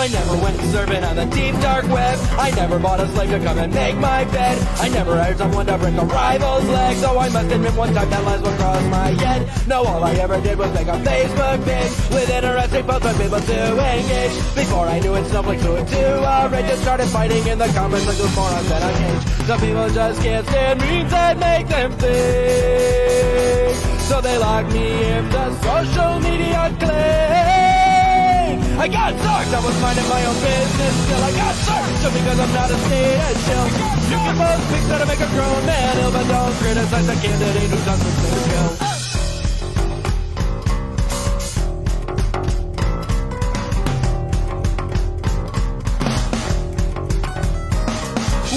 I never went surfing on the deep dark web. I never bought a slave to come and make my bed. I never hired someone to break a rival's leg. So I must admit one time that last one crossed my head. No, all I ever did was make a Facebook page with interesting posts for people to engage. Before I knew it, Snowflake flew into a rage and started fighting in the comments like those morons that I cage. Some people just can't stand memes that make them think, so they lock me into social media claim. I got sucked, I was minding my own business still. I got sucked just because I'm not a state chill. You can post pics that'll make a grown man ill, but don't criticize the candidate who's on some skill.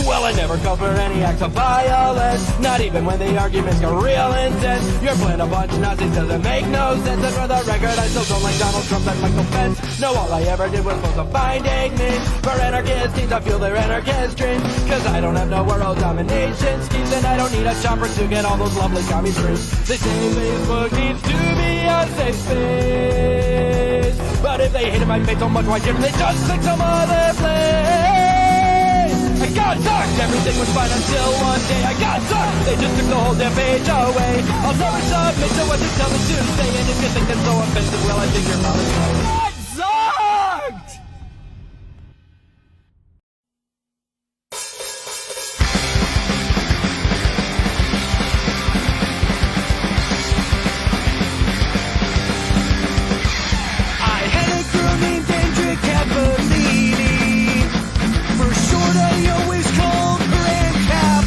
Well, I never called for any acts of violence, not even when the arguments got real intense. You're playing a bunch of Nazis, doesn't make no sense. And for the record, I still don't like Donald Trump and Michael Pence. No, all I ever did was post a finding memes for anarchist teens. I feel their anarchist dreams, cause I don't have no world domination schemes, and I don't need a chopper to get all those lovely commie streams. They say Facebook needs to be a safe space, but if they hated my face so much, why didn't they just click some other place? I got sucked, everything was fine until one day I got sucked, they just took the whole damn page away. I'll never submit to what they tell me to say, and if you think that's so offensive, well, I think you're probably right. Sucked! I had a girl named Andrea Cavallini. For short, I always called her ANCAP.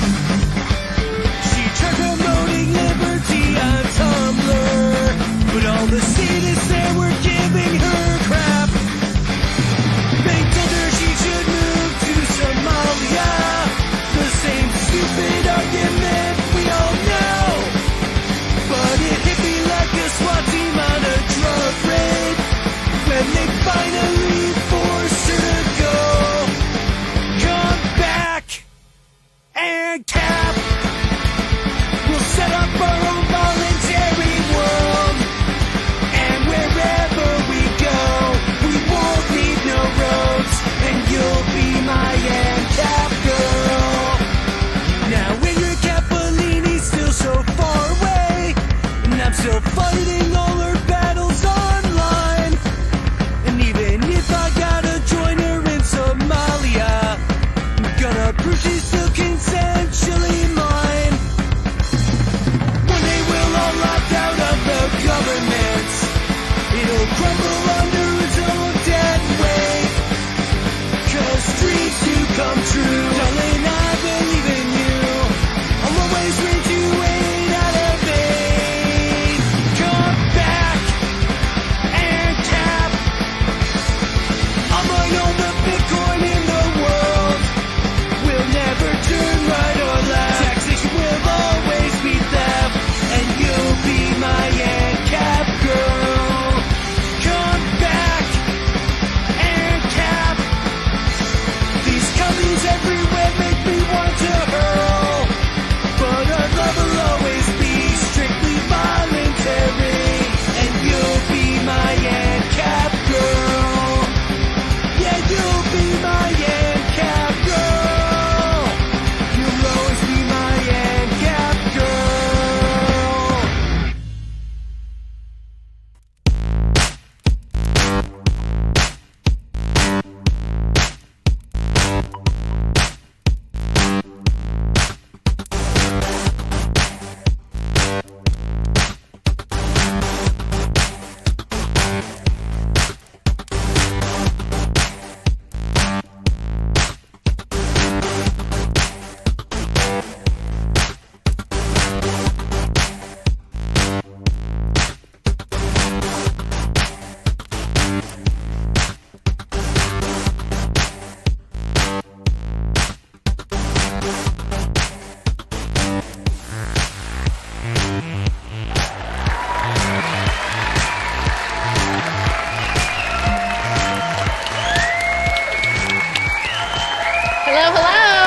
She tried promoting liberty on Tumblr, but all the statists there were giving her crap. They told her she should move to Somalia. The same stupid argument we all know, but it hit me like a SWAT team on a drug raid when they finally forced her to go. Come back and cap. We'll set up our own voluntary world, and wherever we go, we won't need no roads, and you'll be my ANCAP girl. Now Andrea Cavallini's still so far away, and I'm still fighting all her battles online. And even if I gotta join her in Somalia, I'm gonna prove she's still consensually mine. One day we'll all opt out of the government. It'll crumble under its own dead weight. 'Cause dreams do come true. Darling, I believe in you. I'll always read you 8 out of 8. Come back and cap. I might own the Bitcoin in the world. We'll never turn right or left. Taxation will always be theft, and you'll be my ANCAP girl. Come back and cap. These companies everywhere make me want to hurl, but our love will always be strictly voluntary, and you'll be my ANCAP girl. Yeah, you'll be my ANCAP girl. You'll always be my ANCAP girl.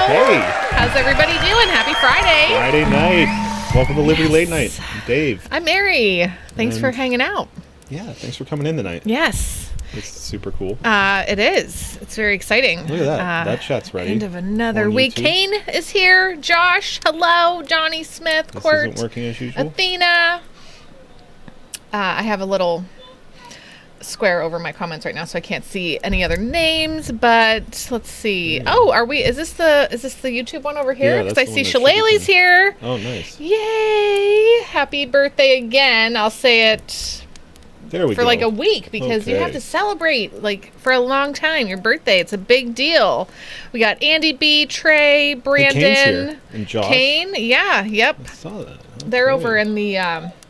Hey, How's everybody doing? Happy Friday. Friday night. Welcome to Liberty Late Night. I'm Dave. I'm Mary. Thanks for hanging out. Yeah, thanks for coming in tonight. Yes. It's super cool. It is. It's very exciting. Look at that. That chat's ready. End of another on week. YouTube. Kane is here. Josh, hello. Johnny Smith, This Quirt, isn't working as usual. Athena. I have a little square over my comments right now, so I can't see any other names. But let's see. Oh, are we? Is this the YouTube one over here? Yeah, Because that's I the see one that should be Shillelagh's here. Oh, nice. Yay! Happy birthday again. I'll say it There we for go. like a week because you have Okay. to celebrate like for a long time your birthday. It's a big deal. We got Andy B, Trey, And Brandon, Kane's here. And Josh. Kane. Yeah, yep. I saw that. They're Okay. over in the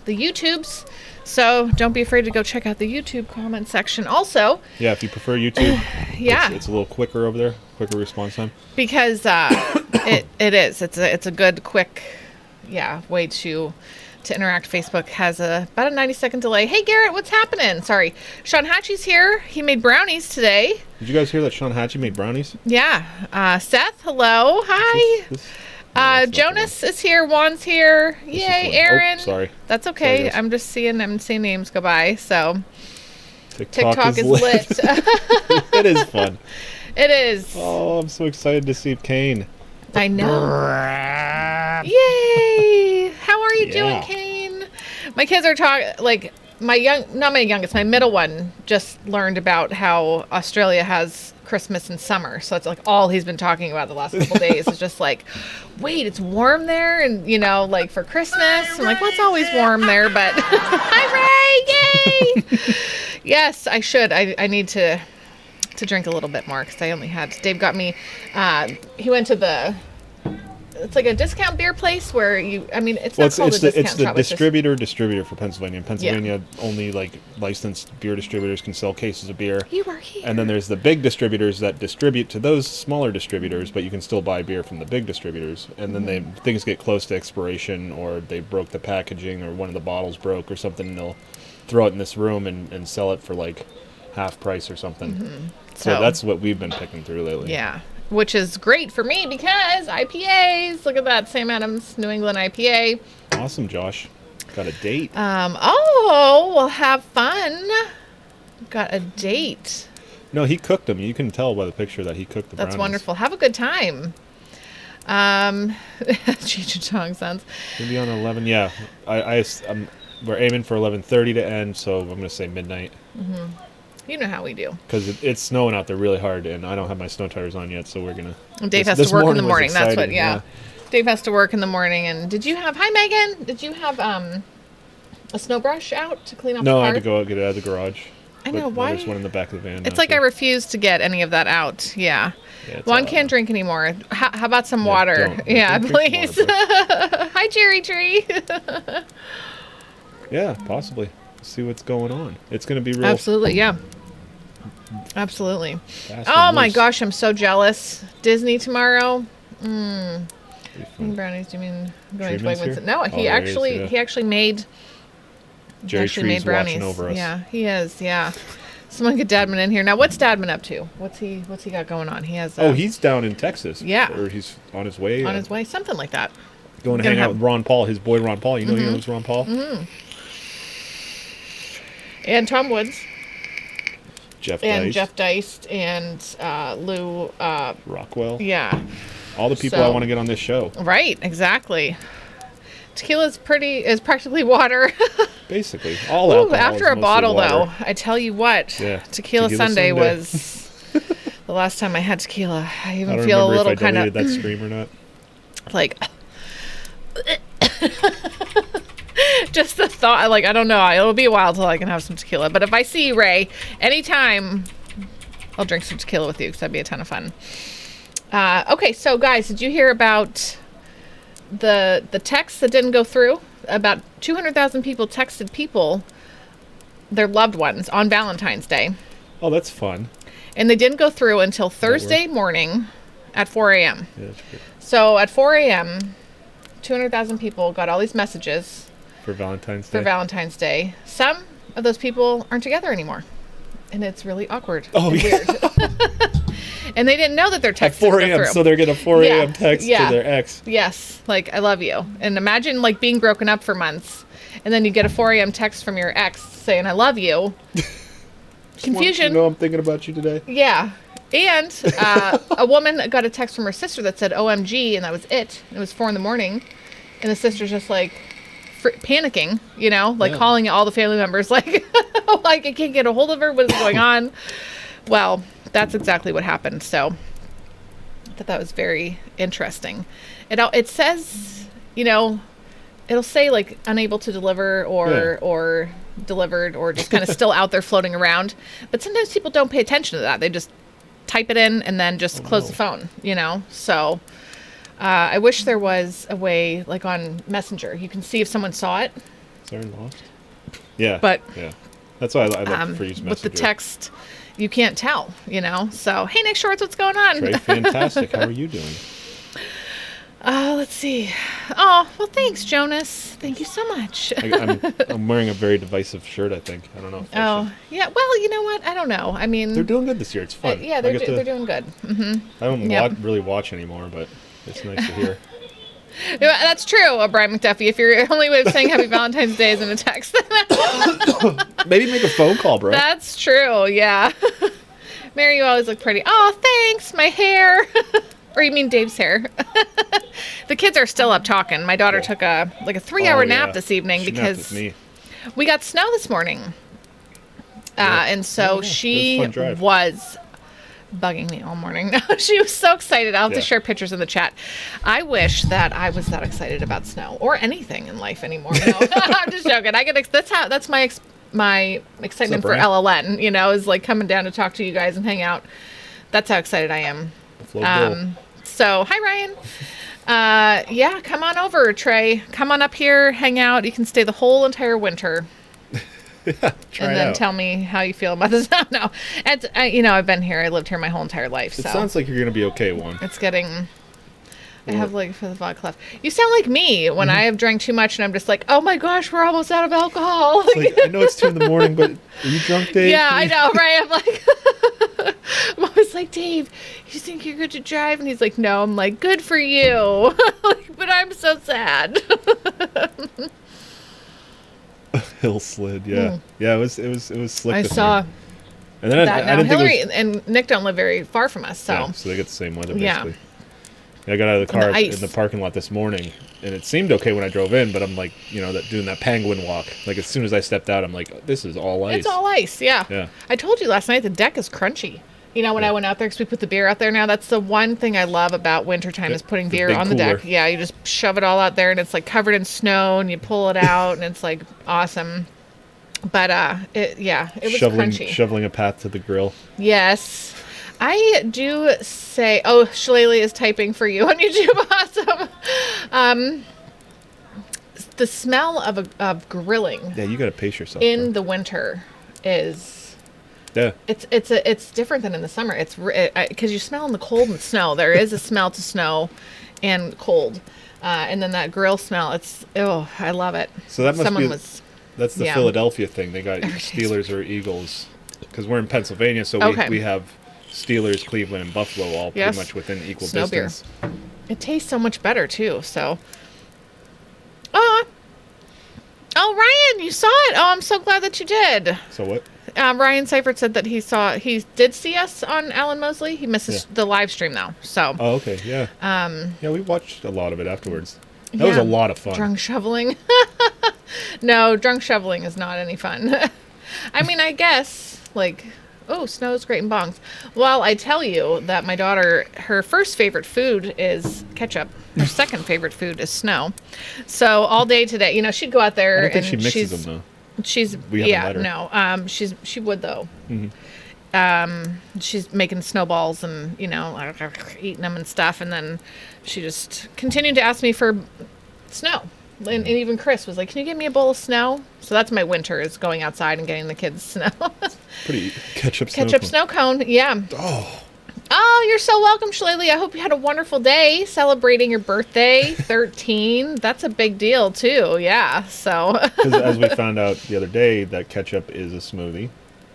YouTubes. So don't be afraid to go check out the YouTube comment section also Yeah, if you prefer YouTube, Yeah. it's a little quicker over there. Quicker response time. because it is. It's a good quick way to interact. Facebook has about a 90-second delay. Hey Garrett, what's happening? Sorry. Sean Hatchie's here. He made brownies today. Did you guys hear that Sean Hatchie made brownies? Yeah. Seth, hello. Hi. This- no, that's not the Jonas is here. Juan's here. This is Yay, one. Aaron. Oh, sorry. That's okay. Sorry, guys. I'm seeing names go by. So one. TikTok is lit. It is fun. It is. Oh, I'm so excited to see Kane. I know. Yay! How are you doing, Yeah. Kane? My kids are talking like not my youngest, my middle one just learned about how Australia has Christmas in summer. So it's like all he's been talking about the last couple days is just like, wait, it's warm there, and like for Christmas. I'm like, well, it's always warm there, but hi Ray, yay! Yes, I should. I need to drink a little bit more because I only had. Dave got me. He went to it's like a discount beer place where it's not called a discount it's the shop. It's just- distributor for Pennsylvania. In Pennsylvania, only like licensed beer distributors can sell cases of beer. You were here. And then there's the big distributors that distribute to those smaller distributors, but you can still buy beer from the big distributors. And then things get close to expiration, or they broke the packaging, or one of the bottles broke or something, and they'll throw it in this room and sell it for like half price or something. So that's what we've been picking through lately. Yeah, which is great for me because IPAs. Look at that, Sam Adams New England IPA. Awesome, Josh. Got a date. We'll have fun. Got a date. No, he cooked them. You can tell by the picture that he cooked the brownies. That's wonderful. Have a good time. Cheech and Chong Sons. Gonna be on 11. Yeah, we're aiming for 11:30 to end, so I'm gonna say midnight You know how we do. because it's snowing out there really hard, and I don't have my snow tires on yet, so we're gonna. And Dave this- has this to work in the was morning. That's what. exciting, Yeah. Dave has to work in the morning. And hi Megan. Did you have a snow brush out to clean off No, the I car? had to go get it out of the garage. I know, But why- There's one in the back of the van. It's now, like I too. refuse to get any of that out. Yeah. Yeah, it's Juan all- can't drink anymore. How about some water? don't. Yeah, Don't drink please. some water, Hi, Cherry Tree. Yeah, possibly. See what's going on. It's gonna be real. Absolutely, yeah. Absolutely. fast Oh and my loose. gosh, I'm so jealous. Disney tomorrow. Pretty fun. Brownies, do you mean going to Truman's Wegmans? here? No, Oh, he there he is, actually yeah. he actually made Jerry actually Tree's made brownies. watching over us. Yeah, he is. Yeah. Someone get Dadman in here. Now, what's Dadman up to? What's he got going on? He has Oh, he's down in Texas. Yeah. Or he's on his way. on his way, something like that. Going to Gonna hang out have- with Ron Paul, his boy Ron Paul. You know he knows Ron Paul? And Tom Woods Jeff and Dice, Jeff Deist and Lou. Rockwell. Yeah, All the people So- I want to get on this show. right, exactly. Tequila's is practically water. Basically. All Ooh, alcohol after is a mostly bottle, water. though, I tell you what, Yeah, Tequila Tequila Sunday Sunday. was the last time I had tequila. I I even don't feel a remember little if I kind deleted of that stream or not. like just the thought, like, I don't know, it'll be a while till I can have some tequila, but if I see you, Ray, anytime, I'll drink some tequila with you because that'd be a ton of fun. Okay, so guys, did you hear about the text that didn't go through? About 200,000 people texted their loved ones on Valentine's Day, Oh, that's fun. and they didn't go through until Thursday morning at 4 a.m. Yeah, that's good. So at 4 a.m., 200,000 people got all these messages For Valentine's Day. for Valentine's Day. Some of those people aren't together anymore, and it's really awkward. Oh, and yeah. weird. And they didn't know that their At text 4 didn't go a.m., through. so they're getting a 4 Yeah, a.m. text yeah. to their ex. Yes, like, I love you. And imagine, like, being broken up for months, and then you get a 4 a.m. text from your ex saying, I love you. confusion. You know, I'm thinking about you today. Yeah. And a woman got a text from her sister that said OMG, and that was it. It was 4 a.m. And the sister's just like panicking, you know, like Yeah. calling all the family members, like, like I can't get a hold of her. What is going on? Well, that's exactly what happened. So I thought that was very interesting. It says, you know, it'll say like unable to deliver or delivered or just kind of still out there floating around. But sometimes people don't pay attention to that. They just type it in and then just close the phone, you know? So I wish there was a way like on Messenger. You can see if someone saw it. Sorry, lost. Yeah. But yeah. That's why I love for use Messenger. with the text, you can't tell, you know? So, hey, Nick Shorts, what's going on? Trey, fantastic. How are you doing? Let's see. Oh, well, thanks, Jonas. Thank you so much. I'm wearing a very divisive shirt, I think. I don't know. If I Oh, yeah. Well, you know what? I don't know. I mean, should. They're doing good this year. It's fun. yeah, I get they're doing good. I don't Yep. really watch anymore, but it's nice to hear. Yeah, that's true, Brian McDuffie. If your only way of saying Happy Valentine's Day is in a text, Maybe make a phone call, bro. that's true. Yeah. Mary, you always look pretty. Oh, thanks. My hair. Or you mean Dave's hair? The kids are still up talking. My daughter took a 3-hour nap this evening She napped because with me. we got snow this morning. And so Yeah, she it was a fun drive. was bugging me all morning. She was so excited. I'll have to Yeah. share pictures in the chat. I wish that I was that excited about snow or anything in life anymore. No, I'm just joking. That's my excitement for Brian? LLN, you know, is like coming down to talk to you guys and hang out. That's how excited I am. Flo Bill. So, hi, Ryan. Yeah, come on over, Trey. Come on up here, hang out. You can stay the whole entire winter. Try And it then out. tell me how you feel about this. No, you know, I've been here. I lived here my whole entire life. It So sounds like you're gonna be okay, one. it's getting. I have like for the vodka left. You sound like me when I have drank too much and I'm just like, oh my gosh, we're almost out of alcohol. Like, I know it's 2 a.m, but are you drunk, Dave? Yeah, I know, right? I'm like, I'm always like, Dave, you think you're good to drive? And he's like, no. I'm like, good for you. Like, but I'm so sad. Hill slid, yeah. Yeah, it was slick. I this saw morning. And then that I now. didn't think Hillary it was, and Nick don't live very far from us, so yeah, so they get the same weather Yeah. basically. Yeah, I got out of the And car the ice. in the parking lot this morning, and it seemed okay when I drove in, but I'm like, you know, doing that penguin walk. Like as soon as I stepped out, I'm like, this is all ice. it's all ice. Yeah. Yeah. I told you last night the deck is crunchy. You know, when I went out there because we put the beer out there now, that's the one thing I love about wintertime is putting the beer big on the deck. cooler. Yeah, you just shove it all out there and it's like covered in snow and you pull it out and it's like awesome. But it was crunchy. shoveling a path to the grill. Yes. I do say, oh, Shillelagh is typing for you on YouTube. Awesome. The smell of grilling Yeah, you gotta pace yourself. in the winter is yeah, it's different than in the summer. It's because you smell in the cold and snow. There is a smell to snow and cold, and then that grill smell. I love it. So that must Someone be was that's the yeah. Philadelphia thing. They got Everything's- Steelers or Eagles because we're in Pennsylvania, so Okay. we have Steelers, Cleveland, and Buffalo all Yes. pretty much within equal Snow beer. distance. It tastes so much better too. So, oh, Ryan, you saw it. Oh, I'm so glad that you did. So what? Ryan Seifert said that he did see us on Alan Mosley. He missed the live stream though. So, Oh, okay, yeah. Yeah, we watched a lot of it afterwards. That was yeah, a lot of fun. Drunk shoveling. No, drunk shoveling is not any fun. I mean, I guess like, oh, snow's great in bongs. Well, I tell you that my daughter, her first favorite food is ketchup. Her second favorite food is snow. So all day today, you know, she'd go out there I don't think and she mixes she's them she's We haven't yeah let her. no she would though. She's making snowballs and you know eating them and stuff, and then she just continued to ask me for snow. And even Chris was like, "Can you get me a bowl of snow?" So that's my winter, is going outside and getting the kids snow. though. Pretty ketchup snow. Ketchup cone. snow cone, yeah. Oh, you're so welcome, Shillelagh. I hope you had a wonderful day celebrating your birthday, 13. That's a big deal too. Yeah. So 'Cause as we found out the other day, that ketchup is a smoothie.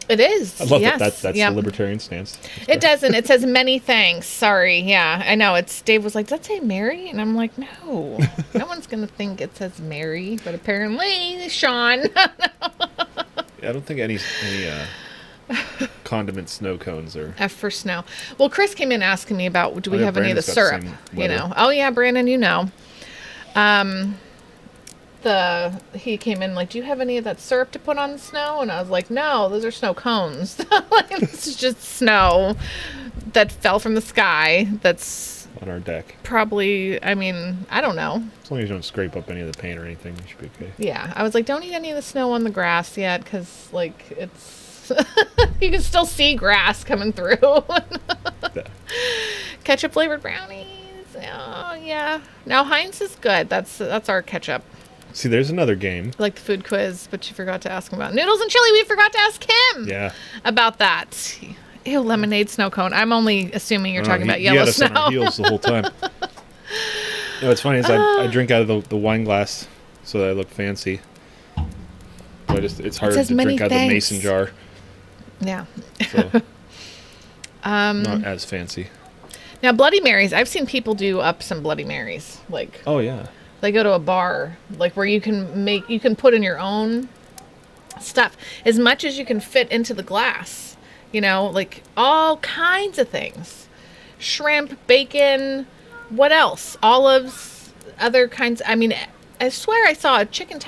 it is. I love yes. that. That's Yep. the libertarian stance. It doesn't. It says many thanks. Sorry. Yeah, I know. Dave was like, does that say Mary? And I'm like, no. No one's going to think it says Mary. But apparently, Sean. Yeah, I don't think any condiment snow cones are. F for snow. Well, Chris came in asking me about, do we yeah, have any of the Brandon's got the syrup? same You weather. know. Oh yeah, Brandon, you know. He came in like, do you have any of that syrup to put on the snow? And I was like, no, those are snow cones. Like, this is just snow that fell from the sky. That's on our deck. probably, I mean, I don't know. As long as you don't scrape up any of the paint or anything, you should be okay. Yeah, I was like, don't eat any of the snow on the grass yet, because like it's you can still see grass coming through. Yeah. Ketchup flavored brownies. Oh yeah. Now Heinz is good. That's our ketchup. See, there's another game. I like the food quiz, but you forgot to ask him about noodles and chili. We forgot to ask him Yeah. about that. Ew, lemonade snow cone. I'm only assuming you're talking about he yellow had us snow. on our heels the whole time. You know, what's funny is I drink out of the wine glass so that I look fancy. But it's harder says to many drink out of the mason thanks. jar. Yeah. So not as fancy. Now Bloody Marys. I've seen people do up some Bloody Marys. Like Oh yeah. they go to a bar, like where you can put in your own stuff as much as you can fit into the glass. You know, like all kinds of things. Shrimp, bacon, what else? Olives, other kinds. I mean, I swear I saw a chicken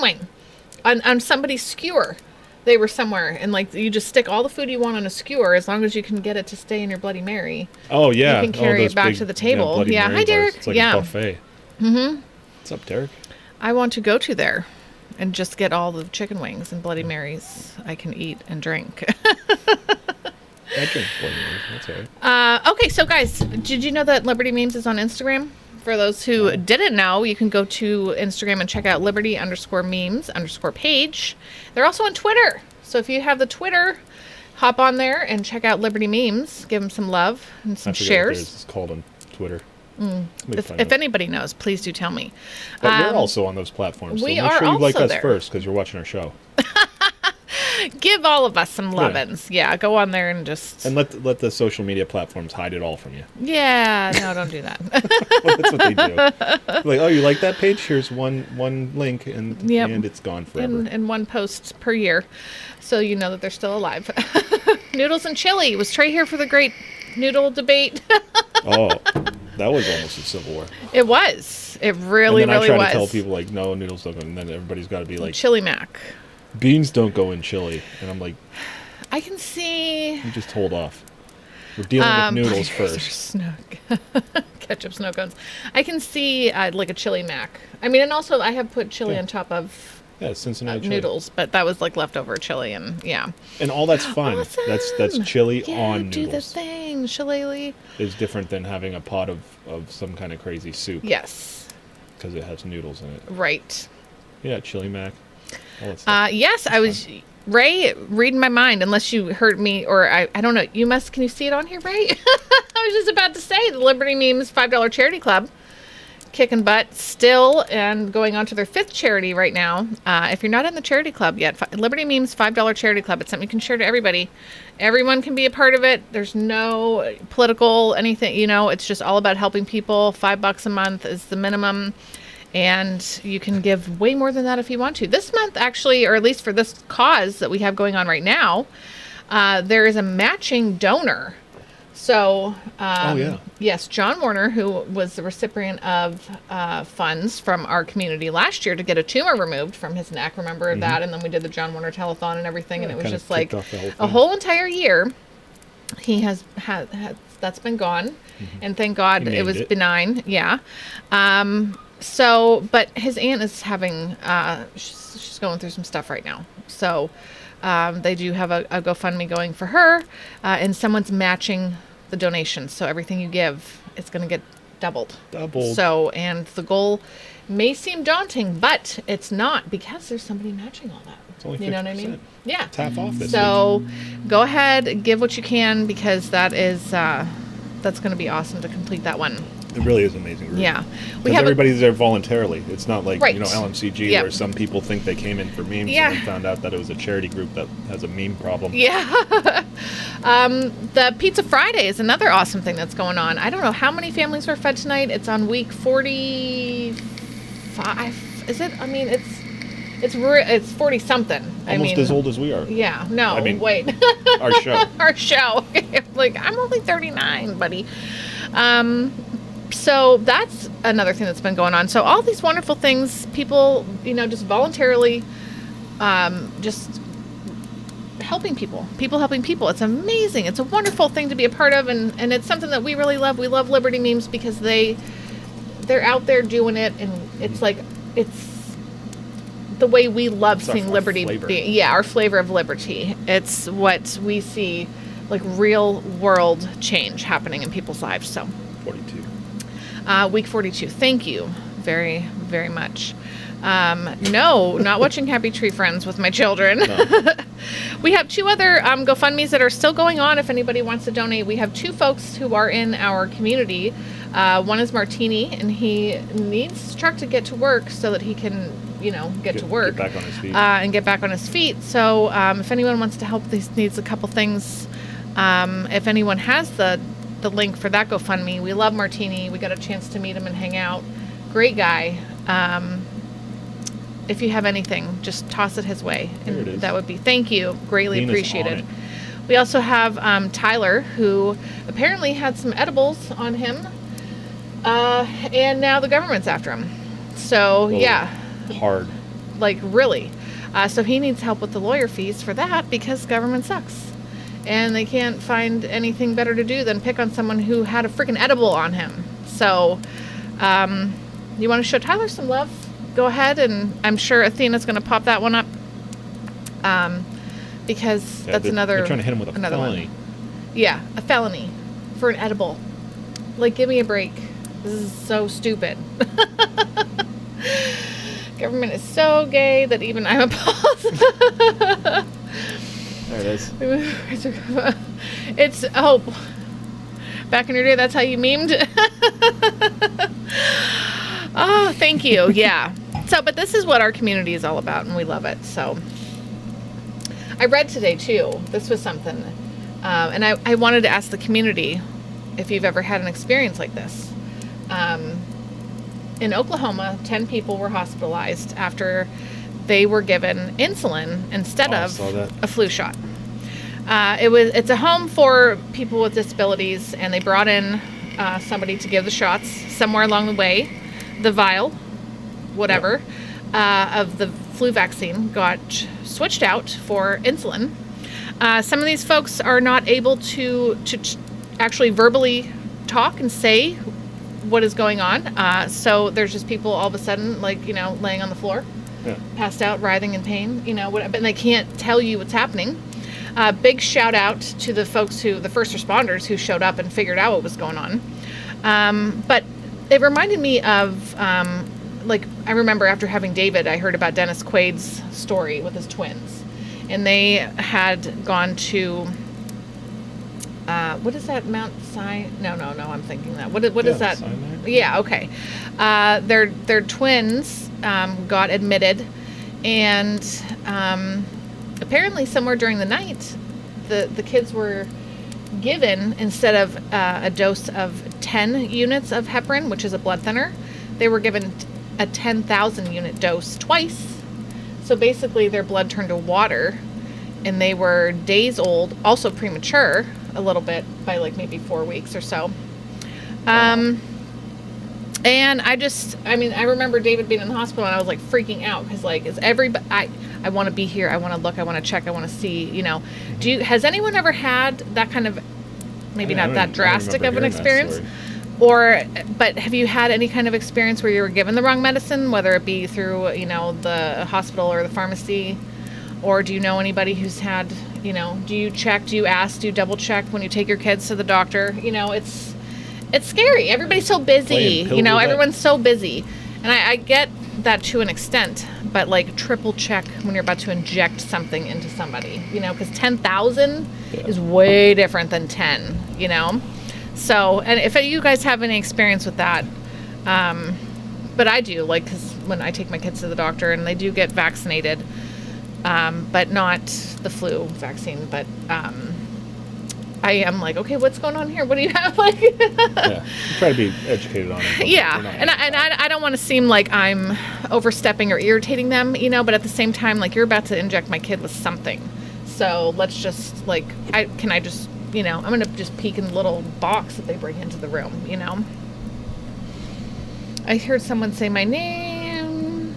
wing on somebody's skewer. They were somewhere, and like you just stick all the food you want on a skewer as long as you can get it to stay in your Bloody Mary. Oh yeah. You can carry those it back big, to the table. Bloody Yeah. Mary Hi, bars. Derek. It's like Yeah. a buffet. Mm-hmm. What's up, Derek? I want to go to there and just get all the chicken wings and Bloody Marys I can eat and drink. I drink Bloody Marys. That's all right. Okay, so guys, did you know that Liberty Memes is on Instagram? For those who didn't know, you can go to Instagram and check out Liberty_memes_page. They're also on Twitter. So if you have the Twitter, hop on there and check out Liberty Memes. Give them some love and some I forget what shares. theirs is called on Twitter. If anybody knows, please do tell me. But you're also on those platforms. So we make are sure you like also us there. first because you're watching our show. Give all of us some lovin's. Yeah, go on there and just... And let the social media platforms hide it all from you. Yeah, no, don't do that. Well, that's what they do. Like, oh, you like that page? Here's one link, and Yep. and it's gone forever. in one post per year, so you know that they're still alive. Noodles and chili. Was Trey here for the great noodle debate? Oh, that was almost a civil war. It was. It really, And then really I try was. to tell people like, no, noodles don't go, and then everybody's got to be like, Chili mac. beans don't go in chili, and I'm like, I can see. you just hold off. We're dealing with noodles first. Snow, ketchup snow cones. I can see like a chili mac. I mean, and also I have put chili Yeah. on top of Yeah, Cincinnati chili. noodles, but that was like leftover chili, and yeah. And all that's fine. Awesome. That's chili Yeah, on do the noodles. thing, shillelagh. It's different than having a pot of some kind of crazy soup Yes, because it has noodles in it. right. Yeah, chili mac. All that stuff. Yes, I was Ray reading my mind. Unless you heard me, or I don't know. You must. Can you see it on here, Ray? I was just about to say the Liberty Memes $5 charity club, kicking butt still, and going on to their 5th charity right now. If you're not in the charity club yet, Liberty Memes $5 charity club. It's something you can share to everybody. Everyone can be a part of it. There's no political anything. You know, it's just all about helping people. $5 a month is the minimum. And you can give way more than that if you want to. This month, actually, or at least for this cause that we have going on right now, there is a matching donor. So, yeah. yes, John Warner, who was the recipient of funds from our community last year to get a tumor removed from his neck. Remember that? And then we did the John Warner telethon and everything. And it was kinda just like kicked off the whole a thing. whole entire year. He has had that's been gone. And thank God He it named was it. benign. Yeah. So, but his aunt is having, she's going through some stuff right now. So, they do have a GoFundMe going for her, and someone's matching the donations. So everything you give, it's going to get doubled. Doubled. So, and the goal may seem daunting, but it's not because there's somebody matching all that. It's only You know what I 50%. mean? Yeah. It's half off this So go ahead, give what you can, because that is, that's going to be awesome to complete that one. week. It really is amazing. Group. Yeah. Because everybody's there voluntarily. It's not like, Right. LMCG Yep. where some people think they came in for memes Yeah. and then found out that it was a charity group that has a meme problem. Yeah. The Pizza Friday is another awesome thing that's going on. I don't know how many families were fed tonight. It's on week 45. Is it? I mean, it's It's 40 something. Almost as old as we are. Yeah. No. I mean, wait. Our show. Our show. Like, I'm only 39, buddy. So that's another thing that's been going on. So all these wonderful things, people, just voluntarily, just helping people helping people. It's amazing. It's a wonderful thing to be a part of, and it's something that we really love. We love Liberty Memes because they're out there doing it, and it's like, it's the way we love seeing liberty. Our flavor of liberty. It's what we see, like, real world change happening in people's lives. So 42. Week 42. Thank you very, very much. No, not watching Happy Tree Friends with my children. No. We have 2 other GoFundMes that are still going on if anybody wants to donate. We have 2 folks who are in our community. One is Martini, and he needs his truck to get to work so that he can, get to work. Get back on his feet. And get back on his feet. So if anyone wants to help, this needs a couple things. If anyone has the link for that GoFundMe, we love Martini. We got a chance to meet him and hang out. Great guy. If you have anything, just toss it his way. There it is. That would be, thank you. Greatly Nina's appreciated. on it. We also have Tyler, who apparently had some edibles on him. And now the government's after him. So, Whoa. yeah. Hard. Like, really. So he needs help with the lawyer fees for that because government sucks. And they can't find anything better to do than pick on someone who had a freaking edible on him. So, you want to show Tyler some love? Go ahead, and I'm sure Athena's going to pop that one up. Because that's another. They're trying to hit him with a felony. One. Yeah, a felony for an edible. Like, give me a break. This is so stupid. Government is so gay that even I'm appalled. There it is. It's hope. Back in your day, that's how you memed. Oh, thank you. Yeah. So, but this is what our community is all about, and we love it. So, I read today too. This was something, and I wanted to ask the community if you've ever had an experience like this. In Oklahoma, 10 people were hospitalized after they were given insulin instead of a flu shot. It's a home for people with disabilities, and they brought in somebody to give the shots. Somewhere along the way, the vial, whatever, of the flu vaccine got switched out for insulin. Some of these folks are not able to actually verbally talk and say what is going on. So there's just people all of a sudden, like, laying on the floor, passed out, writhing in pain, but they can't tell you what's happening. Big shout out to the folks the first responders who showed up and figured out what was going on. But it reminded me of, I remember after having David, I heard about Dennis Quaid's story with his twins. And they had gone to, what is that, Mount Sinai? No, I'm thinking that. What is that? Sinai? Yeah, okay. Their twins got admitted, and apparently somewhere during the night, the kids were given, instead of a dose of 10 units of heparin, which is a blood thinner, they were given a 10,000 unit dose twice. So basically their blood turned to water, and they were days old, also premature a little bit by maybe 4 weeks or so. And I remember David being in the hospital, and I was freaking out because is everybody, I want to be here. I want to look, I want to check, I want to see, has anyone ever had that kind of, maybe not that drastic of an experience? But have you had any kind of experience where you were given the wrong medicine, whether it be through, the hospital or the pharmacy, or do you know anybody who's had, do you check, do you ask, do you double check when you take your kids to the doctor? It's scary. Everybody's so busy, everyone's so busy. And I get that to an extent, but triple check when you're about to inject something into somebody, because 10,000 is way different than 10, So, and if you guys have any experience with that, but I do, because when I take my kids to the doctor and they do get vaccinated, but not the flu vaccine, but I am like, okay, what's going on here? What do you have? Like, Yeah. You try to be educated on it. but yeah, they're not. and I don't want to seem like I'm overstepping or irritating them, you know. But at the same time, like, you're about to inject my kid with something, so let's just like, I'm gonna just peek in the little box that they bring into the room, you know. I heard someone say my name.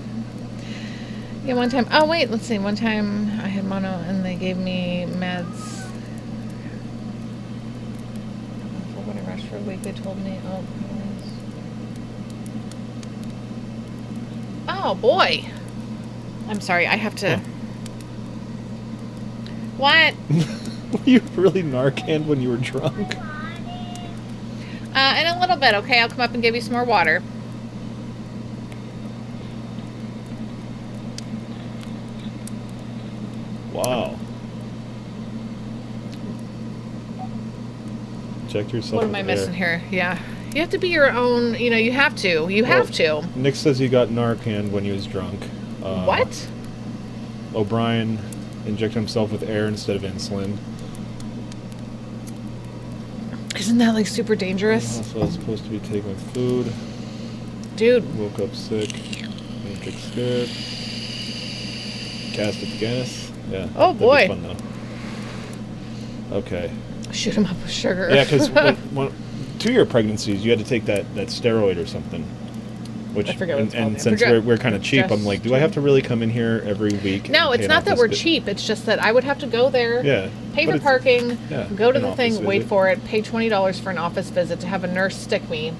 Yeah, one time. Oh wait, let's see. One time I had mono, and they gave me meds. For what I rushed for a week, they told me. Oh boy. I'm sorry. I have to. What? Were you really Narcan when you were drunk? In a little bit, okay? I'll come up and give you some more water. Wow. Check yourself. What am I missing here? Yeah. You have to be your own, you know, you have to. You have to. Nick says he got Narcan when he was drunk. What? O'Brien injected himself with air instead of insulin. Isn't that like super dangerous? Also, it's supposed to be taken with food. Dude. Woke up sick. Matrix scared. Cast at Guinness. Yeah. Oh, that'd boy. Be fun, though. Okay. Shoot him up with sugar. Yeah, because 2 year pregnancies, you had to take that steroid or something. Which, I forget what it's called. and I since forget. we're kind of cheap, I'm like, do I have to really come in here every week? No, and it's pay not an that office we're visit? cheap. It's just that I would have to go there, Yeah. pay but for it's- parking, yeah, go to an the thing, office wait visit. for it, pay $20 for an office visit to have a nurse stick me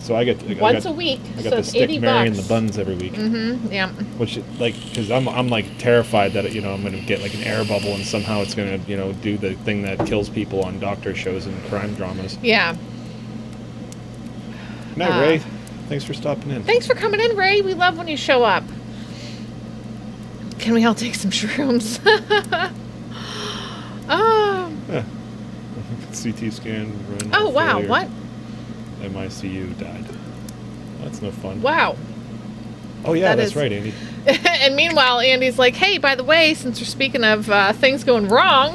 So I get once a week. I So got to it's stick $80. Mary in the buns every week. Mm-hmm. Yeah. Which, like, because I'm like terrified that I'm going to get like an air bubble and somehow it's going to do the thing that kills people on doctor shows and crime dramas. Yeah. Night, Ray. Thanks for stopping in. Thanks for coming in, Ray. We love when you show up. Can we all take some shrooms? Oh. Yeah. CT scan. Renal Oh, wow. failure, What? MICU died. That's no fun. Wow. Oh yeah, That that's is- right, Andy. And meanwhile, Andy's like, hey, by the way, since we're speaking of things going wrong,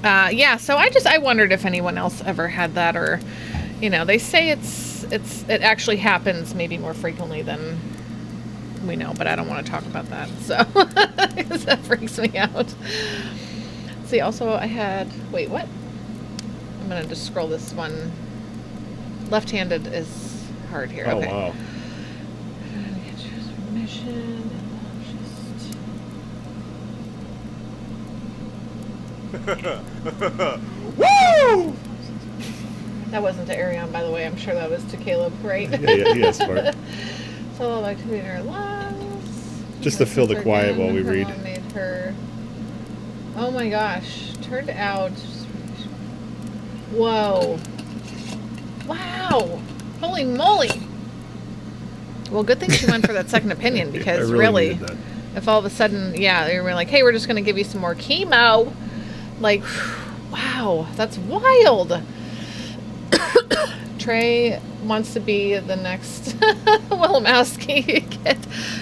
yeah, so I wondered if anyone else ever had that, or, they say it actually happens maybe more frequently than we know, but I don't want to talk about that, so, because that freaks me out. See, also wait, what? I'm going to just scroll this one. Left-handed is hard here. Oh Okay. wow. Permission. Woo! That wasn't to Ariane, by the way. I'm sure that was to Caleb, right? Yeah, smart. So activity in her lungs. Just to fill the quiet while we read. Made her. Oh my gosh! Turned out. Whoa! Wow! Holy moly! Well, good thing she went for that second opinion, because I really, needed that. if all of a sudden, yeah, they were like, "Hey, we're just going to give you some more chemo," like, wow, that's wild. Trey wants to be the next Wilimowski kid.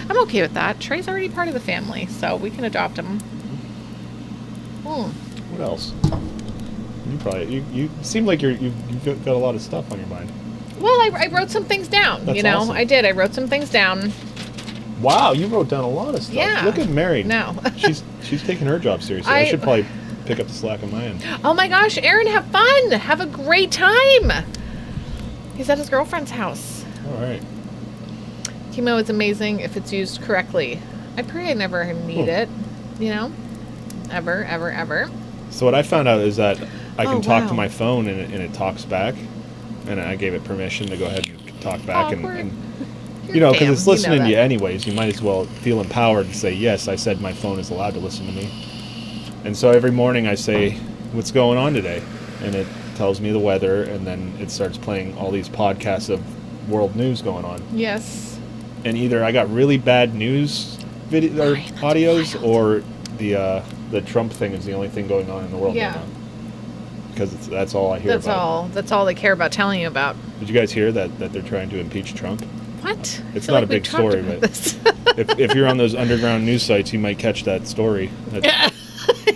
I'm okay with that. Trey's already part of the family, so we can adopt him. What else? You probably you seem like you've got a lot of stuff on your mind. Well, I wrote some things down. That's awesome. I did. I wrote some things down. Wow, you wrote down a lot of stuff. Yeah. Look at Mary. No. she's taking her job seriously. I should probably pick up the slack on my end. Oh my gosh, Aaron, have fun. Have a great time. He's at his girlfriend's house. All right. Chemo is amazing if it's used correctly. I pray I never need it, Ever, ever, ever. So what I found out is that I can talk wow. to my phone and it talks back, and I gave it permission to go ahead and talk back Awkward. and You're because Cam, it's listening to that. you anyways. You might as well feel empowered and say, yes, I said my phone is allowed to listen to me. And so every morning I say, what's going on today? And it tells me the weather, and then it starts playing all these podcasts of world news going on. Yes. And either I got really bad news video or Right, that's audios, wild. or the Trump thing is the only thing going on in the world Yeah. right now. Because that's all I hear That's about. all. That's all they care about telling you about. Did you guys hear that they're trying to impeach Trump? What? It's I feel not a like we big talked story, about but- this. if you're on those underground news sites, you might catch that story.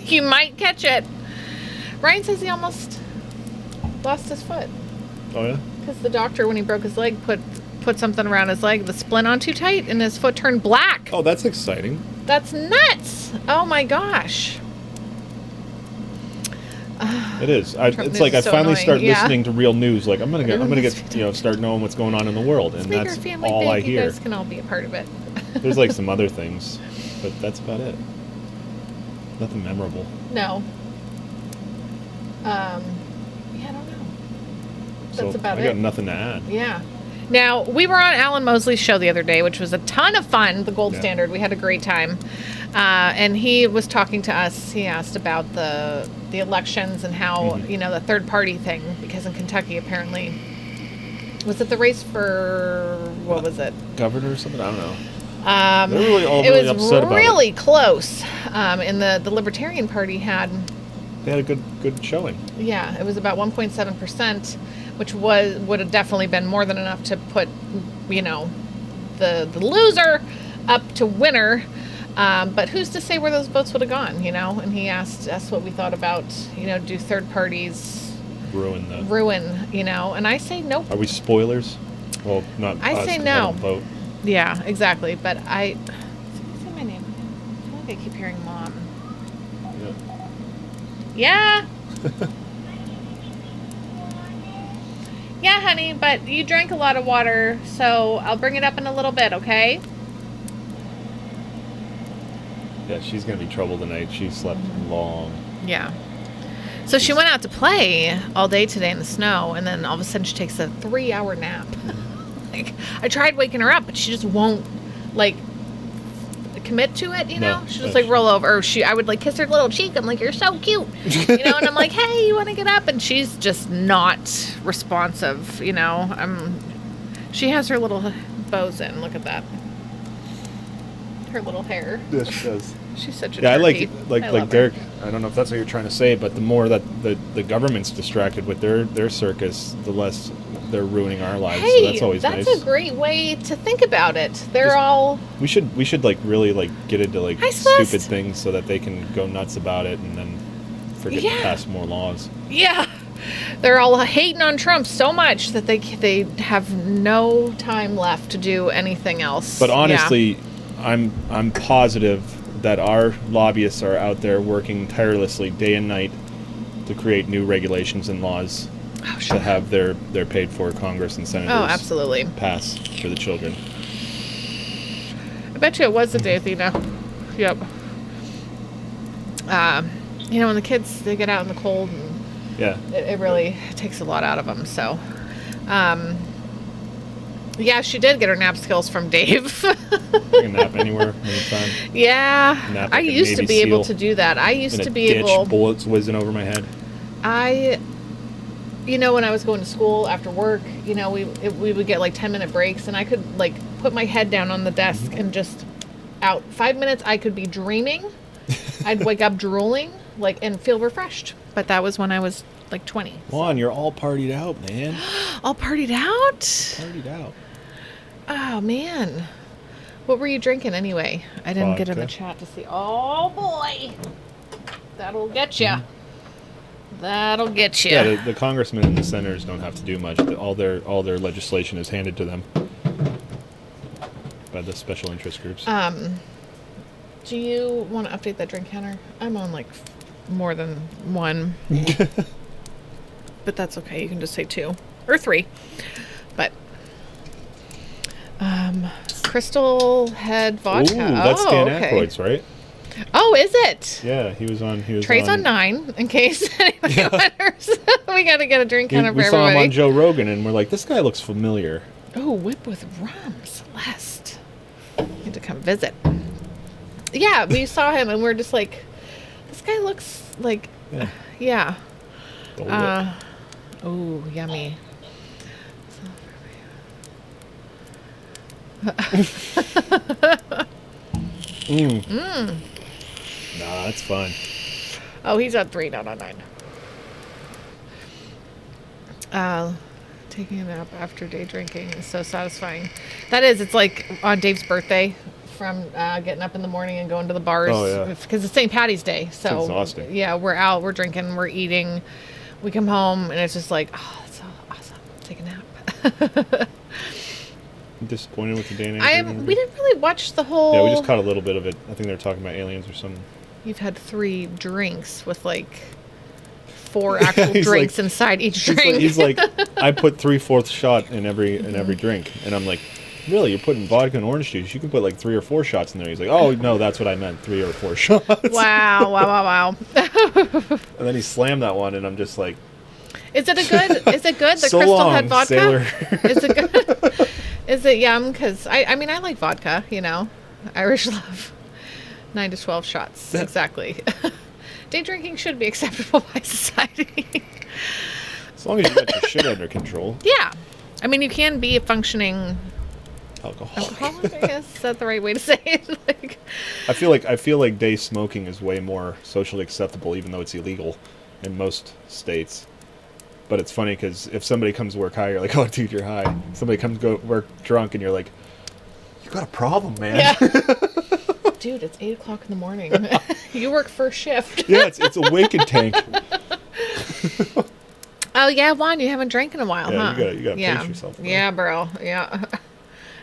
You might catch it. Ryan says he almost lost his foot Oh yeah. because the doctor, when he broke his leg, put something around his leg, the splint on too tight, and his foot turned black. Oh, that's exciting. That's nuts. Oh my gosh. It is. Trump It's news like I is so finally annoying. start Yeah. listening to real news. Like I'm gonna get start knowing what's going on in the world, and Let's make that's our family all big. I You hear. guys can all be a part of it. There's like some other things, but that's about it. Nothing memorable. No. Yeah, I don't know. That's So about I it. got nothing to add. Yeah. Now, we were on Alan Mosley's show the other day, which was a ton of fun, the Gold Yeah. Standard. We had a great time. And he was talking to us. He asked about the elections and how, the third party thing, because in Kentucky, apparently, was it the race for, what was it? Governor or something? I don't know. They're really all it really was upset about it. really close. And the Libertarian Party had, They had a good showing. yeah, it was about 1.7%, which would have definitely been more than enough to put, the loser up to winner. But who's to say where those votes would have gone, And he asked us what we thought about, do third parties Ruin the. ruin, And I say nope. Are we spoilers? Well, not. I us, say 'cause no. don't vote. Yeah, exactly. But say my name. I feel like I keep hearing mom. Yeah. Yeah. Yeah, honey, but you drank a lot of water, so I'll bring it up in a little bit, okay? Yeah, she's gonna be trouble tonight. She slept long. Yeah. So she went out to play all day today in the snow, and then all of a sudden she takes a 3-hour nap. Like, I tried waking her up, but she just won't, commit to it, No, She'll just, roll over. Or I would, kiss her little cheek. I'm like, you're so cute. And I'm like, hey, you want to get up? And she's just not responsive, She has her little bows in. Look at that. Her little hair. Yeah, she does. She's such a Yeah, I turkey. like love her. Derek. I don't know if that's what you're trying to say, but the more that the government's distracted with their circus, the less they're ruining our lives. Hey, so that's always that's nice. a great way to think about it. They're Just- all We should really get into Hi, stupid Celeste. things so that they can go nuts about it and then forget Yeah. to pass more laws. yeah. They're all hating on Trump so much that they have no time left to do anything else. But Yeah. honestly, I'm positive that our lobbyists are out there working tirelessly day and night to create new regulations and laws Oh, sure. to have their paid for Congress and senators Oh, absolutely. pass for the children. I bet you it was the day, Athena. Yep. When the kids, they get out in the cold, and Yeah. it really takes a lot out of them. So, yeah, she did get her nap skills from Dave. You can nap anywhere, anytime. Yeah. Nap I like a used to Navy be able SEAL to do that. I used In a to be ditch, able. bullets whizzing over my head. When I was going to school after work, we would get 10-minute breaks, and I could put my head down on the desk and just out 5 minutes. I could be dreaming. I'd wake up drooling, and feel refreshed. But that was when I was 20. Juan, you're all partied out, man. All partied out? Partied out. Oh man, what were you drinking anyway? I didn't get in the Vodka. chat to see. Oh boy, that'll get you. That'll get you. Yeah, the congressmen and the senators don't have to do much. All their legislation is handed to them by the special interest groups. Do you want to update that drink counter? I'm on more than one, but that's okay. You can just say 2 or 3. But Crystal Head vodka. Ooh, that's Dan okay. Aykroyd's, right? Oh, is it? Yeah, he was on. Trey's on 9, in case anybody wonders. We got to get a drink counter We for saw him everybody. on Joe Rogan, and we're like, this guy looks familiar. Oh, whip with rum, Celeste. You need to come visit. Yeah, we saw him, and we're just like, this guy looks like, Yeah. yeah. The whip. Oh, yummy. Nah, that's fun. Oh, he's on 3, not on 9. Taking a nap after day drinking is so satisfying. That is, it's like on Dave's birthday from getting up in the morning and going to the bars. Oh, yeah. Because it's St. Patty's Day. So, exhausting. yeah, we're out, we're drinking, we're eating. We come home, and it's just like, oh, that's so awesome. Take a nap. I'm disappointed with the day and We didn't really watch the whole... Yeah, we just caught a little bit of it. I think they were talking about aliens or something. You've had 3 drinks with, like, 4 actual he's drinks like- inside each drink. He's like, I put 3/4 shot in every drink, and I'm like, really? You're putting vodka and orange juice? You can put like 3 or 4 shots in there. He's like, oh no, that's what I meant, 3 or 4 shots. Wow. And then he slammed that one, and I'm just like, Is it good? The So Crystal long, Head vodka? sailor. Is it good? Is it yum? Because I mean, I like vodka, you know. Irish love. 9 to 12 shots. Exactly. Day drinking should be acceptable by society. as long as you got your shit under control. Yeah. I mean, you can be a functioning Alcohol. alcoholic, I guess. Is that the right way to say it? Like, I feel like day smoking is way more socially acceptable, even though it's illegal in most states. But it's funny because if somebody comes to work high, you're like, oh, dude, you're high. Somebody comes to work drunk, and you're like, you got a problem, man. yeah. Dude, it's 8 o'clock in the morning. You work first shift. Yeah, it's a wake and tank. Oh yeah, Juan, you haven't drank in a while, Yeah, huh? you gotta pace yourself, bro. Yeah, bro. Yeah.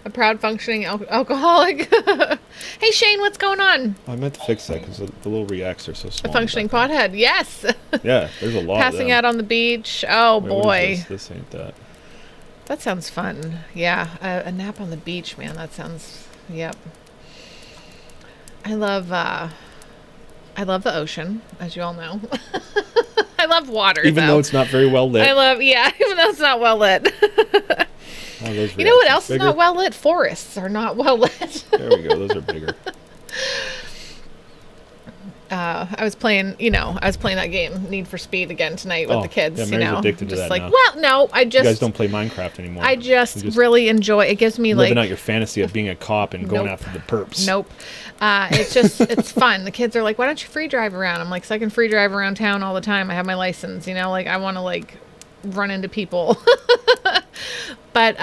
A proud functioning alcoholic. Hey Shane, what's going on? I meant to fix that because the little reacts are so A small. functioning pothead. Yes. Yeah, there's a lot Passing of them. out on the beach. Oh Wait, what boy. is this ain't that. That sounds fun. Yeah, a nap on the beach, man. That sounds. Yep. I love the ocean, as you all know. I love water. Even though it's not very well lit. even though it's not well lit. Oh, those You know what reactions else is bigger? not well lit? Forests are not well lit. There we go. Those are bigger. I was playing that game, Need for Speed, again tonight with Oh, the kids. yeah, you Mary's know, addicted to just that like, now. well, no, I You guys just, don't play Minecraft anymore. I just You really enjoy. It gives me living like, out your fantasy of being a cop and going Nope. after the perps. nope. It's just, it's fun. The kids are like, why don't you free drive around? I'm like, so I can free drive around town all the time. I have my license. You know, like I want to like run into people. But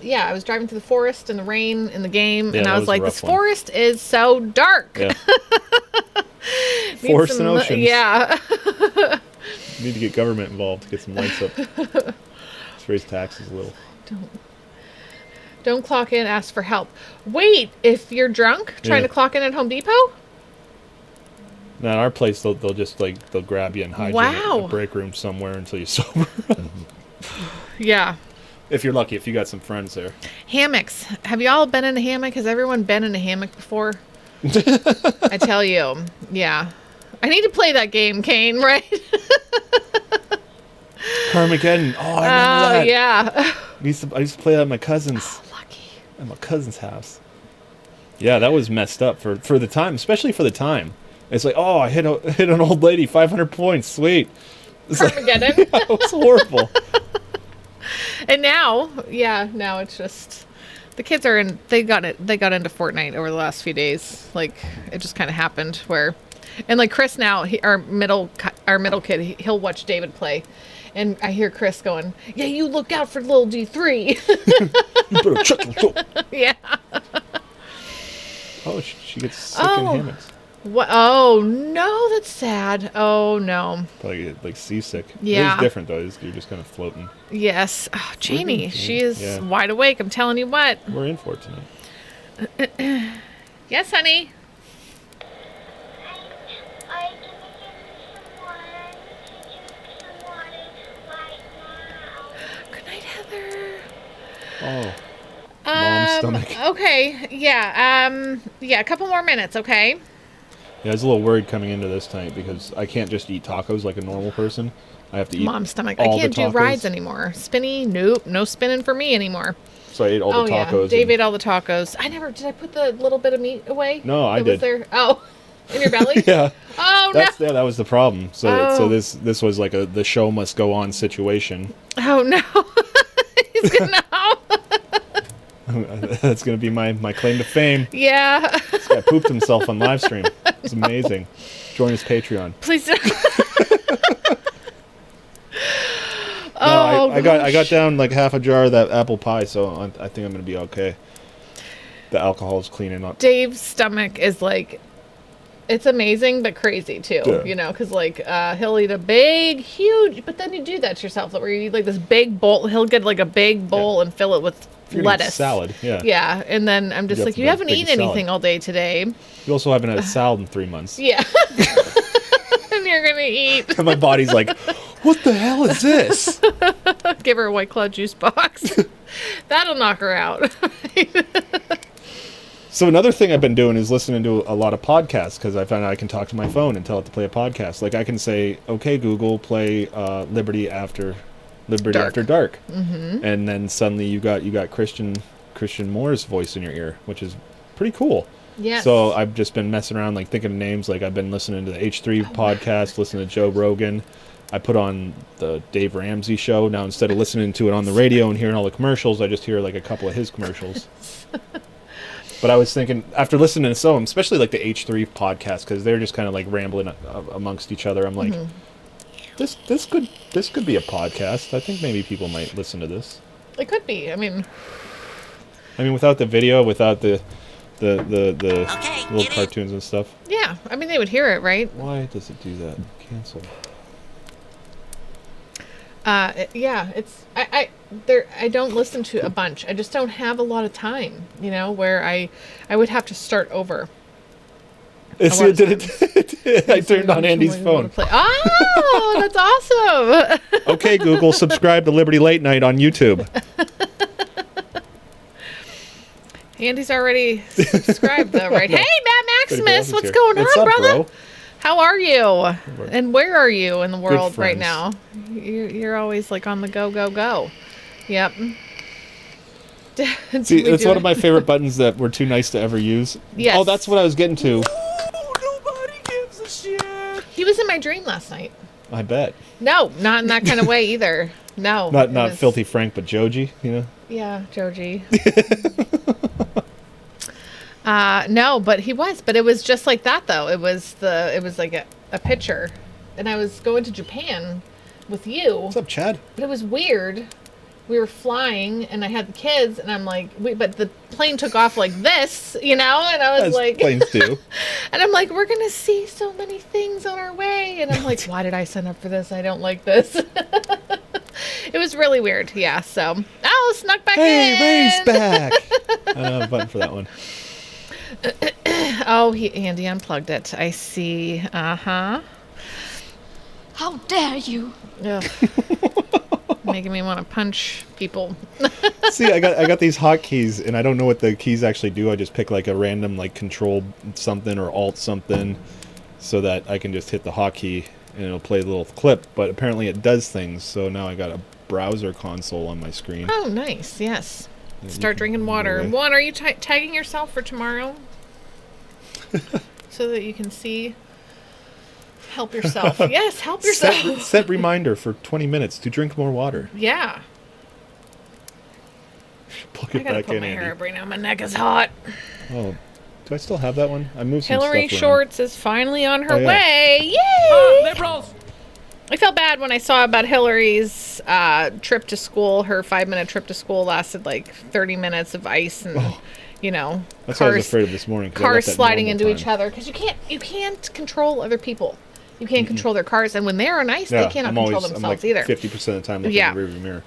yeah, I was driving through the forest in the rain in the game, Yeah, and that I was was a like, rough this one. forest is so dark. Yeah. Need Forests some and li- oceans. Yeah. You need to get government involved to get some lights up. Let's raise taxes a little. Don't clock in, ask for help. Wait, if you're drunk trying Yeah. to clock in at Home Depot? Now, at our place, they'll just like, they'll grab you and hide you in Wow. a break room somewhere until you're sober. Yeah. If you're lucky, if you got some friends there. Hammocks. Have y'all been in a hammock? Has everyone been in a hammock before? I tell you. Yeah. I need to play that game, Kane, right? Carmageddon. Oh, I remember Oh, that. yeah. I used to play that at my cousin's. Lucky. At my cousin's house. Yeah, that was messed up for the time, especially for the time. It's like, oh, I hit an old lady, 500 points, sweet. It's like, Carmageddon. it was horrible. And now it's just the kids are in. They got into Fortnite over the last few days. Like it just kind of happened where, and like Chris now, our middle kid, he'll watch David play, and I hear Chris going, "Yeah, you look out for little D3." You better check yourself. Yeah. Oh, she gets sick Oh. in hammocks. What? Oh no, that's sad. Oh no. Probably get, like seasick. Yeah. It's different though. You're just kind of floating. Yes. Oh, Janie, she is Yeah. wide awake. I'm telling you what. We're in for it tonight. Yes, honey. I can give some water. Drink some water right now. Good night, Heather. Oh. Mom's stomach. Okay. Yeah. Yeah. A couple more minutes. Okay. Yeah, I was a little worried coming into this tonight because I can't just eat tacos like a normal person. I have to eat Mom's stomach. all I can't the do rides tacos. anymore. Spinny. Nope. No spinning for me anymore. So I ate all the Yeah. tacos. Dave and- ate all the tacos. Did I put the little bit of meat away? No, I that was did. there? Oh, in your belly? Yeah. Oh That was the problem. So Oh. this was like the show must go on situation. no. Oh no. He's gonna know. That's gonna be my claim to fame. Yeah. This guy pooped himself on live stream. It's amazing. Join his Patreon. Please. Don't. No, I got down like half a jar of that apple pie, so I think I'm gonna be okay. the alcohol is cleaning up. Dave's stomach is like, it's amazing but crazy too. Yeah. You know, because like he'll eat a big, huge, but then you do that to yourself, where you eat like this big bowl. He'll get like a big bowl and fill it with You're eating lettuce, salad. Yeah. Yeah, and then I'm just You like, have to you go haven't big eaten salad. anything all day today. You also haven't had a salad in 3 months. Yeah. And you're gonna eat. And my body's like, what the hell is this? Give her a White Claw juice box. That'll knock her out. So another thing I've been doing is listening to a lot of podcasts because I found out I can talk to my phone and tell it to play a podcast. Like I can say, "Okay, Google, play Liberty After Dark," mm-hmm. And then suddenly you got Christian Moore's voice in your ear, which is pretty cool. Yes. So I've just been messing around, like thinking of names. Like I've been listening to the H3 podcast, listening to Joe Rogan. I put on the Dave Ramsey show. Now instead of listening to it on the radio and hearing all the commercials, I just hear like a couple of his commercials. But I was thinking, after listening to some, especially like the H3 podcast, because they're just kind of like rambling amongst each other. I'm like, this could be a podcast. I think maybe people might listen to this. It could be. I mean, without the video, without the Okay, little get it. cartoons and stuff. yeah. I mean, they would hear it, right? Why does it do that? Cancel. Yeah. It's I don't listen to a bunch. I just don't have a lot of time. You know, where I would have to start over. It's, lot of I turned on Andy's phone. Oh, that's awesome. Okay, Google, subscribe to Liberty Late Night on YouTube. Andy's already subscribed though, right? Hey, Matt Maximus, what's here. going What's on, up, brother? bro? How are you? And where are you in the world right friends. now? You're always like on the go, go, go. Yep. See, it's one of my favorite buttons that we're too nice to ever use. Yes. Oh, that's what I was getting to. Nobody gives a shit. He was in my dream last night. I bet. No, not in that kind of way either. No. Not it not was- Filthy Frank, but Joji, you know? Yeah, Joji. No, but he was. But it was just like that though. It was like a picture. And I was going to Japan with you. What's up, Chad? But it was weird. We were flying and I had the kids and I'm like, but the plane took off like this, you know? And I was As like, planes do. and I'm like, we're going to see so many things on our way. And I'm like, why did I sign up for this? I don't like this. It was really weird. Yeah. So, snuck back in. Hey, Ray's back. I don't have a button for that one. Oh, Andy unplugged it. I see. Uh-huh. How dare you? Ugh. Making me want to punch people. See, I got these hotkeys, and I don't know what the keys actually do. I just pick like a random like control something or alt something, so that I can just hit the hotkey and it'll play a little clip. But apparently it does things. So now I got a browser console on my screen. Oh, nice. Yes. Yeah, Start you drinking can water. move away. Juan, are you tagging yourself for tomorrow? So that you can see. Help yourself. Yes, help yourself. Set reminder for 20 minutes to drink more water. Yeah. Plug I it gotta back put in, my hair Andy. up right now. My neck is hot. Oh, do I still have that one? I moved some Hillary stuff around. Shorts is finally on her Oh, yeah. way. Yay! Liberals. I felt bad when I saw about Hillary's trip to school. Her 5-minute trip to school lasted like 30 minutes of ice and, you know, That's what I was afraid of this morning. 'cause I cars left at sliding normal into each time. other because you can't control other people. You can't control their cars, and when they're on ice, Yeah, they cannot I'm control always, themselves I'm like either. 50% of the time looking Yeah. in the rearview mirror.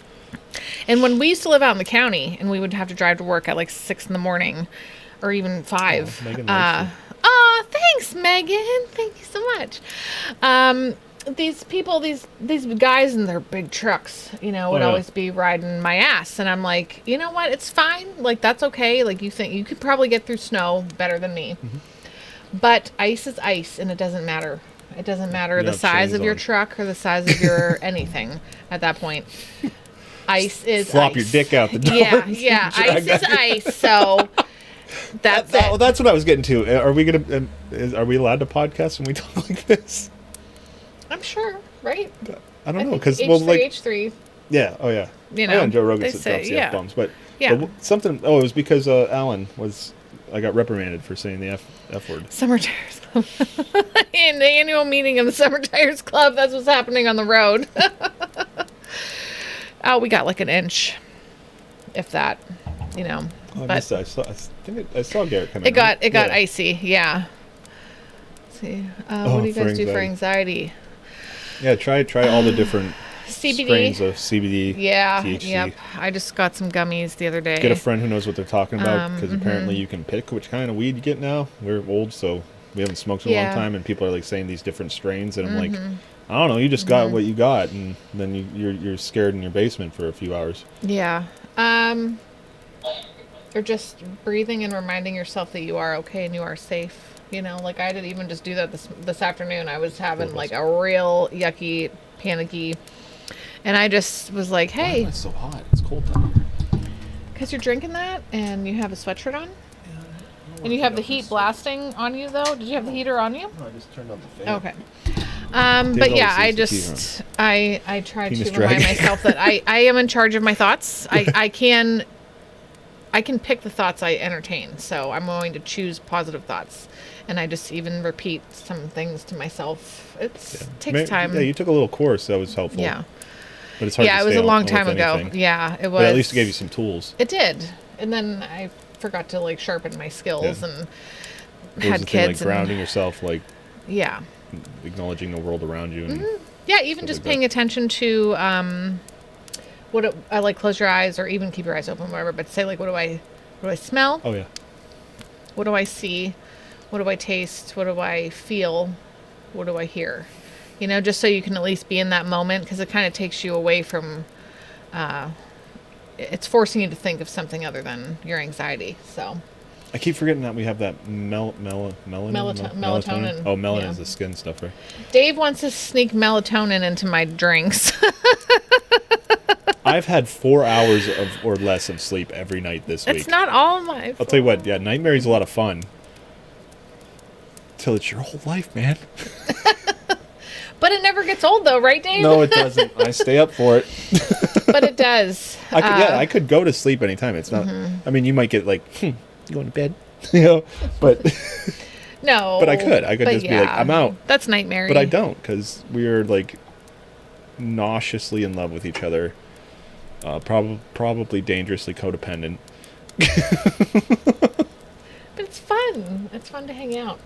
And when we used to live out in the county, and we would have to drive to work at like 6 in the morning, or even 5. Oh, Megan likes Thanks, Megan. Thank you so much. These people, these guys in their big trucks, you know, would Oh, yeah. always be riding my ass, and I'm like, you know what? It's fine. Like that's okay. Like you think you could probably get through snow better than me, but ice is ice, and it doesn't matter. It doesn't matter You the have size chains of your on. truck or the size of your anything at that point. Ice is Flop ice. your dick out the door. Yeah, yeah. Ice is ice. So that's it. Oh, that's what I was getting to. Are we gonna? Are we allowed to podcast when we talk like this? I'm sure, right? I don't know think because H3, well, like H3. yeah, oh yeah. You I know know, Joe Rogan they drops say, the yeah. F-bombs, but Yeah. but something. Oh, it was because Alan was. I got reprimanded for saying the F word. Summer Tires Club. In the annual meeting of the Summer Tires Club, that's what's happening on the road. Oh, we got like an inch, if that. you know. Oh, I but missed that. I saw Garrett come in. it got right? Yeah. icy. Yeah. Let's see, Oh, what do you for guys do for anxiety? Yeah, try all the different CBD. strains of CBD. Yeah. THC. Yep. I just got some gummies the other day. Get a friend who knows what they're talking about, because mm-hmm. apparently you can pick which kind of weed you get now. We're old, so we haven't smoked in a long Yeah. time, and people are like saying these different strains, and I'm like, Mm-hmm. I don't know, you just got what you got, and then you're scared in your basement for a few hours. Yeah. Or just breathing and reminding yourself that you are okay and you are safe. You know, like I didn't even just do that this afternoon. I was having like a real yucky, panicky, and I just was like, Why hey, am I so hot? It's cold down here. because you're drinking that and you have a sweatshirt on, and you have the heat blasting on you though. Did you have the heater on you? No, I just turned on the fan. Okay. But always yeah, I leaves the just I try Penis to remind dragging. myself that I am in charge of my thoughts. I can pick the thoughts I entertain, so I'm going to choose positive thoughts, and I just even repeat some things to myself. Takes time. Yeah, you took a little course that was helpful. Yeah, but it's hard. yeah, to it was stay a long on time with ago. anything. Yeah, it was. But at least it gave you some tools. It did, and then I forgot to like sharpen my skills Yeah. and What was had the thing, kids like grounding and yourself, like yeah. acknowledging the world around you. And Yeah, even Stuff just like that. paying attention to I like close your eyes or even keep your eyes open, whatever. But say like, what do I smell? Oh yeah. What do I see? What do I taste? What do I feel? What do I hear? You know, just so you can at least be in that moment, because it kind of takes you away from. It's forcing you to think of something other than your anxiety. So. I keep forgetting that we have that melatonin. Melatonin, Oh, melanin yeah. is the skin stuff, right? Dave wants to sneak melatonin into my drinks. I've had 4 hours or less of sleep every night this week. It's not all my. I'll tell you what. Yeah, Nightmare's a lot of fun. Till it's your whole life, man. But it never gets old, though, right, Dave? No, it doesn't. I stay up for it. But it does. I could go to sleep anytime. It's not. I mean, you might get like, you going to bed, you know. But No. But I could just be like, I'm out. That's nightmare. but I don't, because we're like nauseously in love with each other. Probably dangerously codependent. But it's fun. It's fun to hang out.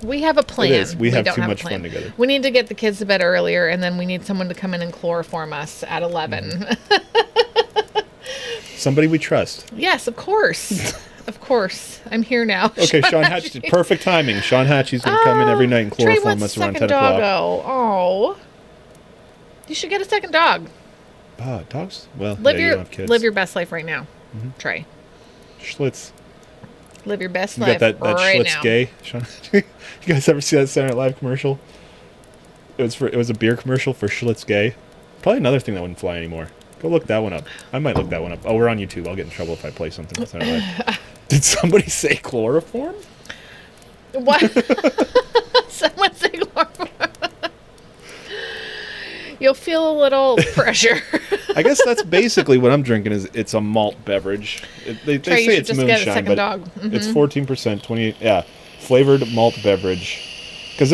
We have a plan. It is. We have don't too have a much plan. fun together. We need to get the kids to bed earlier, and then we need someone to come in and chloroform us at 11. Mm-hmm. Somebody we trust. Yes, of course. Of course. I'm here now. Okay, Sean Hatch. Perfect timing. Sean Hatchie's going to come in every night and Trey chloroform wants us around 10 second o'clock. doggo. Oh. You should get a second dog. Dogs? Well, Live yeah, you your don't have kids. live your best life right now. Trey. Schlitz. Live your best You life got that right Schlitz now. gay? Sean, you guys ever see that Saturday Night Live commercial? It was a beer commercial for Schlitz gay. Probably another thing that wouldn't fly anymore. Go look that one up. I might look that one up. Oh, we're on YouTube. I'll get in trouble if I play something on Saturday Night Live. Did somebody say chloroform? What? Someone say chloroform. You'll feel a little pressure. I guess that's basically what I'm drinking. It's a malt beverage. They Trey, you say should it's just get a moonshine, second but dog. it's 14%, 28. Yeah, flavored malt beverage. Because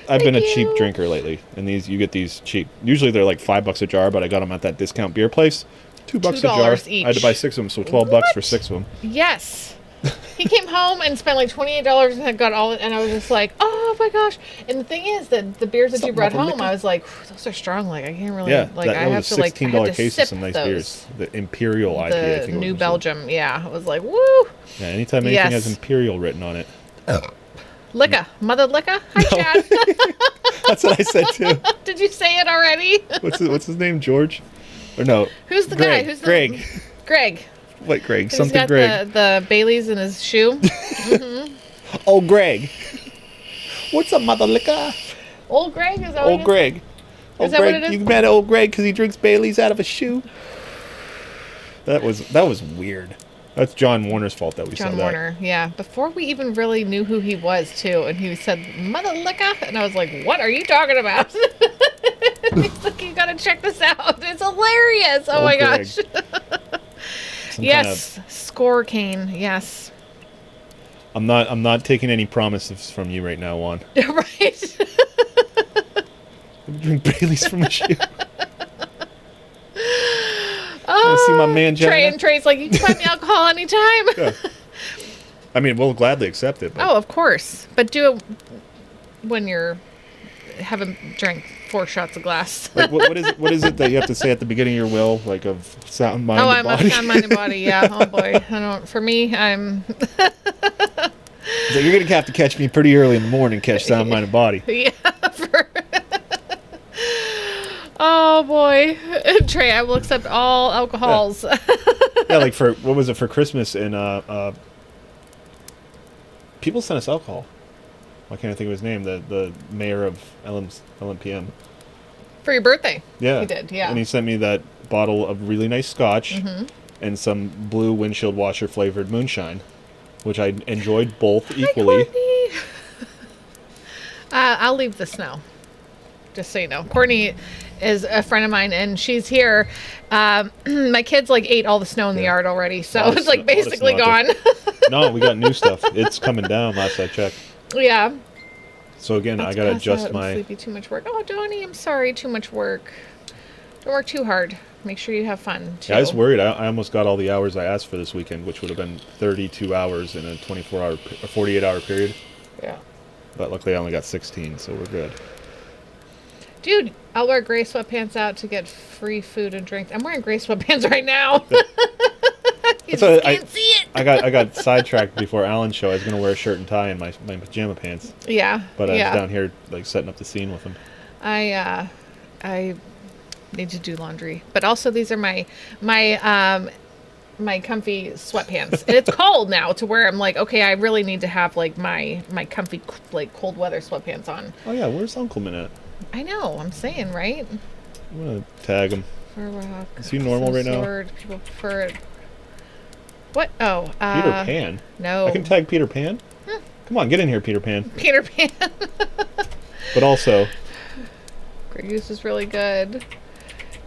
I've been a cheap you. drinker lately, and you get these cheap. Usually they're like $5 a jar, but I got them at that discount beer place. $2 a jar. $2 I had to each. buy 6 of them, so $12 for 6 of them. Yes. He came home and spent like $28 and had got all and I was just like, oh my gosh. And the thing is that the beers that you Something brought about home, liquor. I was like, those are strong. Like I can't really Yeah, like that I have was to a like I $16 had to case sip of some nice those. beers. The Imperial IPA, I The think it New was. Belgium, yeah. I was like, woo. Yeah, anytime anything Yes. has Imperial written on it. Licka. Mother Licka? Hi, Chad. That's what I said too. Did you say it already? What's his name? George? Or no? Who's the Greg. guy? Who's the Greg. Greg. What Greg? He's Something got Greg. the Baileys in his shoe. Oh, Greg. What's up, mother liquor? Old Greg? Is that what it Old is? Greg. Is that what it is? You mad at old Greg because he drinks Bailey's out of a shoe? That was weird. That's John Warner's fault that we John said that. Warner, yeah. Before we even really knew who he was, too. And he said, Mother Licka? And I was like, what are you talking about? He's like, you gotta check this out. It's hilarious. Oh Old my Greg. gosh. Some Yes. Score cane. Yes. I'm not taking any promises from you right now, Juan. Right. Drink Bailey's from a shoe. Oh Want to see my man Trey Jenna? and Trey's like, you can buy me alcohol anytime. Yeah. I mean, we'll gladly accept it. But Oh, of course. But do it when you're haven't drank 4 shots of glass. like, what is it that you have to say at the beginning of your will, like of sound, mind, Oh, and I'm body? a sound-minded body. Yeah. Oh boy. I don't. For me, I'm. So you're gonna have to catch me pretty early in the morning, catch sound, mind, and body. Yeah. Oh boy, Trey, I will accept all alcohols. Yeah, like for what was it for Christmas? And people sent us alcohol. Why can't I think of his name? The mayor of LMPM. For your birthday. Yeah, He did. Yeah. And he sent me that bottle of really nice scotch and some blue windshield washer flavored moonshine, which I enjoyed both equally. Courtney. I'll leave the snow. Just so you know, Courtney is a friend of mine, and she's here. My kids like ate all the snow in the yard already, so All the it's like snow- all the basically snow out gone. No, we got new stuff. It's coming down. Last I checked. Yeah. So again, I Let's gotta pass adjust out and my. sleepy, too much work. Oh, Donnie, I'm sorry, too much work. Don't work too hard. Make sure you have fun too. Yeah, I was worried. I almost got all the hours I asked for this weekend, which would have been 32 hours in a 24-hour, 48-hour period. Yeah. But luckily, I only got 16, so we're good. Dude, I'll wear gray sweatpants out to get free food and drink. I'm wearing gray sweatpants right now. You That's what just can't see it. I got sidetracked before Alan's show. I was gonna wear a shirt and tie and my pajama pants, Yeah. but I yeah. was down here like setting up the scene with him. I need to do laundry, but also these are my comfy sweatpants, and it's cold now to where I'm like, okay, I really need to have like my comfy like cold weather sweatpants on. Oh yeah, where's Uncleman at? I know, I'm saying, right? I'm gonna tag him. For rock. Is he normal right now? Sword, people prefer it. What? Oh, Peter Pan. No. I can tag Peter Pan. Come on, get in here, Peter Pan. Peter Pan. But also, Grey Goose is really good.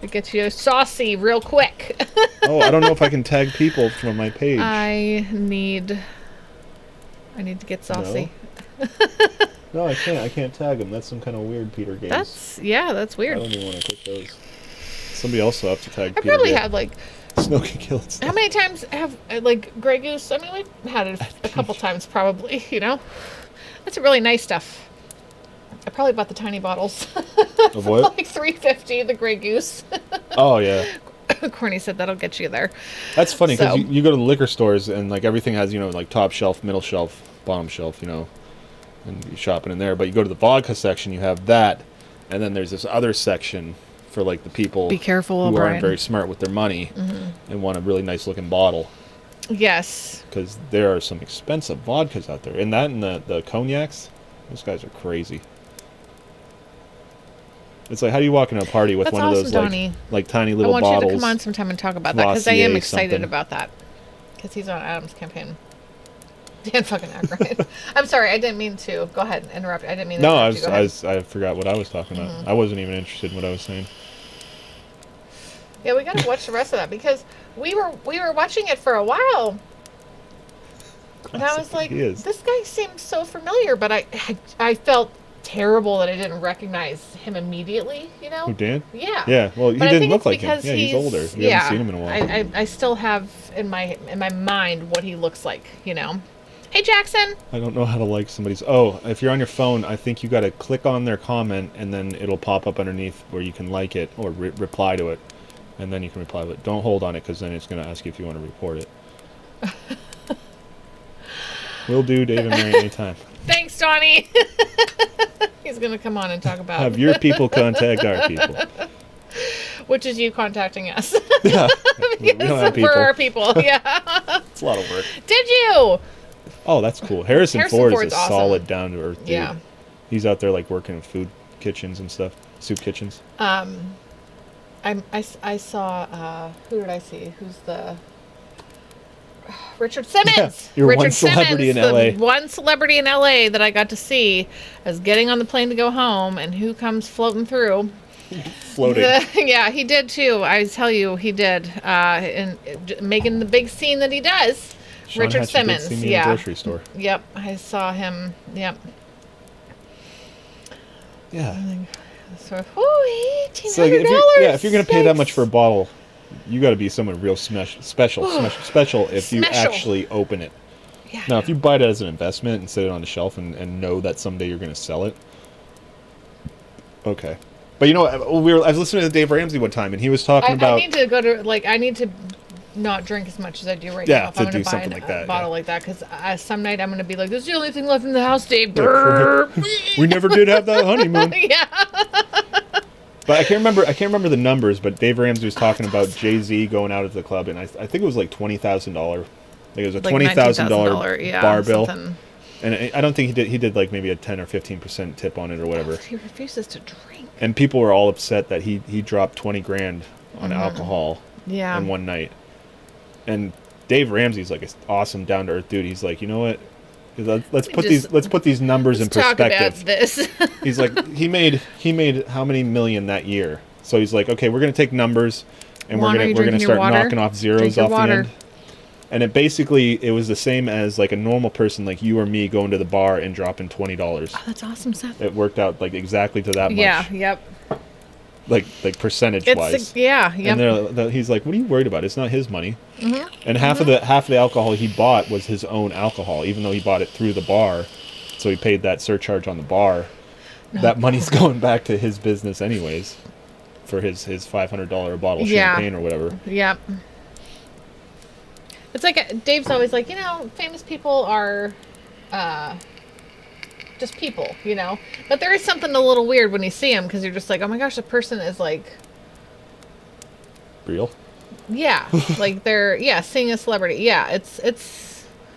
It gets you saucy real quick. oh, I don't know if I can tag people from my page. I need to get saucy. No, I can't. I can't tag him. That's some kind of weird Peter game. That's I weird. don't even want to click those. Somebody else will have to tag I Peter. probably Pan. had like, Snow can kill it. how many times have like Grey Goose? I mean, we've had it a couple times probably. You know, that's really nice stuff. I probably bought the tiny bottles. Of what? Like $3.50, the Grey Goose. Oh yeah. Corny said that'll get you there. That's funny because So- you go to the liquor stores and like everything has, you know, like top shelf, middle shelf, bottom shelf, you know, and you're shopping in there. But you go to the vodka section, you have that, and then there's this other section for like the people Be careful, who Brian. aren't very smart with their money and want a really nice looking bottle, Yes. because there are some expensive vodkas out there. And that and the cognacs, those guys are crazy. It's like, how do you walk into a party with That's one of those awesome, Donnie. like tiny I little want bottles? you to come on sometime and talk about that because I am Glossier excited something. about that. Because he's on Adam's campaign. Dan fucking Aykroyd. I'm sorry, I didn't mean to. Go ahead and interrupt. I didn't mean to No, interrupt you. Go ahead. I forgot what I was talking about. Mm-hmm. I wasn't even interested in what I was saying. Yeah, we gotta watch the rest of that because we were watching it for a while. And I was like, He is. this guy seems so familiar, but I felt terrible that I didn't recognize him immediately, you know? Who, Dan? Yeah. Yeah, well, he But I didn't think look it's like him. because Yeah, he's older. You haven't seen him in a while. I still have in my mind what he looks like, you know? Hey, Jackson! I don't know how to like somebody's. Oh, if you're on your phone, I think you got to click on their comment, and then it'll pop up underneath where you can like it or reply to it, and then you can reply to it. Don't hold on it because then it's going to ask you if you want to report it. We'll do Dave and Mary anytime. Thanks, Donnie! He's gonna come on and talk about Have your people contact our people. which is you contacting us. Yeah, we don't have people. For our people, yeah. It's a lot of work. Did you? Oh, that's cool. Harrison Harrison Ford Ford's is a awesome. solid, down to earth dude. Yeah. He's out there like working in food kitchens and stuff, soup kitchens. I saw who did I see? Who's the Richard Simmons. you're Richard one celebrity Simmons, in LA. The one celebrity in LA that I got to see as getting on the plane to go home, and who comes floating through? Floating. Yeah, he did too. I tell you, he did. And making the big scene that he does. Sean Richard Hatch did Simmons. see me in the Yeah. grocery store. Yep, I saw him. Yep. Yeah. So, oh, $1,800. So if you're gonna pay that much for a bottle, you got to be someone real special if you Special. actually open it. Yeah. Now, if you buy it as an investment and set it on the shelf and know that someday you're going to sell it, okay. But you know, I was listening to Dave Ramsey one time, and he was talking I about. need to go to I need to not drink as much as I do right Yeah, now. If to I'm going do to buy something a like that, bottle yeah. like that, because some night I'm going to be like, "This is the only thing left in the house, Dave." We never did have that honeymoon. Yeah. But I can't remember the numbers. But Dave Ramsey was talking about Jay-Z going out of the club, and I think it was like $20,000. I think it was a Like $20,000 yeah, bar bill, something. and I don't think he did like maybe a 10 or 15% tip on it or whatever. He refuses to drink. And people were all upset that he dropped 20 grand on Mm-hmm. alcohol Yeah. in one night. And Dave Ramsey's like an awesome down to earth dude. He's like, you know what? Let's put these numbers in Talk about perspective. this. He's like, he made how many million that year? So he's like, okay, we're gonna take numbers, and Juan, are you we're gonna drinking your start water? knocking off Drink zeros your off the water. end. And it was the same as like a normal person like you or me going to the bar and dropping $20. Oh, that's awesome, Seth. It worked out like exactly to that much. Yeah. Yep. Like percentage It's wise. yeah. Yep. And he's like, "What are you worried about? It's not his money." Mm-hmm. And half of the alcohol he bought was his own alcohol, even though he bought it through the bar. So he paid that surcharge on the bar. That money's going back to his business anyways, for his $500 bottle Yeah. champagne or whatever. Yep. It's like Dave's always like, famous people are just people, But there is something a little weird when you see them because you're just like, oh my gosh, the person is like, Real? yeah, like they're seeing a celebrity. Yeah, it's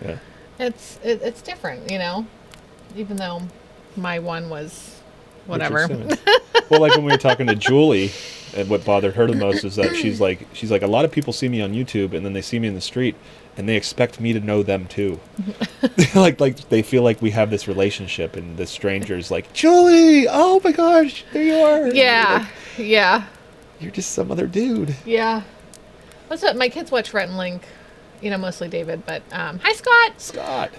Yeah. it's different, Even though my one was Richard whatever. Simmons. Well, like when we were talking to Julie, and what bothered her the most is that she's like, a lot of people see me on YouTube and then they see me in the street and they expect me to know them too. like they feel like we have this relationship, and the stranger's like, Julie, oh my gosh, there you are. Yeah, yeah. You're just some other dude. Yeah. What's up? My kids watch Rhett and Link, mostly David, but hi Scott. Scott.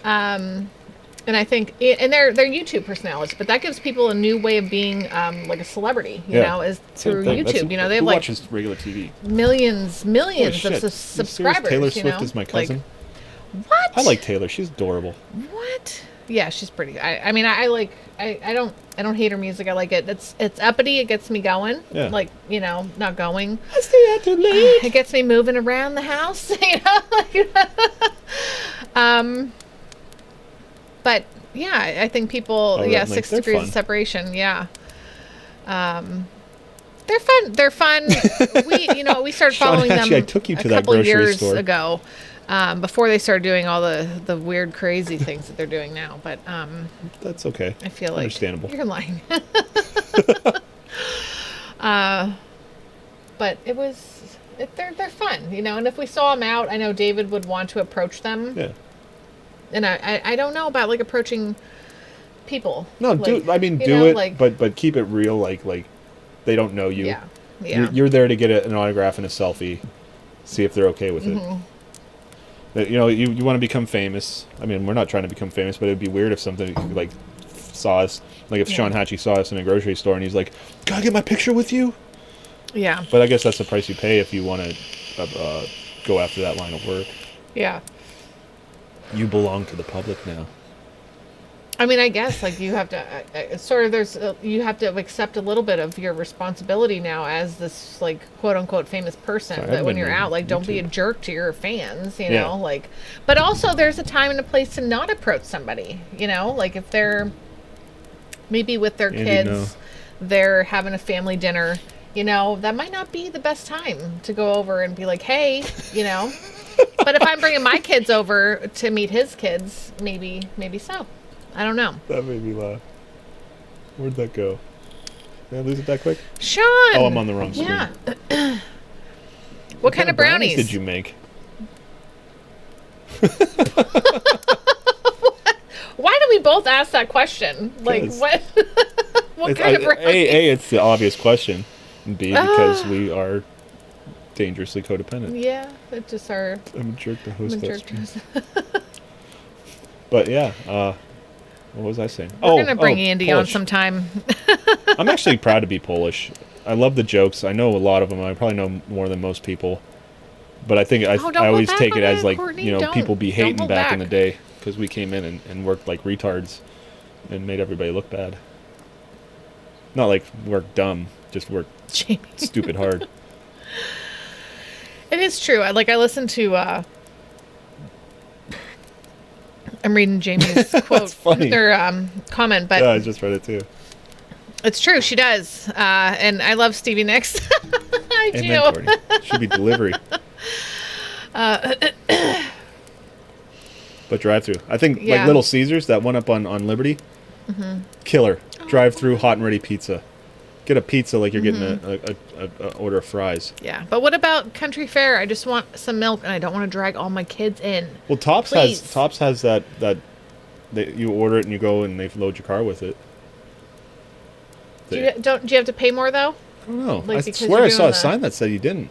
And I think and they're YouTube personalities, but that gives people a new way of being like a celebrity, is Same through thing. YouTube. They have who like watches regular TV? millions Holy of shit. You serious? subscribers. Taylor Swift is my cousin. Like, what? I like Taylor. She's adorable. What? Yeah, she's pretty. I mean, I like. I don't hate her music. I like it. It's uppity. It gets me going. Yeah. Like not going. I stay out too late. It gets me moving around the house. But yeah, I think people. Rhett and Link, 6 they're degrees fun. of separation. Yeah. They're fun. They're fun. We started Sean following Hatchie, them I took you to a that couple grocery years store. ago. Before they started doing all the weird, crazy things that they're doing now, but That's okay. I feel like Understandable. you're lying. But they're fun, And if we saw them out, I know David would want to approach them. Yeah. And I don't know about like approaching people. No, like, do it, like, but keep it real. Like they don't know you. yeah, yeah. You're there to get an autograph and a selfie. See if they're okay with Mm-hmm. it. You want to become famous. I mean, we're not trying to become famous, but it'd be weird if something like saw us, like if Sean Hatchie saw us in a grocery store and he's like, "Can I get my picture with you?" Yeah, But I guess that's the price you pay if you want to go after that line of work. yeah. You belong to the public now. I mean, I guess like you have to you have to accept a little bit of your responsibility now as this like quote unquote famous person. Sorry, that I've when been you're on out, like don't be a YouTube. jerk to your fans, Yeah. like. But also, there's a time and a place to not approach somebody, like if they're maybe with their Andy, kids, no. they're having a family dinner. That might not be the best time to go over and be like, hey, But if I'm bringing my kids over to meet his kids, maybe so. I don't know. That made me laugh. Where'd that go? Did I lose it that quick? Sean. Oh, I'm on the wrong screen. Yeah. What kind of brownies? did you make? Why do we both ask that question? Like 'Cause what? What kind of brownies? A, it's the obvious question. And B, because we are dangerously codependent. Yeah, it just are. I'm a jerk to host I'm a that jerk. stream. But yeah, what was I saying? We're gonna bring Andy on Polish. sometime. I'm actually proud to be Polish. I love the jokes. I know a lot of them. I probably know more than most people. But I think don't I always hold back take on it as it, like, Courtney. you know, Don't- people be don't hating hold back in the back. day because we came in and worked like retards and made everybody look bad. Not like work dumb, just work Jamie. stupid hard. It is true. I listened to. I'm reading Jamie's quote funny. or comment, but Yeah, I just read it too. it's true. She does, and I love Stevie Nicks. I Amen, do. Courtney. Should be delivery. But drive through. I think Yeah. like Little Caesars, that one up on Liberty, killer. Drive through hot and ready pizza. Get a pizza like you're getting a order of fries. Yeah, but what about Country Fair? I just want some milk, and I don't want to drag all my kids in. Well, Tops Please. has that you order it and you go and they load your car with it. Do you have to pay more though? I don't know. Like, I because swear you're I saw doing a sign that said you didn't.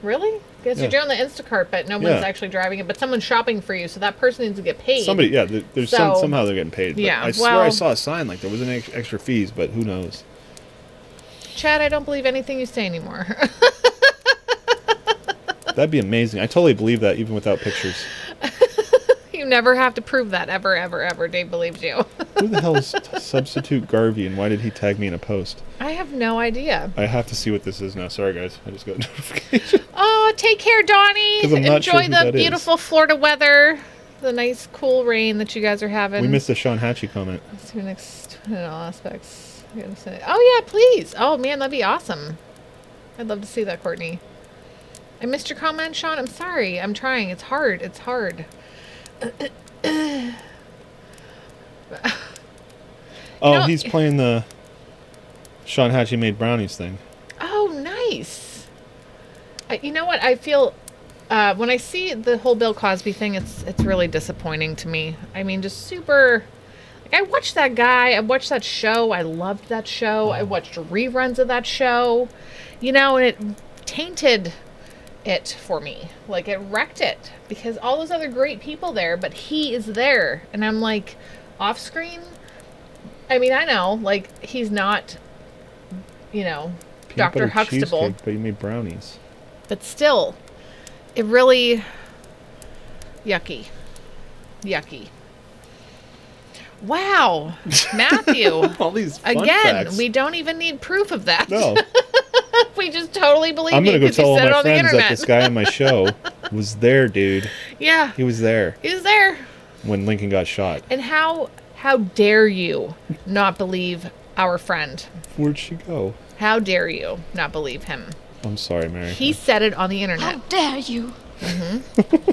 Really? Because Yeah. you're doing the Instacart, but no one's Yeah. actually driving it. But someone's shopping for you, so that person needs to get paid. Somebody, yeah, there's So- somehow they're getting paid. But Yeah, I swear I well- saw a sign like there was an extra fees, but who knows? Chad, I don't believe anything you say anymore. That'd be amazing. I totally believe that even without pictures. You never have to prove that ever, ever, ever. Dave believes you. Who the hell is Substitute Garvey and why did he tag me in a post? I have no idea. I have to see what this is now. Sorry, guys. I just got a notification. Oh, take care, Donnie. 'Cause I'm not sure Enjoy who the that is. beautiful Florida weather, the nice cool rain that you guys are having. We missed the Sean Hatchie comment. To next in all aspects. Oh yeah, please. Oh man, that'd be awesome. I'd love to see that, Courtney. I missed your comment, Sean. I'm sorry. I'm trying. It's hard. It's hard. Oh, know- he's playing the Sean Hatchie made brownies thing. Oh, nice. You know what? I feel when I see the whole Bill Cosby thing, it's really disappointing to me. I mean, just super. Like, I watched that guy. I watched that show. I loved that show. I watched reruns of that show. You know, and it tainted it for me. Like, it wrecked it because all those other great people there, but he is there, and I'm like, off screen. I mean, I know, like, he's not, you know, Peanut Dr. butter Huxtable. cheesecake, but he made brownies. But still, it really yucky. Wow, Matthew. All these fun Again, facts. we don't even need proof of that. No. We just totally believe I'm you gonna go because you tell all said it my on the friends that internet. this guy on my show was there, dude. Yeah, He was there he was there. when Lincoln got shot. And how dare you not believe our friend? Where'd she go? How dare you not believe him? I'm sorry, Mary. He said it on the internet. How dare you?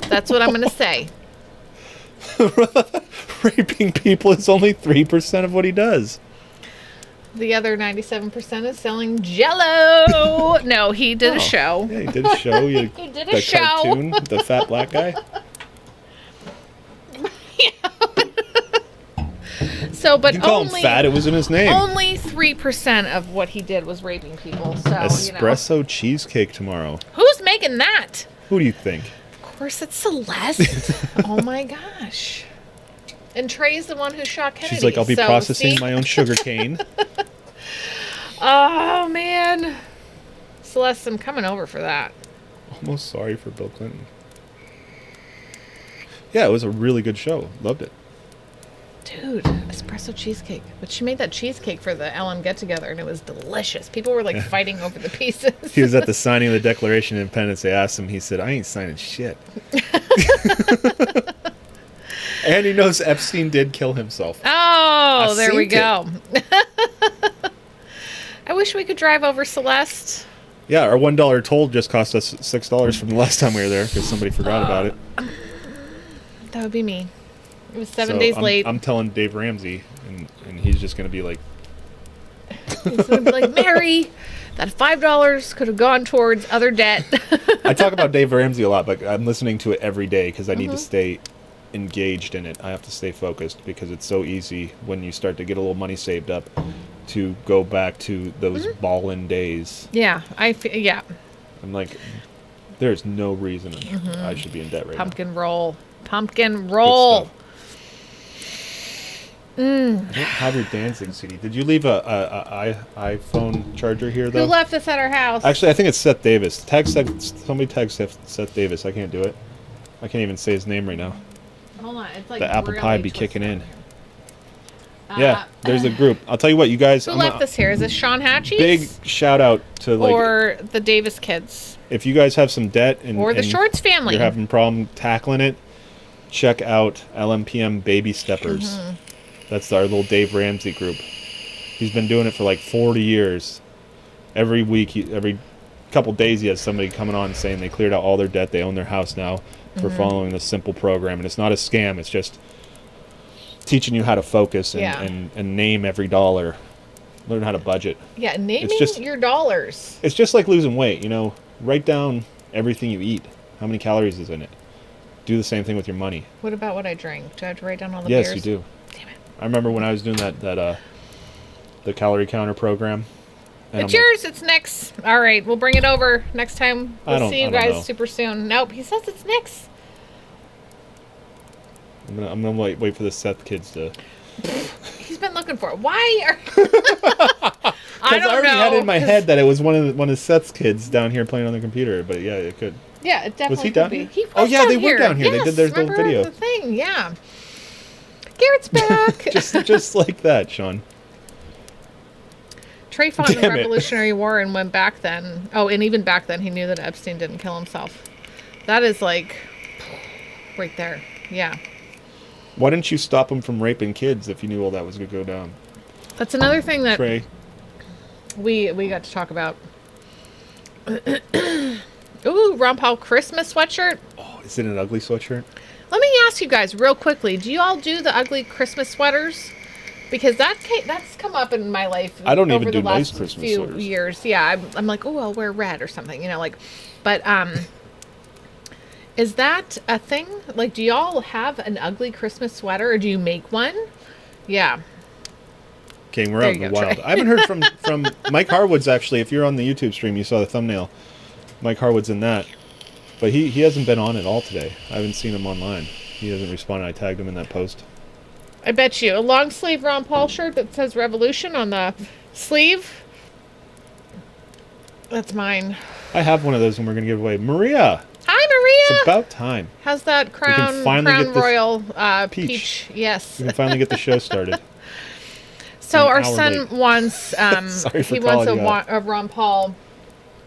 That's what I'm going to say. Raping people is only 3% of what he does. The other 97% is selling Jello. No, he did a show. Yeah, he did a show. He did a the show. cartoon, the fat black guy. So, but You can call only him fat. It was in his name. only 3% of what he did was raping people. So, Espresso cheesecake tomorrow. who's making that? Who do you think? Of course, it's Celeste. Oh my gosh. And Trey's the one who shot Kennedy. She's like, I'll be so, processing see? my own sugar cane. Oh man, Celeste, I'm coming over for that. Almost sorry for Bill Clinton. Yeah, it was a really good show. Loved it. Dude, espresso cheesecake. But she made that cheesecake for the Ellen get together and it was delicious. People were like fighting over the pieces. He was at the signing of the Declaration of Independence. They asked him. He said, I ain't signing shit. And he knows Epstein did kill himself. Oh, there we seen go. I wish we could drive over Celeste. Yeah, our $1 toll just cost us $6 from the last time we were there because somebody forgot about it. That would be me. It was 7 So days I'm, late. I'm telling Dave Ramsey, and he's just going to be like, He's gonna be like, Mary, that $5 could have gone towards other debt. I talk about Dave Ramsey a lot, but I'm listening to it every day because I need Mm-hmm. to stay engaged in it. I have to stay focused because it's so easy when you start to get a little money saved up to go back to those Mm-hmm. ballin' days. Yeah, yeah. I'm like, there's no reason Mm-hmm. I should be in debt right Pumpkin roll. Pumpkin roll. stuff. I don't have your dancing CD. Did you leave a iPhone charger here Who though? left this at our house? Actually, I think it's Seth Davis. Somebody tag Seth Davis. I can't do it. I can't even say his name right now. Hold on. It's like The apple really pie be twisted kicking in. here. Yeah, there's a group. I'll tell you what, you guys. Who left this here? Is this Sean Hatchie? Big shout out to like or the Davis kids? if you guys have some debt and Or the and Shorts family. you're having a problem tackling it, check out LMPM Baby Steppers. Mm-hmm. That's our little Dave Ramsey group. He's been doing it for like 40 years. Every week, every couple days, he has somebody coming on saying they cleared out all their debt. They own their house now for Mm-hmm. following this simple program. And it's not a scam. It's just teaching you how to focus and, Yeah. and name every dollar. Learn how to budget. Yeah, naming just- your dollars. It's just like losing weight, you know. Write down everything you eat. How many calories is in it? Do the same thing with your money. What about what I drink? Do I have to write down all the Yes, beers? you do. Damn it. I remember when I was doing the calorie counter program. And It's I'm like, yours. It's Nick's. All right, we'll bring it over next time. I We'll don't- see you I don't guys know. super soon. Nope, he says it's Nick's. I'm gonna wait for the Seth kids to. He's been looking for it. Why are? I Because don't I already know. had it in my 'cause- head that it was one of Seth's kids down here playing on the computer. But yeah, it could. Yeah, it definitely Was he could down be. here? He was Oh, yeah, down they were down here. They Yes, did their little remember video. The thing, yeah. Garrett's back. just like that, Sean. Trey fought in the Damn it. Revolutionary War and went back then. Oh, and even back then, he knew that Epstein didn't kill himself. That is like right there. Yeah. Why didn't you stop him from raping kids if you knew all that was gonna go down? That's another thing that Trey. we got to talk about. Ooh, Ron Paul Christmas sweatshirt. Oh, is it an ugly sweatshirt? Let me ask you guys real quickly. Do you all do the ugly Christmas sweaters? Because that's come up in my life. I don't over even the do nice last Christmas few sweaters. years. Yeah, I'm like, oh, I'll wear red or something, you know, like. But is that a thing? Like, do y'all have an ugly Christmas sweater, or do you make one? Yeah. Okay, we're There out in you the go, wild. Trey. I haven't heard from Mike Harwood's actually. If you're on the YouTube stream, you saw the thumbnail. Mike Harwood's in that, but he hasn't been on at all today. I haven't seen him online. He hasn't responded. I tagged him in that post. I bet you a long sleeve Ron Paul shirt that says Revolution on the sleeve. That's mine. I have one of those, and we're gonna give away. Maria, Hi, Maria. it's about time. How's that Crown finally get this Royal peach. peach? Yes. We can finally get the show started. So an our hour son late. wants Sorry for he wants calling you out. a Ron Paul.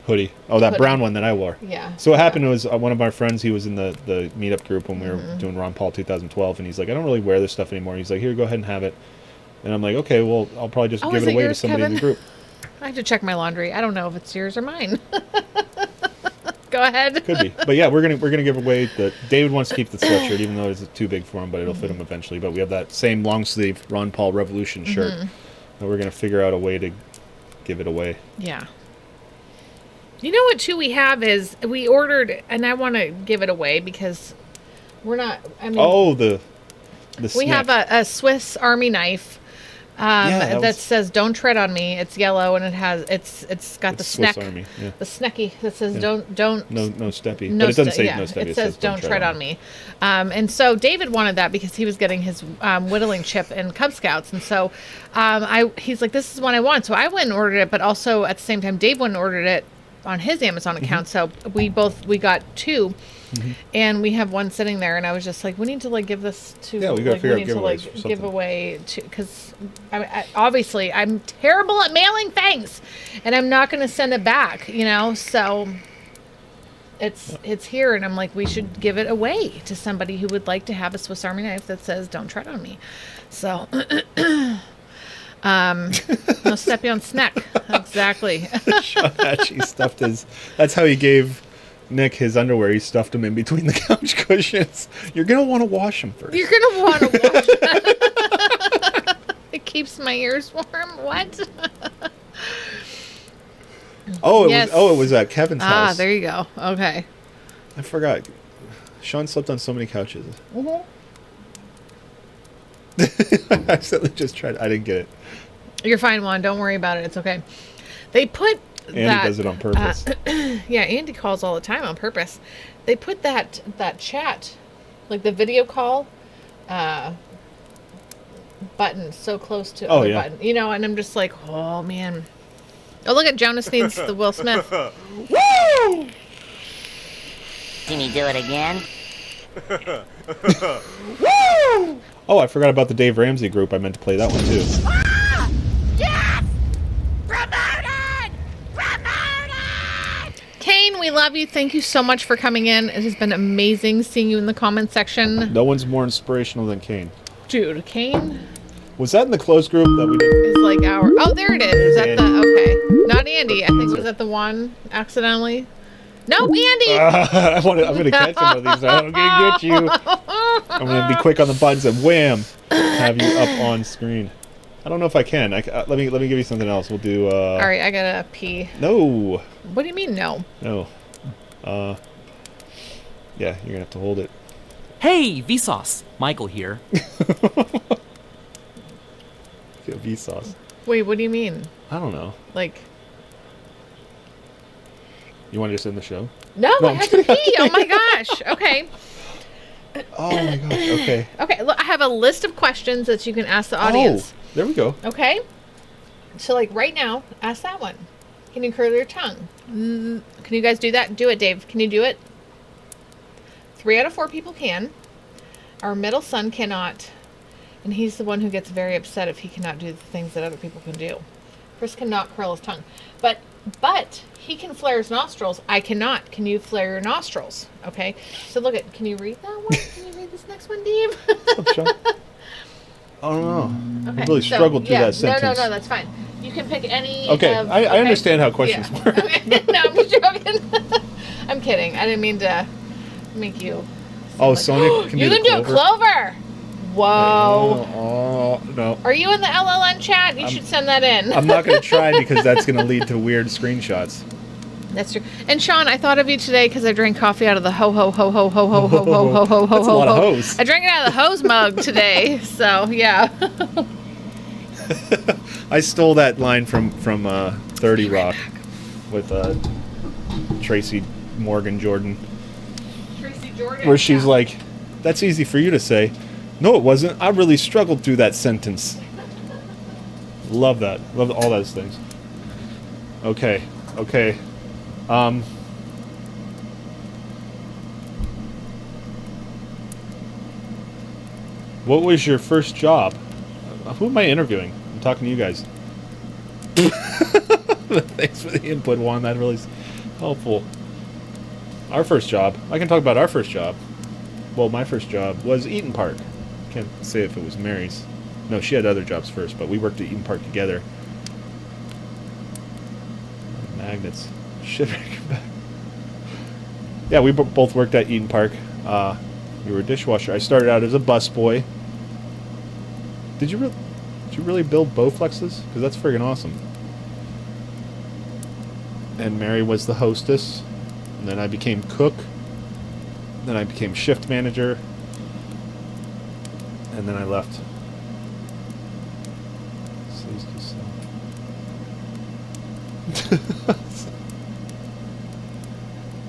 Hoodie. Oh, that Hoodie. brown one that I wore. Yeah. So what happened was one of our friends, he was in the meetup group when we were Mm-hmm. doing Ron Paul 2012, and he's like, I don't really wear this stuff anymore. He's like, here, go ahead and have it. And I'm like, okay, well, I'll probably just Oh, give is it it away to yours, somebody in the Kevin? group. I have to check my laundry. I don't know if it's yours or mine. Go ahead. Could be. But yeah, we're gonna give away the David wants to keep the sweatshirt, even though it's too big for him, but it'll fit him eventually. But we have that same long sleeve Ron Paul Revolution shirt. Mm-hmm. And we're gonna figure out a way to give it away. Yeah. You know what too we have is we ordered, and I want to give it away because we're not. I mean, Oh, the we snack. have a Swiss Army knife that that was- says "Don't tread on me." It's yellow and it's got the It's Swiss snack, Army, yeah. the snacky that says Yeah. "Don't." No steppy. No, but it doesn't ste- say yeah, no steppy. It says "Don't tread on me," and so David wanted that because he was getting his whittling chip in Cub Scouts, and so he's like, "This is what I want." So I went and ordered it, but also at the same time, Dave went and ordered it on his Amazon account. So we got two, and we have one sitting there. And I was just like, "We need to like give this to Yeah, we gotta like, figure out need to giveaways like or give something. away to because obviously I'm terrible at mailing things, and I'm not going to send it back, you know, so." It's here, and I'm like, we should give it away to somebody who would like to have a Swiss Army knife that says "Don't tread on me." So, no step on snack. Exactly. Sean actually stuffed his. That's how he gave Nick his underwear. He stuffed them in between the couch cushions. You're gonna want to wash them first. You're gonna want to wash that. It keeps my ears warm. What? Oh, Yes. it was at Kevin's Ah, house. there you go. Okay. I forgot. Sean slept on so many couches. I accidentally just tried. I didn't get it. You're fine, Juan. Don't worry about it. It's okay. They put Andy that. does it on purpose. Yeah, Andy calls all the time on purpose. They put that chat, like the video call, button so close to Oh, other yeah. button, you know, and I'm just like, oh man. Oh, look at Jonas needs the Will Smith. Can you do it again? Oh, I forgot about the Dave Ramsey group. I meant to play that one too. Yes! Promoted! Promoted! Kane, we love you. Thank you so much for coming in. It has been amazing seeing you in the comment section. No one's more inspirational than Kane. Dude, Kane Was that in the closed group that we did? is like our... Oh, there it is. Is that the... Andy. Okay. Not Andy. I think was that the one accidentally? No, Andy! I'm going to catch one of these. I'm going to get you. I'm going to be quick on the buttons and wham, have you up on screen. I don't know if I can. Let me give you something else. We'll do. All right, I gotta pee. No. What do you mean, no? No. Yeah, you're gonna have to hold it. Hey, Vsauce! Michael here. Get Vsauce. Wait, what do you mean? I don't know. Like... You want to just end the show? No, No, I have to pee. Oh my gosh. Okay. Oh my gosh. Okay. Okay, look, I have a list of questions that you can ask the audience. Oh, there we go. Okay? So, like, right now, ask that one. Can you curl your tongue? Can you guys do that? Do it, Dave. Can you do it? 3 out of 4 people can. Our middle son cannot. And he's the one who gets very upset if he cannot do the things that other people can do. Chris cannot curl his tongue. But he can flare his nostrils. I cannot. Can you flare your nostrils? Okay. So look at, can you read that one? Can you read this next one, Dave? I don't know. Okay, I really so, struggled through yeah, that sentence. No, that's fine. You can pick any. Okay, of, I understand how questions Yeah. work. Okay. No, I'm joking. I'm kidding. I didn't mean to make you. Oh, Sonia can You do can the do a clover? clover. Whoa. Oh, no. Are you in the LLN chat? You should send that in. I'm not going to try because that's going to lead to weird screenshots. That's true. And Sean, I thought of you today because I drank coffee out of the ho ho ho ho ho ho ho ho ho ho ho. That's a lot of hose. I drank it out of the hose mug today. So yeah. I stole that line from 30 Rock with Tracy Morgan Jordan, Tracy Jordan. where she's like, "That's easy for you to say." No, it wasn't. I really struggled through that sentence. Love that. Love all those things. Okay. What was your first job? Who am I interviewing? I'm talking to you guys. Thanks for the input, Juan. That really is helpful. Our first job. I can talk about our first job. Well, my first job was Eaton Park. Can't say if it was Mary's. No, she had other jobs first, but we worked at Eaton Park together. Magnets. Shit. Yeah, we both worked at Eaton Park. You were a dishwasher. I started out as a busboy. Did you really build Bowflexes? Because that's friggin' awesome. And Mary was the hostess. And then I became cook. Then I became shift manager. And then I left.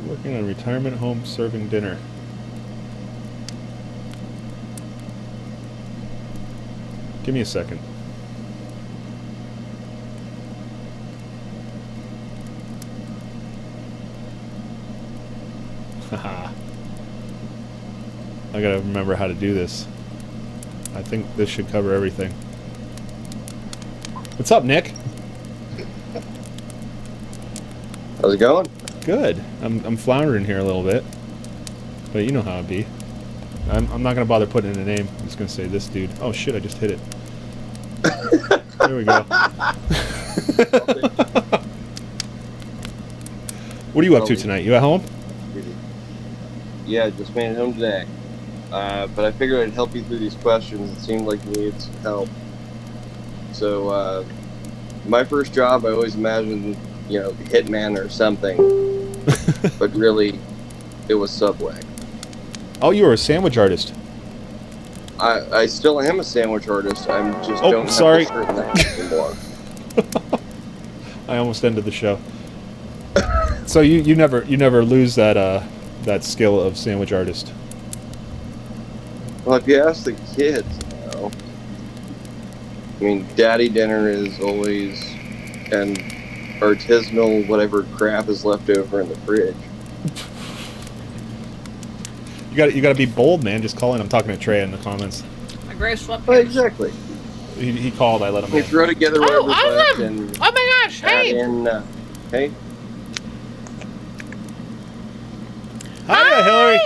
Working on a retirement home serving dinner. Give me a second. Haha. I gotta remember how to do this. I think this should cover everything. What's up, Nick? How's it going? Good. I'm floundering here a little bit, but you know how it be. I'm not gonna bother putting in a name. I'm just gonna say this dude. Oh shit! I just hit it. There we go. What are you up to tonight? You at home? Yeah, just made it home today. But I figured I'd help you through these questions. It seemed like you needed some help. So, my first job, I always imagined, hitman or something. But really, it was Subway. Oh, you were a sandwich artist. I still am a sandwich artist. I'm just Oh, don't sorry. have to that anymore. I almost ended the show. So you never lose that skill of sandwich artist. Well, if you ask the kids, I mean, daddy dinner is always an artisanal whatever crap is left over in the fridge. You got to be bold, man. Just call in. I'm talking to Trey in the comments. My gray sweatpants. Well, exactly. He called. I let him We in. throw together Oh, whatever's left awesome! and Oh my gosh! add Hey, in. Hey, Hiya, Hillary.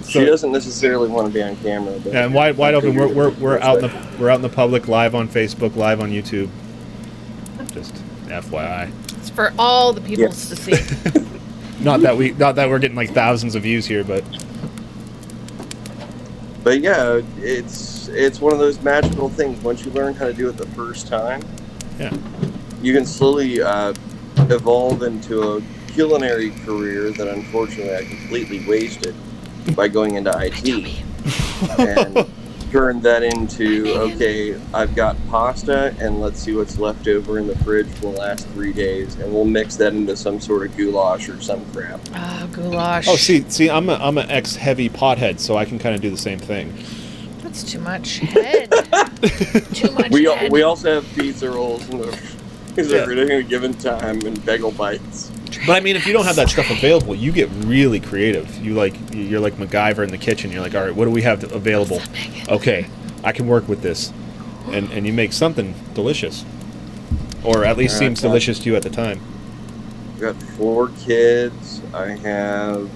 she doesn't necessarily want to be on camera. But And wide open. We're out in the public, live on Facebook, live on YouTube. Just FYI. it's for all the peoples to see. Not that we're getting like thousands of views here, but But yeah, it's one of those magical things. Once you learn how to do it the first time, yeah. you can slowly evolve into a culinary career that unfortunately I completely wasted by going into IT and turned that into, okay, I've got pasta and let's see what's left over in the fridge for the last 3 days and we'll mix that into some sort of goulash or some crap. Oh, goulash. Oh, see, I'm an ex-heavy pothead, so I can kind of do the same thing. That's too much head. Too much head. We also have pizza rolls in the freezer at any given time and bagel bites. But I mean, if you don't have that stuff available, you get really creative. You're like MacGyver in the kitchen. You're like, all right, what do we have available? Okay, I can work with this, and you make something delicious, or at least seems delicious to you at the time. I've got 4 kids. I have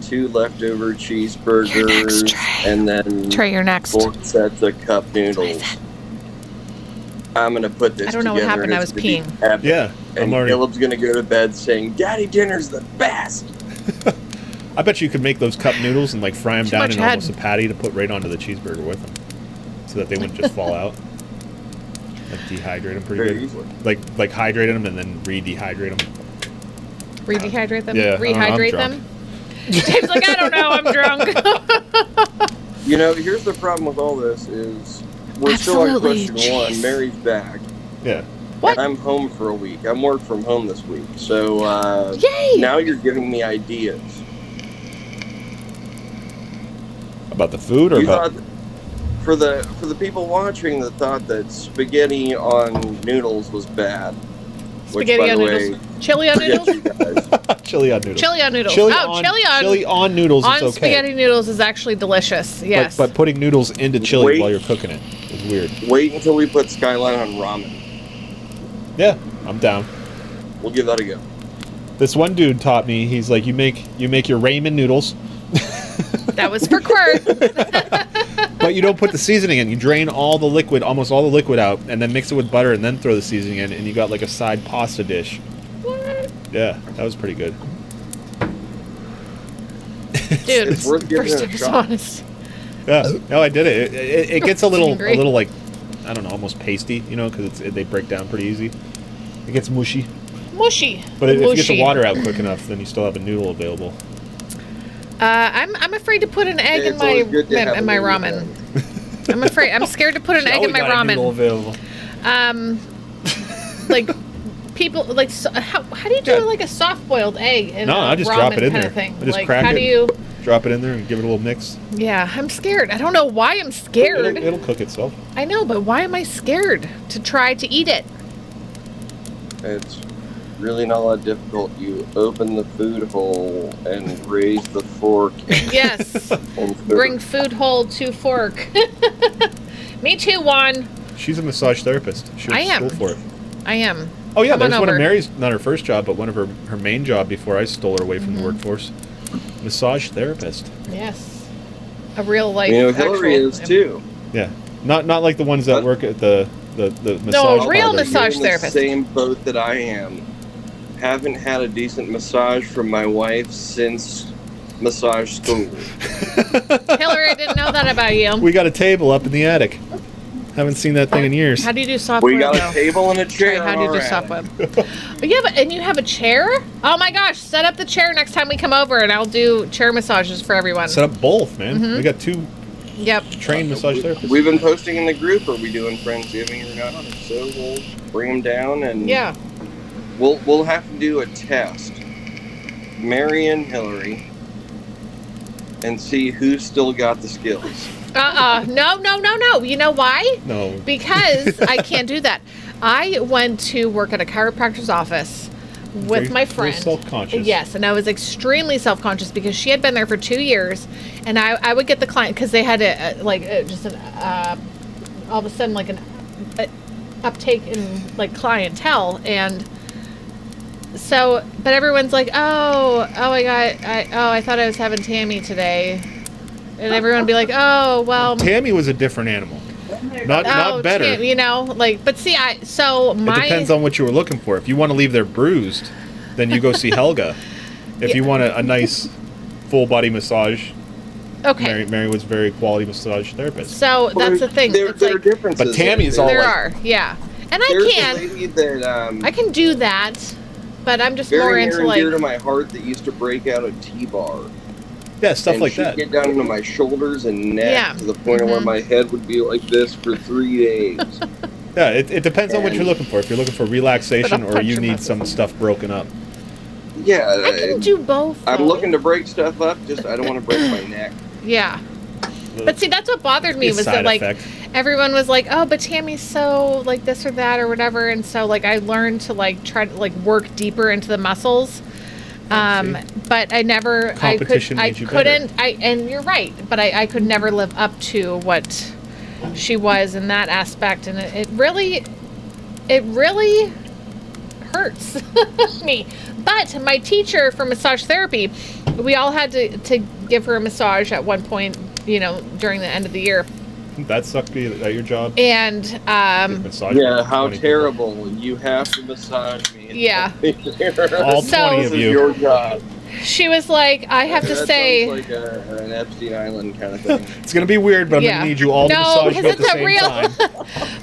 2 leftover cheeseburgers, and then Trey, you're next. 4 sets of cup noodles. I'm gonna put this. I don't know what together happened. and I it's was gonna be peeing. epic. Yeah, And I'm already. Caleb's gonna go to bed saying, "Daddy dinner's the best." I bet you could make those cup noodles and like fry them Too down much in head. almost a patty to put right onto the cheeseburger with them, so that they wouldn't just fall out. Like dehydrate them pretty Very good. easily. Like hydrate them and then re-dehydrate them. Redehydrate them? Yeah, Rehydrate I'm them? Dave's like, I don't know, I'm drunk. You know, here's the problem with all this is we're still on Absolutely, question 1. jeez. Mary's back. Yeah. What? And I'm home for a week. I'm work from home this week. So Yay! now you're giving me ideas. About the food or You about? thought for the people watching that thought that spaghetti on noodles was bad. Spaghetti which, by on the noodles. way, Chili on forget noodles? you guys. Chili on noodles. Chili on noodles. Chili chili on noodles on is okay. spaghetti noodles is actually delicious. Yes. But putting noodles into chili Wait. while you're cooking it is weird. Wait until we put Skyline on ramen. Yeah, I'm down. We'll give that a go. This one dude taught me. He's like, you make your ramen noodles, That was for Quirt. but you don't put the seasoning in. You drain almost all the liquid out, and then mix it with butter, and then throw the seasoning in, and you got like a side pasta dish. What? Yeah, that was pretty good. Dude, It's worth giving first it a and shot. honest. Yeah, no, I did it. It gets a little Angry. like, I don't know, almost pasty, because they break down pretty easy. It gets mushy, Mushy. but if you get Mushy. the water out quick enough, then you still have a noodle available. I'm afraid to put an egg in It's always my good to have in my a noodle ramen. I'm scared to put an egg in my ramen. Available. Like people like how do you do Yeah. like a soft boiled egg in No, a I just ramen drop it in kind there. of thing? I just like crack how it. do you? Drop it in there and give it a little mix. Yeah, I'm scared. I don't know why I'm scared. It'll cook itself. I know, but why am I scared to try to eat it? It's really not that difficult. You open the food hole and raise the fork Yes. and Bring food hole to fork. Me too, Juan. She's a massage therapist. She went I to am. school for it. I am. Oh yeah, Come on there's one over. of Mary's, not her first job, but one of her main job before I stole her away from Mm-hmm. the workforce. Massage therapist. Yes. A real life. You know, Hillary actual- is too. Yeah, not like the ones that But- work at the massage. No, real parlors. massage You're in therapist. the same boat that I am. Haven't had a decent massage from my wife since massage school. Hillary, I didn't know that about you. We got a table up in the attic. Haven't seen that thing in years. How do you do soft We web, got though? a table and a Trey, chair. how do you do already. soft web? But yeah, and you have a chair? Oh my gosh, set up the chair next time we come over and I'll do chair massages for everyone. Set up both, man. Mm-hmm. We got 2 Yep. trained massage therapists. We've been posting in the group. Are we doing Friendsgiving or not? If so, we'll bring them down and Yeah. we'll have to do a test. Mary and Hillary, and see who's still got the skills. No. You know why? No. Because I can't do that. I went to work at a chiropractor's office with my Very friend. self-conscious. Yes, and I was extremely self-conscious because she had been there for 2 years, and I would get the client because they had all of a sudden like an uptake in like clientele, and so but everyone's like, I thought I was having Tammy today, and everyone would be like, oh well. Tammy was a different animal. Not better. Tam, you know, like, but see, It depends on what you were looking for. If you want to leave there bruised, then you go see Helga. If you want a nice full body massage, okay. Mary was very quality massage therapist. So that's the thing. There It's are like, differences. But Tammy is all there like, are, yeah, and There's I a lady that I can do that, but I'm just more very near into and like, dear to my heart that used to break out a T-bar. yeah, stuff and like she'd that. get down into my shoulders and neck Yeah. to the point of where Mhm. my head would be like this for 3 days. Yeah, it depends on what you're looking for. If you're looking for relaxation But I'll or punch you your need muscles. some stuff broken up. Yeah, I can do both. I'm though. looking to break stuff up, just I don't want to break my neck. Yeah, but see, that's what bothered me It's was side that like effect. everyone was like, oh, but Tammy's so like this or that or whatever, and so like I learned to like try to like work deeper into the muscles. But I never, Competition I made you better. couldn't, and you're right, but I could never live up to what she was in that aspect, and it really hurts me. But my teacher for massage therapy, we all had to give her a massage at one point, you know, during the end of the year, That sucked me at your job. and Massage Yeah, for how 20 people. terrible. You have to massage me. Yeah. All So- 20 This of is you. your job. she was like, I have to That say. sounds like an Epstein Island kind of thing. It's gonna be weird, but I'm Yeah. gonna need you all to No, massage because me at the it's a same real- time.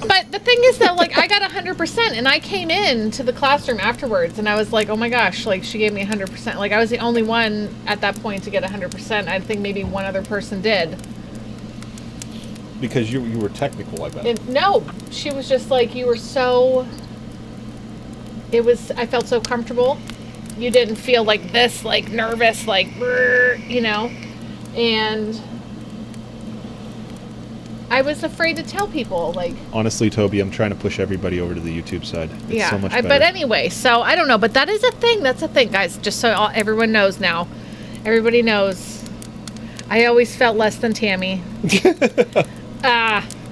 But the thing is though, like I got 100%, and I came in to the classroom afterwards, and I was like, oh my gosh, like she gave me 100%. Like I was the only one at that point to get 100%. I think maybe one other person did. Because you were technical, I bet. And no, she was just like, you were so. It was. I felt so comfortable. You didn't feel like this, like nervous, like, you know, and. I was afraid to tell people, like, Honestly, Toby, I'm trying to push everybody over to the YouTube side. It's yeah. so much better. But anyway, so I don't know, but that is a thing. That's a thing, guys. Just so everyone knows now, everybody knows. I always felt less than Tammy.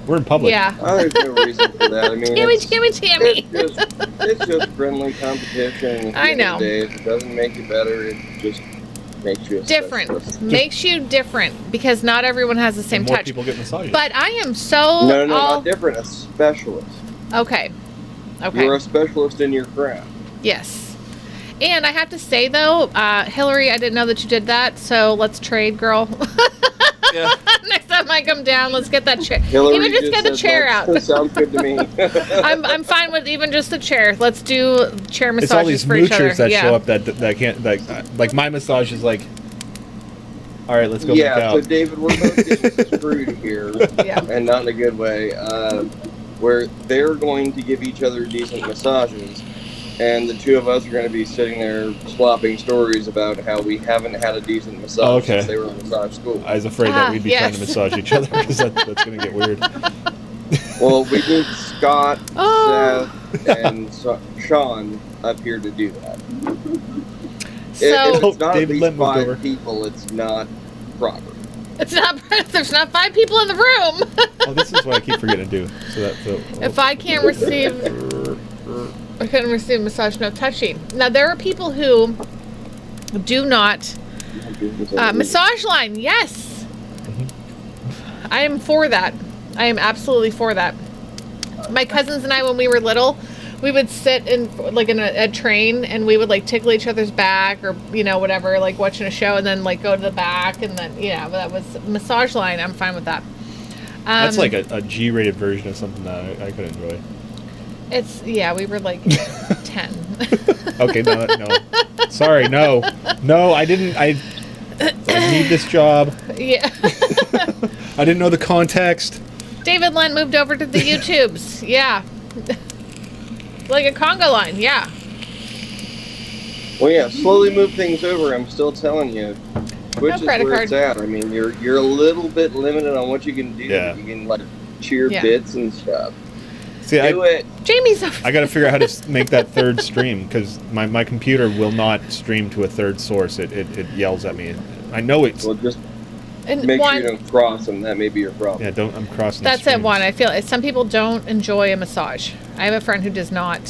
We're in public. Yeah. Oh, there's no reason for that. I mean, Tammy, it's, Tammy. it's just friendly competition. At the I end of know. the day. If it doesn't make you better, it just makes you a Different. specialist. Makes you different because not everyone has the same More touch. people get massages. But I am so No, all not different. A specialist. okay. Okay. You're a specialist in your craft. Yes. And I have to say though, Hillary, I didn't know that you did that. So let's trade, girl. yeah. Next time I come down, let's get that chair. Hillary Even just get the said, chair "That out. Sounds good to me. I'm fine with even just the chair. Let's do chair massages It's all these for each other. moochers that yeah. show up that can't like my massage is like, all right, let's go make Yeah, so out. David, we're both getting screwed here, Yeah. and not in a good way. Where they're going to give each other decent massages, and the two of us are going to be sitting there slopping stories about how we haven't had a decent massage Oh, okay. since they were in massage school. I was afraid that we'd be trying to yes. massage each other because that's going to get weird. Well, we need Scott, Oh. Seth, and Sean up here to do that. So If it's not David at Lent least moved 5 over. people, it's not proper. it's not. There's not 5 people in the room. Oh, this is what I keep forgetting to do. If I can't receive, I couldn't receive massage, no touching. Now there are people who do not. Massage line, yes. I am for that. I am absolutely for that. My cousins and I, when we were little, we would sit in like in a train, and we would like tickle each other's back, or you know whatever, like watching a show, and then like go to the back, and then that was massage line. I'm fine with that. That's like a G-rated version of something that I could enjoy. It's we were like 10. Okay, no. Sorry, no, I didn't. I need this job. Yeah. I didn't know the context. David Lent moved over to the YouTubes. Yeah. Like a conga line. Yeah. Well, yeah, slowly move things over. I'm still telling you. Twitch is credit where card. it's at. I mean, you're a little bit limited on what you can do. Yeah. You can like cheer Yeah. bits and stuff. See, Do it. Jamie's over I got to figure out how to make that third stream because my computer will not stream to a third source. It yells at me. I know it's Well, just and make one, sure you don't cross them. That may be your problem. yeah. Don't I'm crossing. That's the it. One. I feel some people don't enjoy a massage. I have a friend who does not.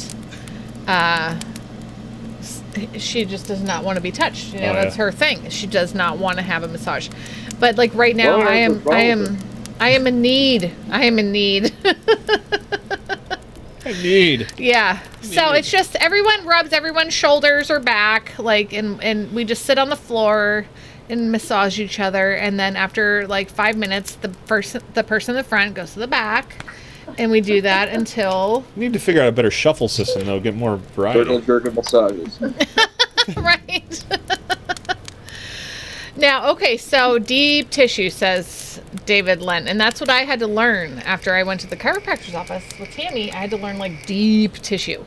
She just does not want to be touched. You know, Oh, that's yeah. her thing. She does not want to have a massage. But like right now, Well, I that's am. what's wrong I with am. I am in need. I am in need. I need. Yeah. So it's just everyone rubs everyone's shoulders or back, like, and we just sit on the floor and massage each other, and then after like 5 minutes, the person in the front goes to the back, and we do that until We need to figure out a better shuffle system though. Get more Circle variety. jerk of massages. right. Now, okay, so deep tissue, says David Lent, and that's what I had to learn after I went to the chiropractor's office with Tammy. I had to learn like deep tissue.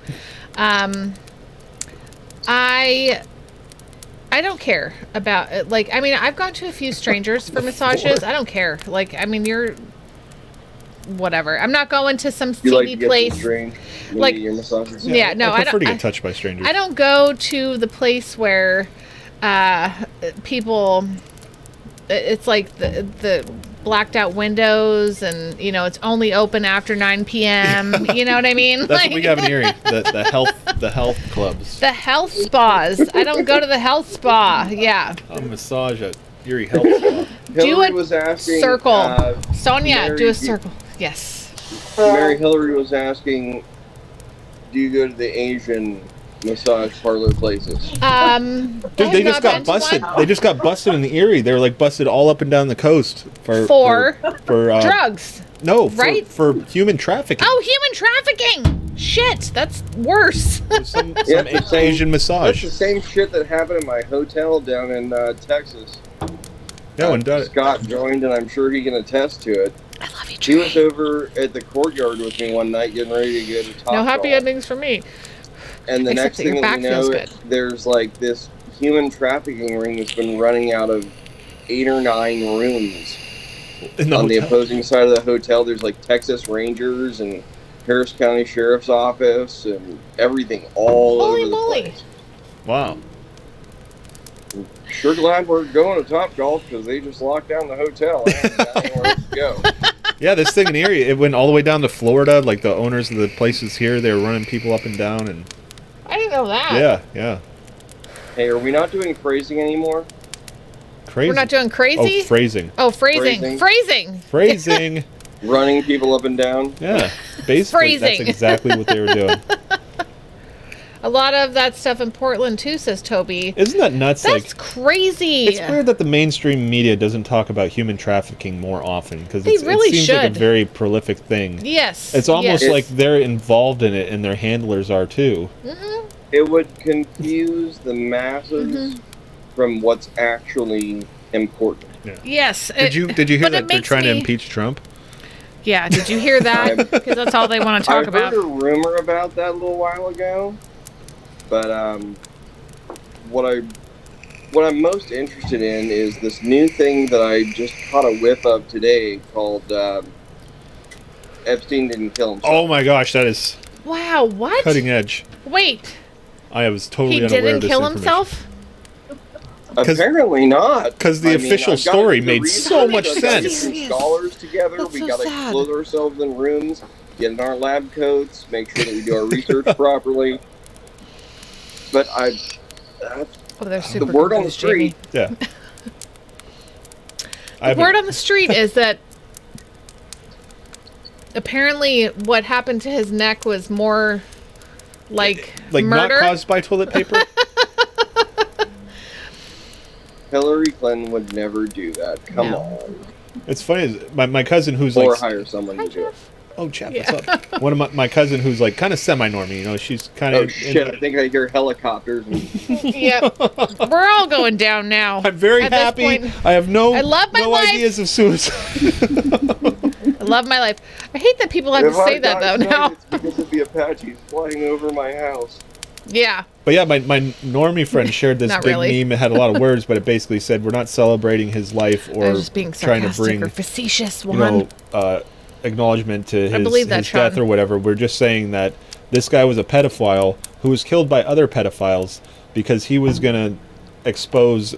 I don't care about it. Like, I mean, I've gone to a few strangers for massages. I don't care. Like, I mean, you're whatever. I'm not going to some You like to seedy get place. some drain when Like- you get your massages? Yeah, no, I I prefer to don't. get touched by strangers. I don't go to the place where people. It's like the blacked out windows, and you know it's only open after 9 p.m. You know what I mean? That's what we have in Erie. The health clubs. The health spas. I don't go to the health spa. Yeah. A massage at Erie Health Spa. Hillary a was asking. circle. Sonia, Mary, do a do- circle. Yes. Mary Hillary was asking, do you go to the Asian massage parlor places? I Dude, have they not just got been to busted. one. They just got busted in the Erie. They were like busted all up and down the coast for Drugs. No, right? for human trafficking. Oh, human trafficking. Shit, that's worse. Some Yeah, it's the same- Asian That's massage. the same shit that happened in my hotel down in Texas. No, and Scott joined, and I'm sure he can attest to it. I love you, He was over at the courtyard with me one night getting ready to go to Top No happy Golf. endings for me. And the Except next that your thing that we back feels know, good. there's like this human trafficking ring that's been running out of 8 or 9 rooms. in the On the hotel. opposing side of the hotel, there's like Texas Rangers and Harris County Sheriff's Office and everything all Holy over the moly. place. Wow. Sure glad we're going to Top Golf because they just locked down the hotel. I haven't got anywhere else to go. Yeah, this thing in Erie, it went all the way down to Florida. Like the owners of the places here, they were running people up and down, and I didn't know that. yeah, Hey, are we not doing phrasing anymore? crazy. We're not doing crazy? Oh, phrasing. Oh, phrasing. Phrasing. Phrasing. Running people up and down? Yeah, basically that's Phrasing. exactly what they were doing. A lot of that stuff in Portland too, says Toby. Isn't that nuts? That's crazy. It's weird that the mainstream media doesn't talk about human trafficking more often because They really it seems like should. a very prolific thing. Yes. It's almost yes. like they're involved in it and their handlers are too. It would confuse the masses Mm-hmm. from what's actually important. Yes. Did you hear but it that they're makes trying to me- impeach Trump? Yeah, did you hear that? Because that's all they want to talk I about. heard a rumor about that a little while ago, but what I'm most interested in is this new thing that I just caught a whiff of today called Epstein didn't kill himself. Oh my gosh, that is Wow, what? cutting edge. Wait, I was totally he unaware didn't of this kill information. himself? 'Cause- Apparently not. Because the I mean, official I've gotta story do the made research, so much I've gotta get sense. some scholars together. That's We so gotta sad. clothe ourselves in rooms, get in our lab coats, make sure that we do our research properly. But Oh, they're super the word on the confused, Jamie. street. Yeah. The word on the street is that apparently what happened to his neck was more like murder. not caused by toilet paper. Hillary Clinton would never do that. Come No. on. It's funny. Is my cousin who's Or like, hire someone to do it. oh, chap, Yeah. what's up? One of my cousin who's like kind of semi-normie. You know, she's kind of. Oh shit, I think I hear helicopters. And Yep. We're all going down now. I'm very At this happy. point. I have no. I love my no life. ideas of suicide. I love my life. I hate that people have to if I say that die though tonight, now. it's because of the Apaches flying over my house. Yeah. But yeah, my normie friend shared this Not big really. meme. It had a lot of words, but it basically said we're not celebrating his life I or was just being trying to sarcastic bring or facetious you one. know acknowledgement to his, believe that, his death Sean. or whatever. We're just saying that this guy was a pedophile who was killed by other pedophiles because he was going to expose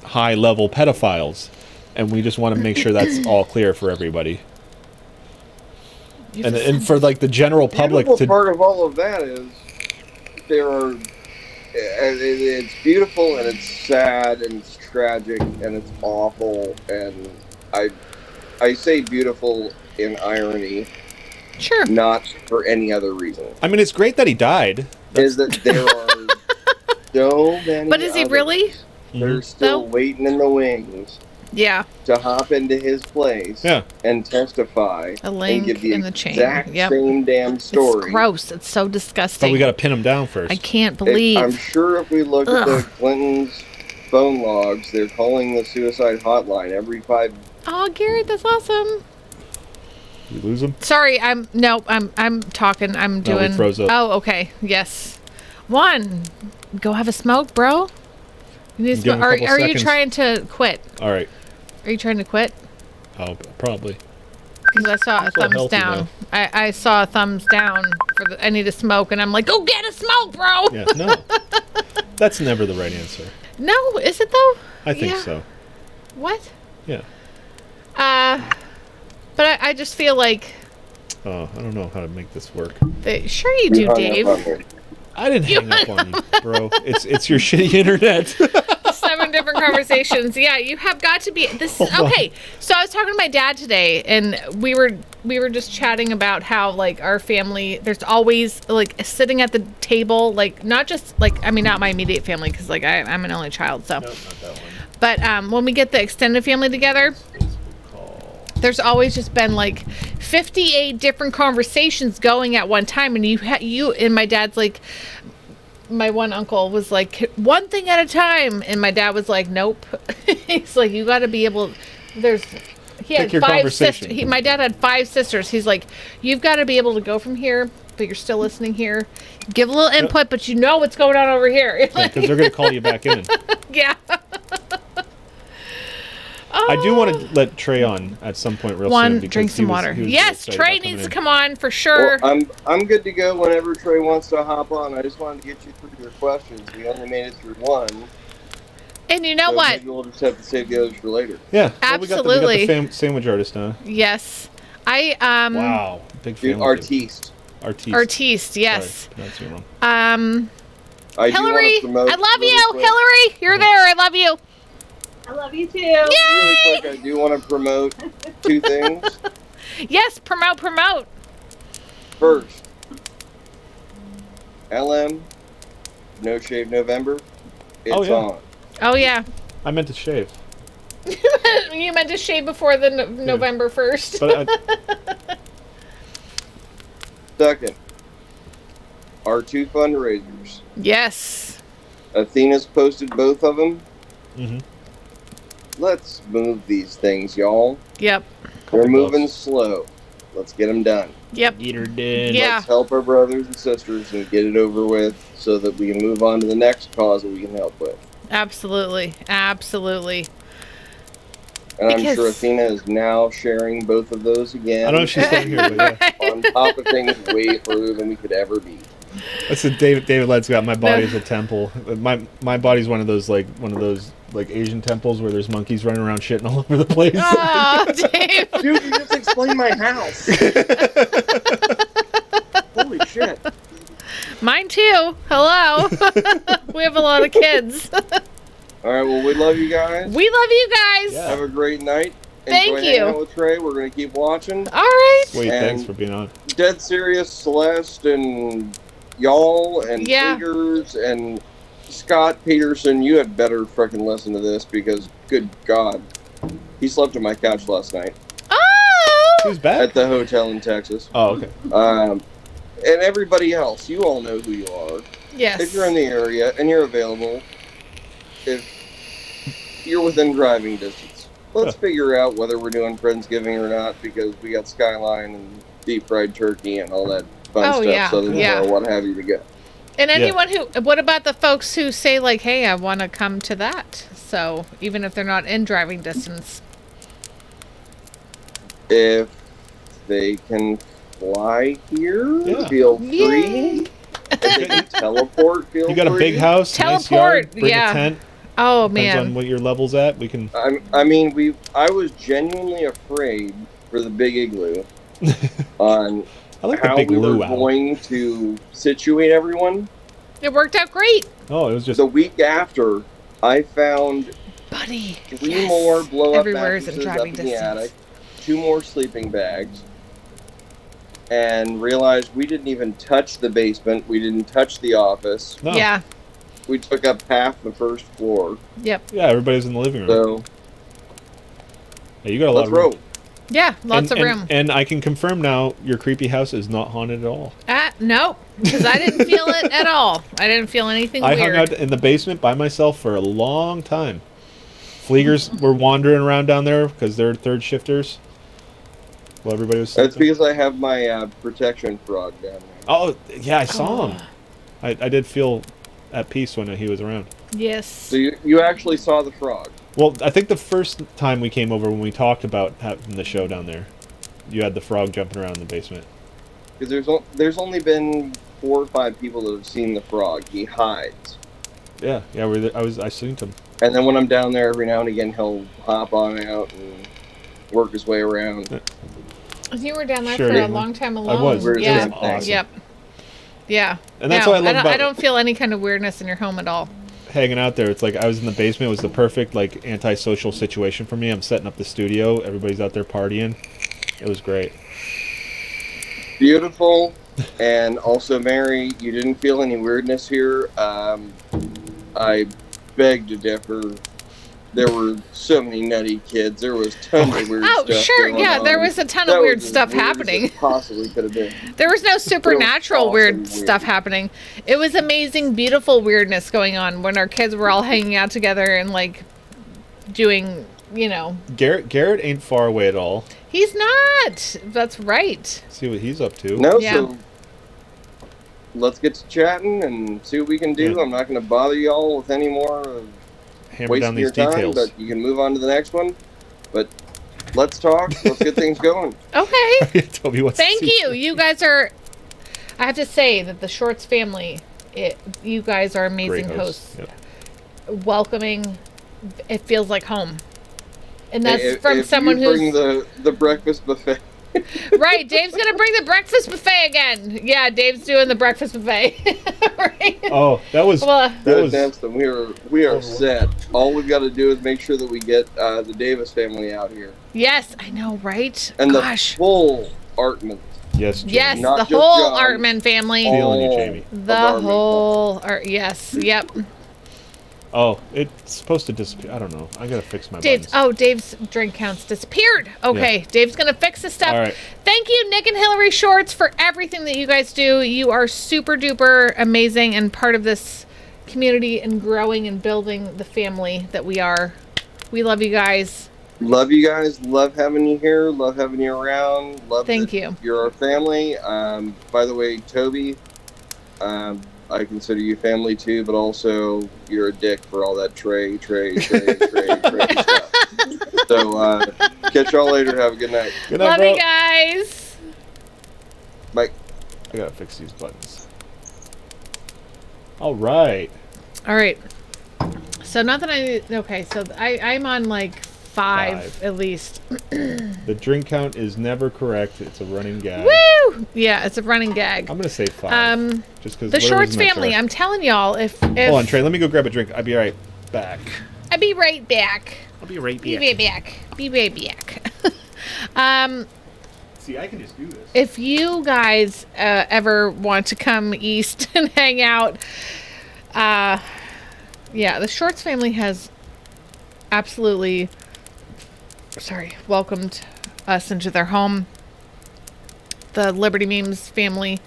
high-level pedophiles, and we just want to make sure that's all clear for everybody. And for like the general public beautiful to part of all of that is there are. It's beautiful and it's sad and it's tragic and it's awful, and I say beautiful in irony, Sure. not for any other reason. I mean, it's great that he died. Is that there are so many. But is he others really? that are still Though? waiting in the wings Yeah. to hop into his place Yeah. and testify A link and give the in the chain. exact Yep. same damn story. It's gross. It's so disgusting. But we got to pin him down first. I can't I'm believe. sure if we look at the Clintons' phone logs, they're calling the suicide hotline every 5. Oh, Garrett, that's awesome. You lose him. Sorry, I'm talking. I'm No, he doing. froze up. Oh, okay. Yes. One, go have a smoke, bro. You need to Give him smoke. a Are couple you seconds. trying to quit? All right. Are you trying to quit? Oh, probably. Because I saw a Still thumbs healthy, down. I saw a thumbs down for the. I need to smoke, and I'm like, go get a smoke, bro. Yeah. No. That's never the right answer. No, is it though? I think Yeah. so. What? Yeah. But I just feel like Oh, I don't know how to make this work. sure you do, Dave. I didn't hang up on you, bro. It's your shitty internet. 7 different conversations. Yeah, you have got to be this. Hold on. Okay, so I was talking to my dad today, and we were just chatting about how like our family. There's always like sitting at the table, like not just like I mean not my immediate family because like I'm an only child, so. Nope, not that one. But when we get the extended family together, there's always just been like 58 different conversations going at one time, and you and my dad's like. My one uncle was like, one thing at a time. And my dad was like, nope. He's like, you got to be able, he Pick had your 5 conversation. sisters. My dad had 5 sisters. He's like, you've got to be able to go from here, but you're still listening here. Give a little input, but you know what's going on over here. Because they're going to call you back in. Yeah. I do want to let Trey on at some point real soon. One, because drink he some was- water. he was Yes, really excited Trey about coming needs to in. come on for sure. Well, I'm good to go whenever Trey wants to hop on. I just wanted to get you through your questions. We only made it through one. And you know So what? Maybe we'll just have to save the others for later. Yeah. Well, we got Absolutely. the sandwich artist now. Yes. Wow. Big fan. Dude, artiste. Artiste, yes. Sorry, pronounced it wrong. I do wanna Hillary, promote I love really you. quick- Hillary, you're there. I love you. I love you too. Really quick, I do want to promote 2 things. Yes, promote. First, LM, No Shave November. It's Oh, yeah. on. Oh yeah. I meant to shave. You meant to shave before the November 1st. But Second, our 2 fundraisers. Yes. Athena's posted both of them. Mhm. Let's move these things, y'all. Yep. We're moving slow. Let's get them done. Yep. Eater did. Yeah. Let's help our brothers and sisters and get it over with so that we can move on to the next cause that we can help with. Absolutely. Absolutely. And I'm Because- sure Athena is now sharing both of those again. I don't know if she's still here, but yeah. On top of things way further than we could ever be. That's what David Lett's got. My body is a temple. My body's one of those like Asian temples where there's monkeys running around shitting all over the place. Oh, Dave. Dude, you just explained my house. Holy shit. Mine too. Hello. We have a lot of kids. All right, well, we love you guys. We love you guys. Yeah. Have a great night. Thank Enjoy hanging you. out with Trey. We're going to keep watching. All right. Sweet, And- thanks for being on. Dead Serious, Celeste, and y'all, and Yeah. Figures, and Scott Peterson. You had better freaking listen to this because, good God, he slept on my couch last night Oh. Who's back? at the hotel in Texas. Oh, okay. And everybody else, you all know who you are. Yes. If you're in the area and you're available, if you're within driving distance, let's figure out whether we're doing Friendsgiving or not because we got Skyline and deep fried turkey and all that fun Oh, stuff, yeah, Southern yeah. Belle, what have you to go. And anyone who, what about the folks who say like, hey, I want to come to that? So even if they're not in driving distance. If they can fly here, Yeah. feel free. Yay. If they can teleport, feel free. You got a big house, nice Teleport, yard, bring yeah. a tent. Oh, Depends on man. what your level's at. We can. I mean, I was genuinely afraid for the big igloo on I like the how big we were luau. going to situate everyone. It worked out great. Oh, it was just The week after, I found Buddy. 3 yes. more blow-up Everywhere is in mattresses up driving in the distance. attic, 2 more sleeping bags, and realized we didn't even touch the basement. We didn't touch the office. no. Yeah. We took up half the first floor. Yep. Yeah, everybody's in the living room. So Yeah, you got a lot let's of room. roll. Yeah. Lots of room. And I can confirm now, your creepy house is not haunted at all. Nope. Because I didn't feel it at all. I didn't feel anything I weird. hung out in the basement by myself for a long time. Fleegers were wandering around down there because they're third shifters. While everybody was That's sleeping. because I have my protection frog down there. Oh, yeah, I saw him. I did feel at peace when he was around. Yes. So you actually saw the frog. Well, I think the first time we came over when we talked about having the show down there, you had the frog jumping around in the basement. Because there's only been 4 or 5 people that have seen the frog. He hides. Yeah, I seen him. And then when I'm down there every now and again, he'll hop on out and work his way around. You were down there Sure. for a long time alone. was. It was Yeah. awesome. Yep. Yeah. And that's No, what I love about I don't feel any kind of weirdness in your home at all. hanging out there. It's like I was in the basement. It was the perfect like antisocial situation for me. I'm setting up the studio. Everybody's out there partying. It was great. Beautiful. And also, Mary, you didn't feel any weirdness here. I beg to differ. There were so many nutty kids. There was tons of weird Oh, stuff. sure. going Yeah, on. there was a ton That of weird was as stuff weird as happening. it possibly could have been. There was no supernatural awesome weird weird. stuff happening. It was amazing, beautiful weirdness going on when our kids were all hanging out together and like doing, you know. Garrett ain't far away at all. He's not. That's right. See what he's up to. No, Yeah. so let's get to chatting and see what we can do. Yeah. I'm not going to bother y'all with any more of Hammer wasting down these your time, details. but you can move on to the next one. But let's talk. Let's get things going. Okay. Toby wants Thank to see you. You guys are. I have to say that the Shorts family, you guys are amazing Great hosts. Yep. Welcoming. It feels like home. And that's If- from if someone you who's bring the breakfast buffet. right. Dave's gonna bring the breakfast buffet again. Yeah, Dave's doing the breakfast buffet. Right? Oh, that was Well, that Good, was Dempston. We are set. All we've got to do is make sure that we get the Davis family out here yes, I know, right? and Gosh. the full Artman. yes. Jamie. Yes, Not the just whole John. Artman family. Feeling you, All Jamie. of The Artman. whole Art. Yes. Yep. Oh, it's supposed to disappear. I don't know. I gotta fix my Dave's. buttons. Oh, Dave's drink counts disappeared. Okay, Dave's gonna fix the stuff. All right. Thank you, Nick and Hillary Shorts, for everything that you guys do. You are super duper amazing and part of this community and growing and building the family that we are. We love you guys. Love you guys. Love having you here. Love having you around. Love Thank that you. You're our family. By the way, Toby, I consider you family too, but also you're a dick for all that tray stuff. So catch y'all later. Have a good night. Good night, Love bro. you guys. Bye. I gotta fix these buttons. All right. All right. So not that okay. So I'm on like five at least. The drink count is never correct. It's a running gag. Woo! Yeah, it's a running gag. I'm gonna say 5. Just because The Shorts family. I'm telling y'all, if Hold on, Trey. Let me go grab a drink. I'll be right back. I'll be right back. I'll be right Be back. right back. Be right back. See, I can just do this. If you guys ever want to come east and hang out, yeah, the Shorts family has absolutely, welcomed us into their home. The Liberty Memes family.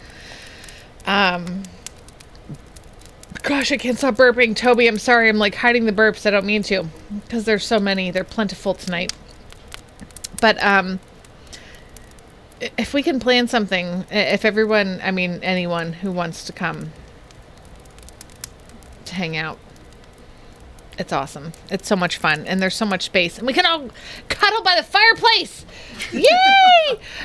Gosh, I can't stop burping. Toby, I'm sorry. I'm like hiding the burps. I don't mean to, because there's so many. They're plentiful tonight. But if we can plan something, if everyone, I mean anyone who wants to come, to hang out. It's awesome. It's so much fun, and there's so much space, and we can all cuddle by the fireplace. Yay!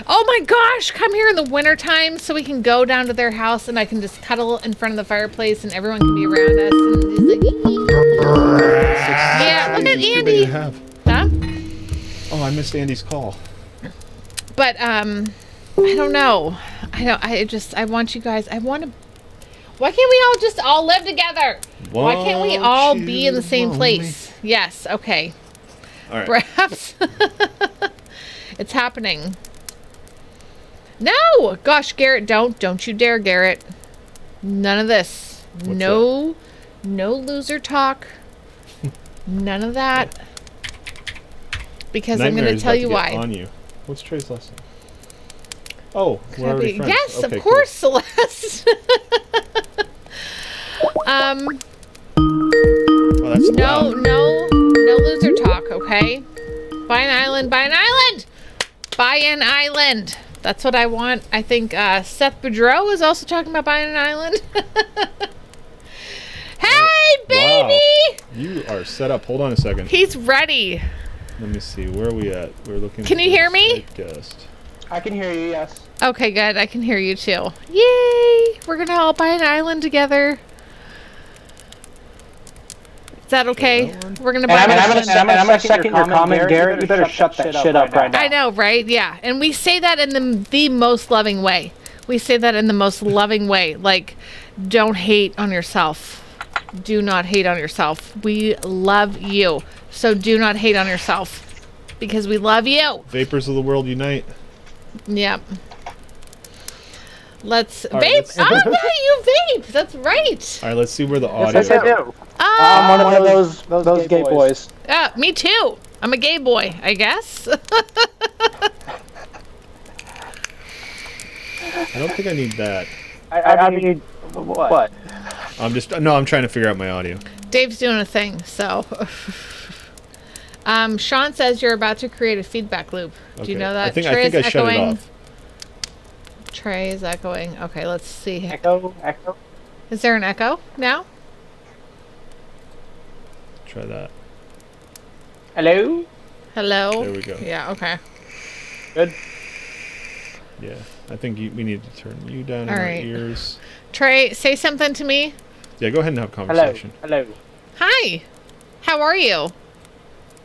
Oh my gosh, come here in the wintertime so we can go down to their house and I can just cuddle in front of the fireplace and everyone can be around us and just like, yeah, look at Too big to Andy. have. Huh? Oh, I missed Andy's call. But I don't know. I want you guys. Why can't we all just all live together? Why can't we all be in the same place? Yes. Okay. All right. Perhaps it's happening. No, gosh, Garrett, don't you dare, Garrett. None of this. No loser talk. None of that. Because I'm going to tell you why. On you. What's Trey's lesson? Oh, we're already friends. Yes, Okay, of course, Celeste. Oh, that's No loud. loser talk, okay? Buy an island, buy an island! Buy an island. That's what I want. I think Seth Boudreau is also talking about buying an island. Hey, baby! Wow. You are set up. Hold on a second. He's ready. Let me see. Where are we at? We're looking Can you for hear me? Guest. I can hear you, yes. Okay, good. I can hear you too. Yay! We're gonna all buy an island together. Is that okay? We're gonna buy And an I'm island. gonna second your comment, Garrett. You better shut that shit up right now. I know, right? Yeah. And we say that in the most loving way. We say that in the most loving way. Like, don't hate on yourself. Do not hate on yourself. We love you. So do not hate on yourself. Because we love you. Vapors of the world unite. Yep. Let's All right, vape. let's- Oh, yeah, you vape. That's right. All right, let's see where the audio. Yes, I do. Oh, I'm one of those gay boys. me too. I'm a gay boy, I guess. I don't think I need that. I mean, what? I'm trying to figure out my audio. Dave's doing a thing, so. Sean says you're about to create a feedback loop. Do you Okay. know that? I think Trey I is shut it echoing. off. Trey is echoing. Okay, let's see. Echo. Is there an echo now? Try that. Hello? Hello? There we go. Yeah, okay. Good. Yeah, I think we need to turn you down in All our right. ears. Trey, say something to me. Yeah, go ahead and have a Hello. conversation. Hello. Hi. How are you?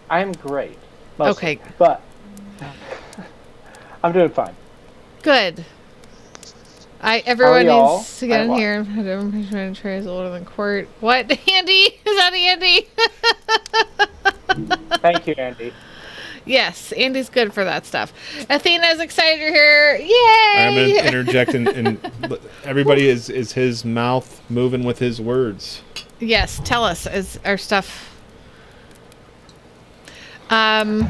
I am great. Mostly. Okay. But I'm doing fine. Good. Everyone y'all? needs to get I in what? here. Trey is older than Court. What? Andy? Is that Andy? Thank you, Andy. Yes, Andy's good for that stuff. Athena's excited you're here. Yay! I'm going to interject and everybody is his mouth moving with his words. Yes, tell us. Is our stuff... and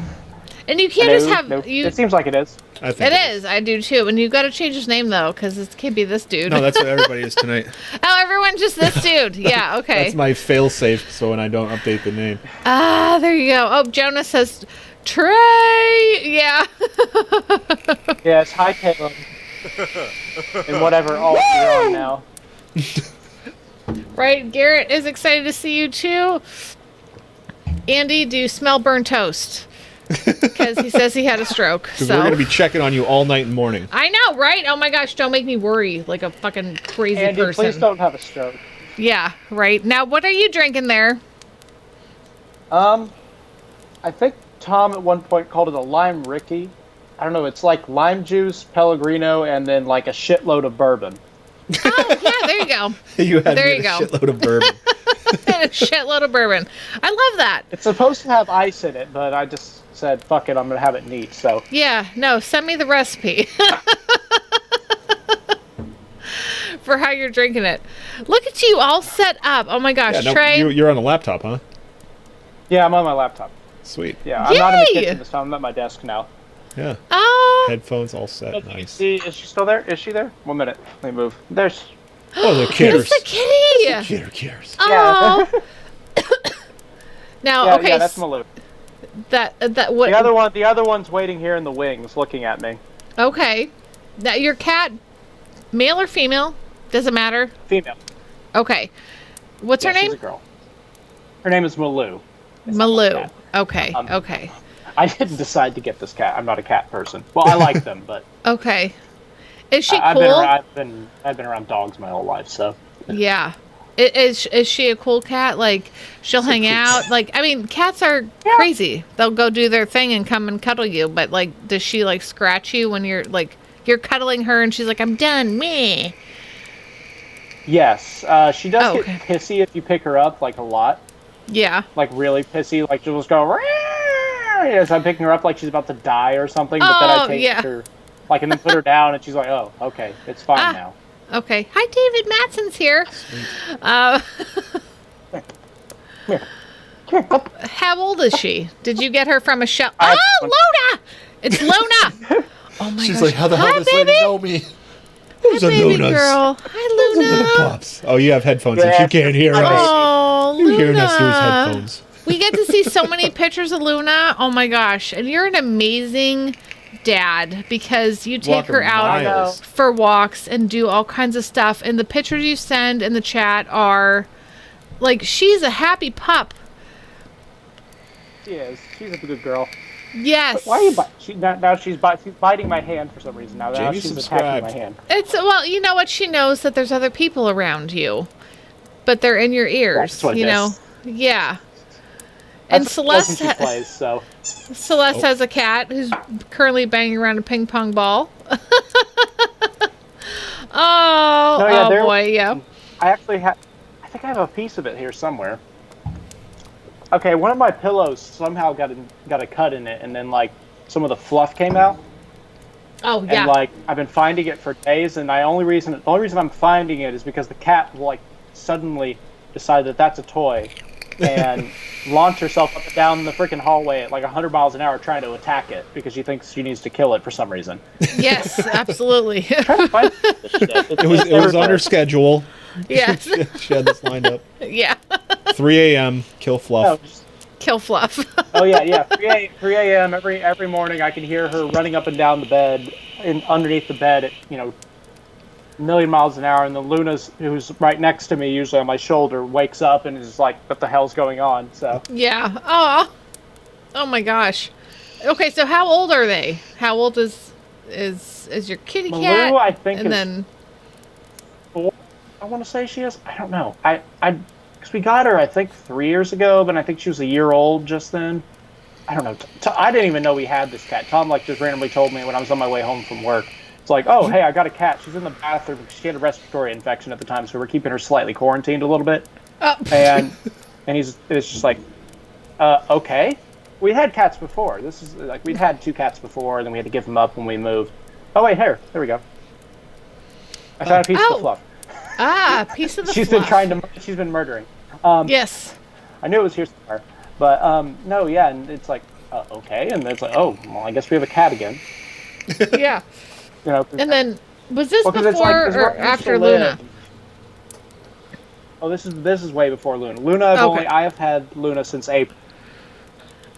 you can't Hello? just have... No, you. it seems like it is. I think It is. I do too. And you've got to change his name though, because it can't be this dude. No, that's what everybody is tonight. Oh, everyone just this dude. Yeah, okay. That's my fail-safe, so when I don't update the name. Ah, there you go. Oh, Jonas says, Trey! Yeah. Yes, hi, Caleb. And whatever alt you're on now. Right, Garrett is excited to see you too. Andy, do you smell burnt toast? Because he says he had a stroke. Because So we're going to be checking on you all night and morning. I know, right? Oh my gosh, don't make me worry like a fucking crazy Andy, person. please don't have a stroke. Yeah, right. Now, what are you drinking there? I think Tom at one point called it a lime Ricky. I don't know. It's like lime juice, Pellegrino, and then like a shitload of bourbon. Oh, yeah, there you go. You had There me you at go. a shitload of bourbon. And a shitload of bourbon. I love that. It's supposed to have ice in it, but I just said, fuck it, I'm going to have it neat. So Yeah, no, send me the recipe. For how you're drinking it. Look at you all set up. Oh my gosh, Yeah, no, Trey. you're on a laptop, huh? yeah, I'm on my laptop. Sweet. Yeah, I'm not in the Yay! kitchen this time. I'm at my desk now. Yeah. Oh, Headphones all set. Look, you Nice. see, is she still there? Is she there? 1 minute. Let me move. There's. Oh, the kidders. it's the kitty. Kidder kidders. Oh. Now, Yeah, okay, yeah, that's Malou. that what? The other one's waiting here in the wings, looking at me. Okay, now your cat, male or female, doesn't matter. Female. Okay, What's her She's name? a girl. Her name is Malou. Malou. Okay. Um, Okay. I didn't decide to get this cat. I'm not a cat person. Well, I like them, but Okay. Is she I've cool? I've been around dogs my whole life, so Yeah. Is she a cool cat? Like, she'll hang out? Like, I mean, cats are crazy. They'll go do their thing and come and cuddle you, but, like, does she, like, scratch you when you're, like, you're cuddling her and she's like, I'm done, me. yes, she does Oh, get okay. pissy if you pick her up like a lot, Yeah. like really pissy. Like she'll just go as I'm picking her up like she's about to die or something. But then I Oh, take yeah. her, like, and then put her down, and she's like, "Oh, okay, it's fine Ah. now." Okay. Hi, David Matson's here. How old is she? Did you get her from a shelter? I- Oh, Luna! It's Luna! Oh my She's gosh. like, how the hell Hi, does this baby. lady know me? Hi, baby girl. Hi, Luna. Pops. Oh, you have headphones and she can't hear us. Oh, You're hearing us through his Luna. headphones. We get to see so many pictures of Luna. Oh my gosh. And you're an amazing dad because you take Walking her out miles. for walks and do all kinds of stuff. And the pictures you send in the chat are like, she's a happy pup. She is. She's a good girl. Yes. Why are you biting? Now she's biting my hand for some reason. Now Jamie she's subscribed. attacking my hand. It's, well, you know what? She knows that there's other people around you, but they're in your ears, That's what it you know? is. Yeah. And That's when she Celeste, plays, so Celeste has a cat who's currently banging around a ping pong ball. Oh, No, yeah, oh there- boy, yeah. I actually have. I think I have a piece of it here somewhere. Okay, one of my pillows somehow got a cut in it, and then like some of the fluff came out, Oh, yeah. and like I've been finding it for days, and the only reason I'm finding it is because the cat will like suddenly decide that that's a toy, and launch herself up and down the freaking hallway at like 100 miles an hour trying to attack it because she thinks she needs to kill it for some reason. Yes, absolutely. Find this shit. It was on her schedule. Yes. She had this lined up. Yeah. 3 a.m. Kill No, Fluff. just- Kill Fluff. Oh yeah. 3 a.m. every morning I can hear her running up and down the bed, underneath the bed at a million miles an hour, and the Luna's, who's right next to me, usually on my shoulder, wakes up and is like, "What the hell's going on?" So Yeah. Oh my gosh. Okay, so how old are they? How old is your kitty cat? Malou, I think, and is then 4. I want to say she is. I don't know. Because we got her, I think 3 years ago, but I think she was a year old just then. I don't know. I didn't even know we had this cat. Tom like just randomly told me when I was on my way home from work. It's like, oh, hey, I got a cat. She's in the bathroom. She had a respiratory infection at the time, so we're keeping her slightly quarantined a little bit. And it's just like, okay. We had cats before. This is like we'd had 2 cats before, and then we had to give them up when we moved. Oh wait, here, there we go. I found a piece of Oh. the fluff. piece of the She's fluff. She's been murdering. Yes. I knew it was here somewhere, but no, yeah, and it's like, okay, and it's like, oh, well, I guess we have a cat again. Yeah. You know, And then was this 'cause it's before like- 'cause where or I used to after live- Luna? Oh, this is way before Luna. Luna, Okay. I have had Luna since April.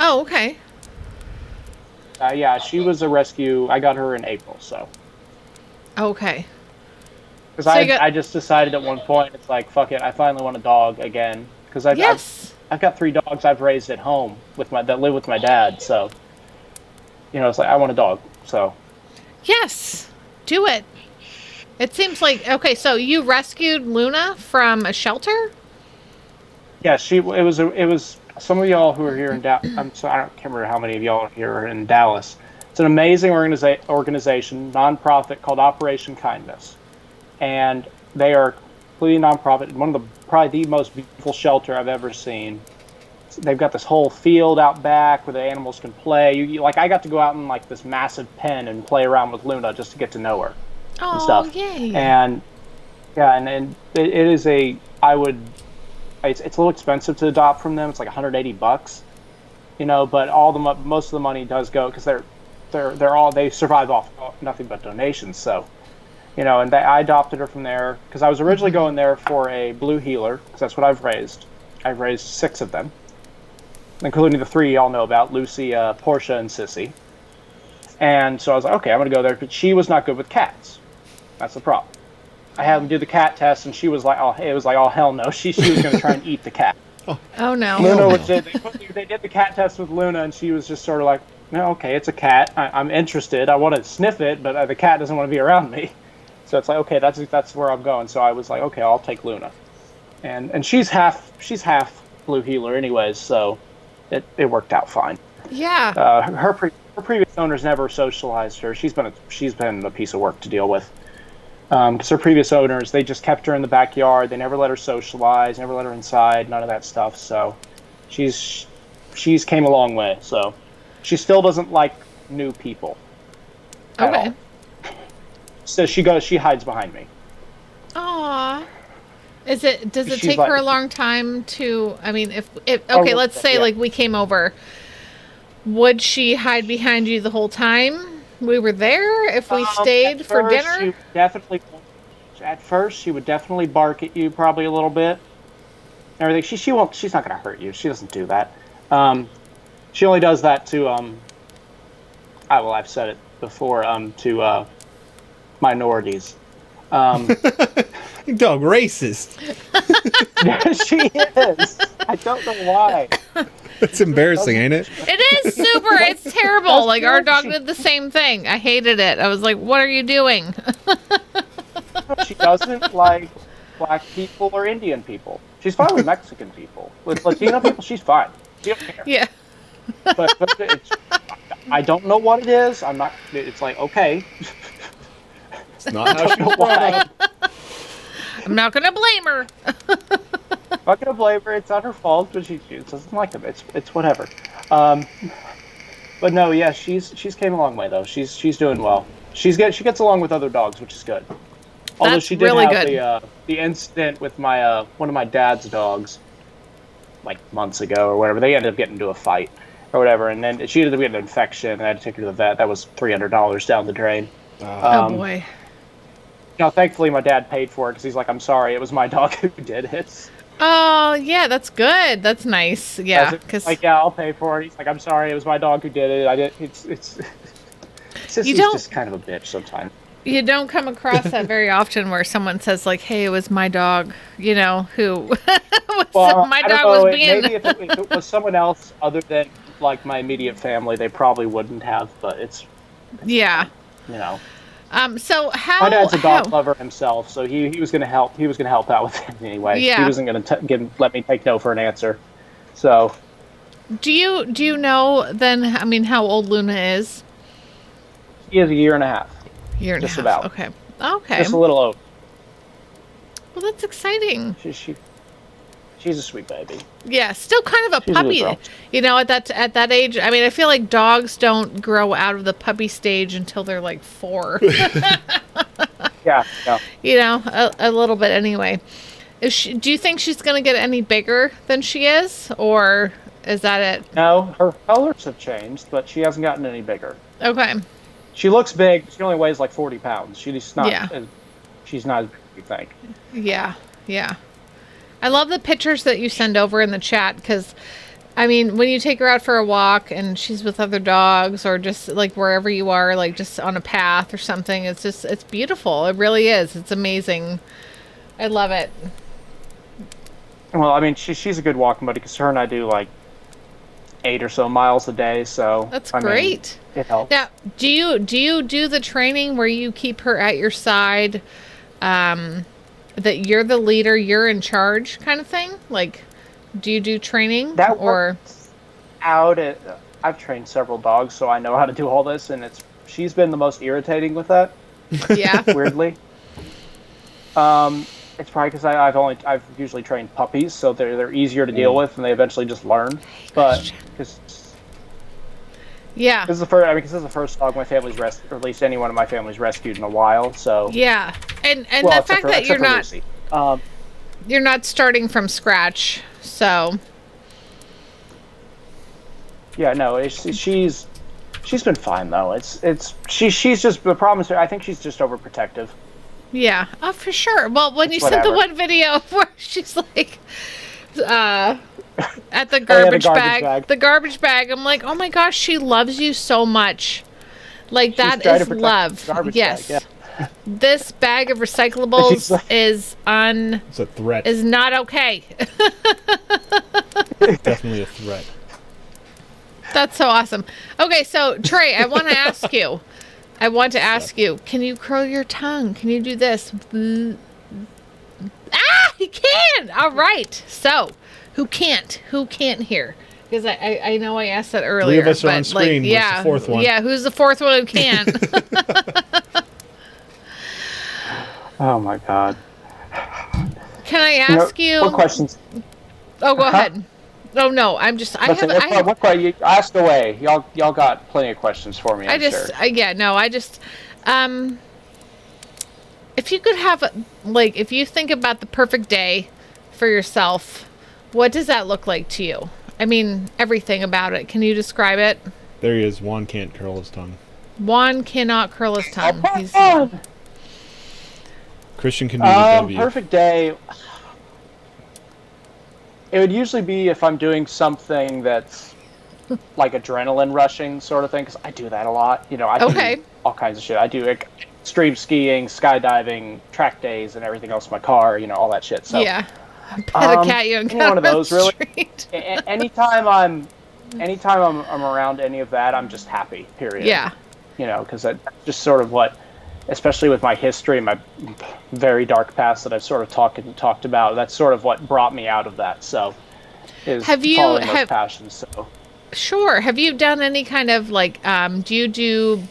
Oh, okay. Yeah, she was a rescue. I got her in April, so. Okay. Because So you got- I just decided at one point, it's like, fuck it, I finally want a dog again. Because Yes. I've got 3 dogs I've raised at home that live with my dad, so. It's like, I want a dog, so. Yes. Do it. It seems like okay, so you rescued Luna from a shelter? Yeah, it was some of y'all who are here in Dallas. I can't remember how many of y'all are here in Dallas. It's an amazing organization, nonprofit called Operation Kindness, and they are completely nonprofit. One of probably the most beautiful shelter I've ever seen. They've got this whole field out back where the animals can play. I got to go out in like this massive pen and play around with Luna just to get to know her and Oh, stuff. yay. And yeah, and it is it's a little expensive to adopt from them. It's like $180, but most of the money does go because they survive off nothing but donations. So, and I adopted her from there because I was originally going there for a blue heeler because that's what I've raised. I've raised 6 of them, including the 3 y'all know about, Lucy, Portia, and Sissy. And so I was like, okay, I'm going to go there, but she was not good with cats. That's the problem. I had them do the cat test, and she was like, oh hell no, she was going to try and eat the cat. Oh no. Luna was they did the cat test with Luna, and she was just sort of like, no, okay, it's a cat. I'm interested. I want to sniff it, but the cat doesn't want to be around me. So it's like, okay, that's where I'm going. So I was like, okay, I'll take Luna, and she's half blue heeler anyways, so it worked out fine. Yeah. Her previous owners never socialized her. She's been a piece of work to deal with. Because her previous owners, they just kept her in the backyard. They never let her socialize, never let her inside, none of that stuff. So she's came a long way. So she still doesn't like new people. Okay. So she hides behind me. Aw. Does it She's take like- her a long time to, I mean, if okay, let's say yeah. like we came over, would she hide behind you the whole time we were there if we stayed At for first, dinner? At first, she would definitely bark at you probably a little bit. Everything. She's not going to hurt you. She doesn't do that. She only does that to I've said it before, to minorities. Dog racist. She is. I don't know why. That's embarrassing, ain't it? It is super. It's terrible. Like our dog did the same thing. I hated it. I was like, "What are you doing?" She doesn't like black people or Indian people. She's fine with Mexican people. With Latino people, she's fine. She don't care. Yeah. But I don't know what it is. I'm not. It's like, okay. It's not how she was brought Why? up. I'm not gonna blame her. I'm not gonna blame her. It's not her fault, but she doesn't like them. It's whatever. But no, yeah, she's came a long way though. She's doing well. She gets along with other dogs, which is good. Although That's she did really have good. the incident with my one of my dad's dogs, like months ago or whatever. They ended up getting into a fight or whatever, and then she ended up getting an infection. And I had to take her to the vet. That was $300 down the drain. Oh boy. You know, thankfully my dad paid for it because he's like, I'm sorry, it was my dog who did it. Oh yeah, that's good. That's nice. Yeah, because Like, yeah, I'll pay for it. He's like, I'm sorry, it was my dog who did it. I did. It's just, he's just kind of a bitch sometimes. you don't come across that very often where someone says like, "Hey, it was my dog," you know, who my I don't dog know, was being. maybe if it was someone else other than like my immediate family, they probably wouldn't have. But it's Yeah. you know, So how? my dad's a dog how- lover himself, so he was gonna help. He was gonna help out with it anyway. Yeah. He wasn't gonna let me take no for an answer. So Do you know then? I mean, how old Luna is? he is a year and a half, Year and Just a half. about. Okay. Okay. just a little old. Well, that's exciting. She's a sweet baby. Yeah, still kind of a She's a good puppy. girl. You know, at that age. I mean, I feel like dogs don't grow out of the puppy stage until they're like 4. Yeah. You know, a little bit anyway. Do you think she's going to get any bigger than she is, or is that it? No, her colors have changed, but she hasn't gotten any bigger. Okay. She looks big. She only weighs like 40 pounds. She's not. Yeah. She's not as big as you think. Yeah, yeah. I love the pictures that you send over in the chat because, I mean, when you take her out for a walk and she's with other dogs or just like wherever you are, like just on a path or something, it's beautiful. It really is. It's amazing. I love it. Well, I mean, she's a good walking buddy because her and I do like 8 or so miles a day. So That's I mean, great. it helps. Now, do you do the training where you keep her at your side, that you're the leader, you're in charge kind of thing? Like, do you do training That or? works out. I've trained several dogs, so I know how to do all this, and she's been the most irritating with that. Yeah. Weirdly. It's probably because I've usually trained puppies, so they're easier to deal with, and they eventually just learn. But because Yeah. this is the first dog my family's rescued, or at least anyone in my family's rescued in a while. So Yeah. And well, the fact that except you're for not Lucy. you're not starting from scratch, so Yeah, no, she's been fine though. She's just the problem is I think she's just overprotective. yeah. Oh, for sure. Well, when you It's sent the whatever. one video where she's like at the the garbage garbage bag, the garbage bag, I'm like, "Oh my gosh, she loves you so much." Like that trying is to protect love. the garbage Yes. bag, This bag of recyclables is It's a threat. is not okay. Definitely a threat. That's so awesome. Okay, so Trey, I want to ask you. Can you curl your tongue? Can you do this? Ah, he can. All right. So, who can't? Who can't hear? Because I know I asked that earlier. Three of us are on but, screen. What's yeah, the fourth one? Yeah, who's the fourth one who can't? Oh my God. Can I ask you? What questions? Oh, go ahead. Oh no, I'm just. I have. What question? You ask away. Y'all got plenty of questions for me. I'm sure. If you could have, if you think about the perfect day for yourself, what does that look like to you? I mean, everything about it. Can you describe it? There he is. Juan can't curl his tongue. Juan cannot curl his tongue. Christian can do the W. Perfect day. It would usually be if I'm doing something that's like adrenaline rushing sort of thing, because I do that a lot. You know, I do all kinds of shit. I do extreme skiing, skydiving, track days, and everything else in my car. You know, all that shit. So yeah, pet a cat you encounter one of those on the really. street. Anytime I'm around any of that, I'm just happy. Period. Yeah. You know, because that's just sort of what, especially with my history, my very dark past that I've sort of talked about. That's sort of what brought me out of that. So, following those passions. So, sure. Have you done any kind of do you do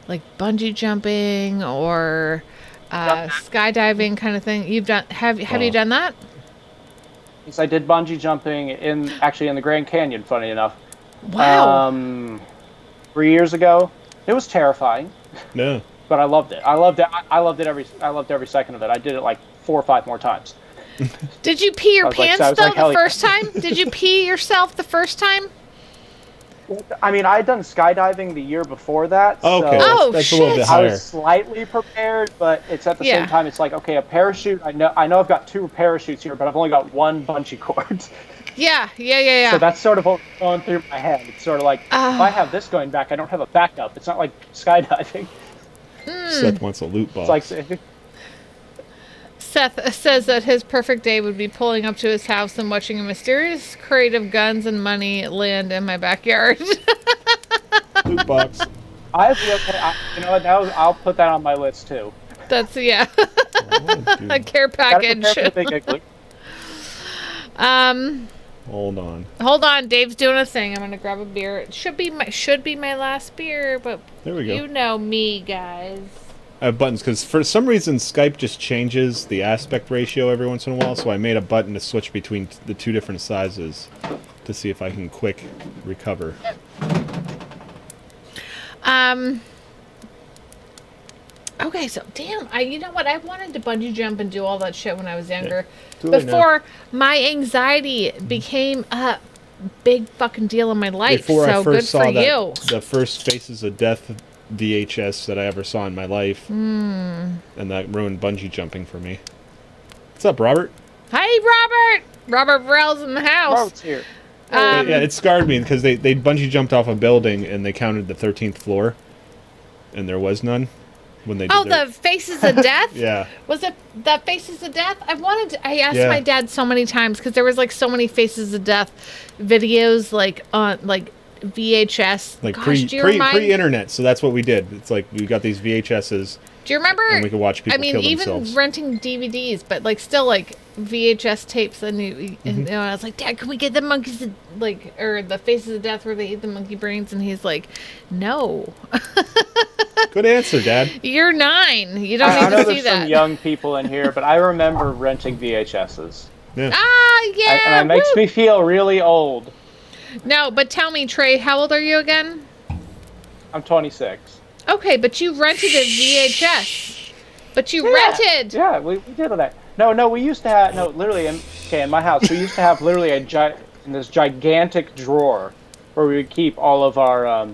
like bungee jumping or skydiving kind of thing? You've done? Have you done that? Yes, I did bungee jumping in the Grand Canyon. Funny enough. Wow. 3 years ago, it was terrifying. No. But I loved it. I loved every second of it. I did it like 4 or 5 more times. Did you pee your pants the first time? Did you pee yourself the first time? I mean, I had done skydiving the year before that. Okay. So that's a little bit I higher. was slightly prepared, but it's at the same time. It's like, okay, a parachute. I know I've got 2 parachutes here, but I've only got 1 bungee cord. Yeah. So that's sort of what's going through my head. It's sort of like, if I have this going back, I don't have a backup. It's not like skydiving. Seth wants a loot box. It's like, Seth says that his perfect day would be pulling up to his house and watching a mysterious crate of guns and money land in my backyard. Loot box. you know what? I'll put that on my list too. That's a care package. Hold on. Dave's doing a thing. I'm gonna grab a beer. It should be my last beer, but there we go. You know me, guys. I have buttons because for some reason Skype just changes the aspect ratio every once in a while, so I made a button to switch between the 2 different sizes to see if I can quick recover. Okay, so damn, you know what? I wanted to bungee jump and do all that shit when I was younger. Yeah. Before my anxiety became a big fucking deal in my life. Before so I first saw you. The first Faces of Death VHS that I ever saw in my life, and that ruined bungee jumping for me. What's up, Robert? Hi, Robert. Robert Varell's in the house. Robert's here. Yeah, it scarred me because they bungee jumped off a building and they counted the 13th floor, and there was none. When they did the Faces of Death? Yeah. Was it that Faces of Death? I asked my dad so many times because there was like so many Faces of Death videos on VHS. Like pre-internet, so that's what we did. It's like we got these VHSs. Do you remember? And we could watch people kill themselves. Even renting DVDs, but still VHS tapes, and I was like, Dad, can we get the monkeys or the Faces of Death where they eat the monkey brains? And he's like, no. Good answer, Dad. You're 9. You don't need to see that. I know there's some young people in here, but I remember renting VHSs. Yeah. Yeah. And it makes me feel really old. No, but tell me, Trey, how old are you again? I'm 26. Okay, but you rented a VHS. But you rented. Yeah, we did all that. No, we used to have literally in my house we used to have literally in this gigantic drawer where we would keep all of our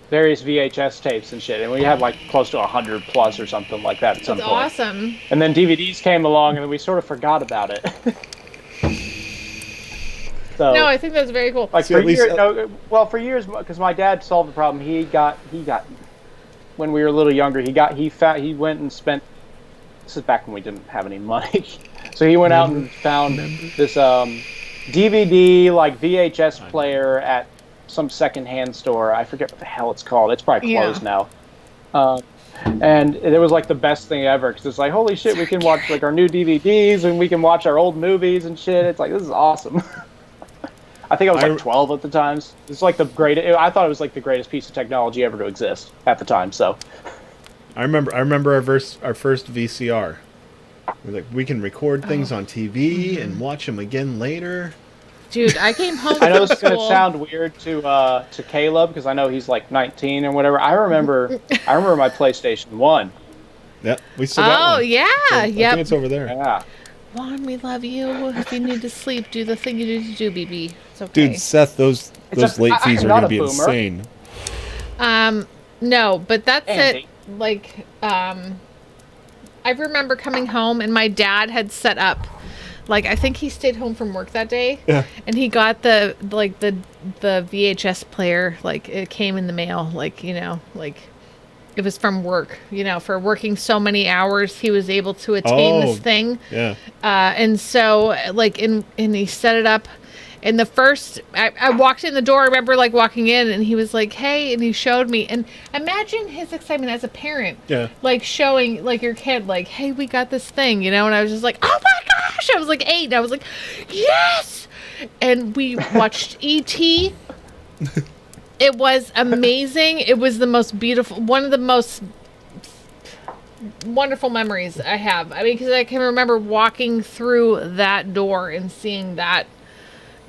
various VHS tapes and shit, and we had close to 100 plus or something like that at some point. That's awesome. And then DVDs came along, and then we sort of forgot about it. So, no, I think that's very cool. For years, because my dad solved the problem. He got when we were a little younger, he went and spent. This is back when we didn't have any money, so he went out and found this DVD like VHS player at some secondhand store. I forget what the hell it's called. It's probably closed now. And it was like the best thing ever because it's like, holy shit, we can watch like our new DVDs and we can watch our old movies and shit. It's like, this is awesome. I think I was like 12 at the time. It's like the greatest. I thought it was like the greatest piece of technology ever to exist at the time. So, I remember our first VCR. We're like, we can record things on TV and watch them again later. Dude, I came home. I know from this is gonna school. sound weird to Caleb because I know he's like 19 or whatever. I remember my PlayStation 1. Yep, we still got one. Yeah, I think it's over there. Yeah. Juan, we love you. If you need to sleep, do the thing you need to do, BB. It's okay. Dude, Seth, those late fees are not going to a be boomer. insane. No, but that's Andy. it. Like, I remember coming home and my dad had set up, like, I think he stayed home from work that day. Yeah. And he got the VHS player, like, it came in the mail, like, you know, like, it was from work, you know, for working so many hours, he was able to attain this thing. Yeah. And so, like, and he set it up. And the first, I walked in the door, I remember, like, walking in, and he was like, hey, and he showed me. And imagine his excitement as a parent. Yeah. Like, showing, like, your kid, like, hey, we got this thing, you know? And I was just like, oh, my gosh! I was, like, 8, and I was like, yes! And we watched E.T., It was amazing. It was the most beautiful, one of the most wonderful memories I have. I mean, because I can remember walking through that door and seeing that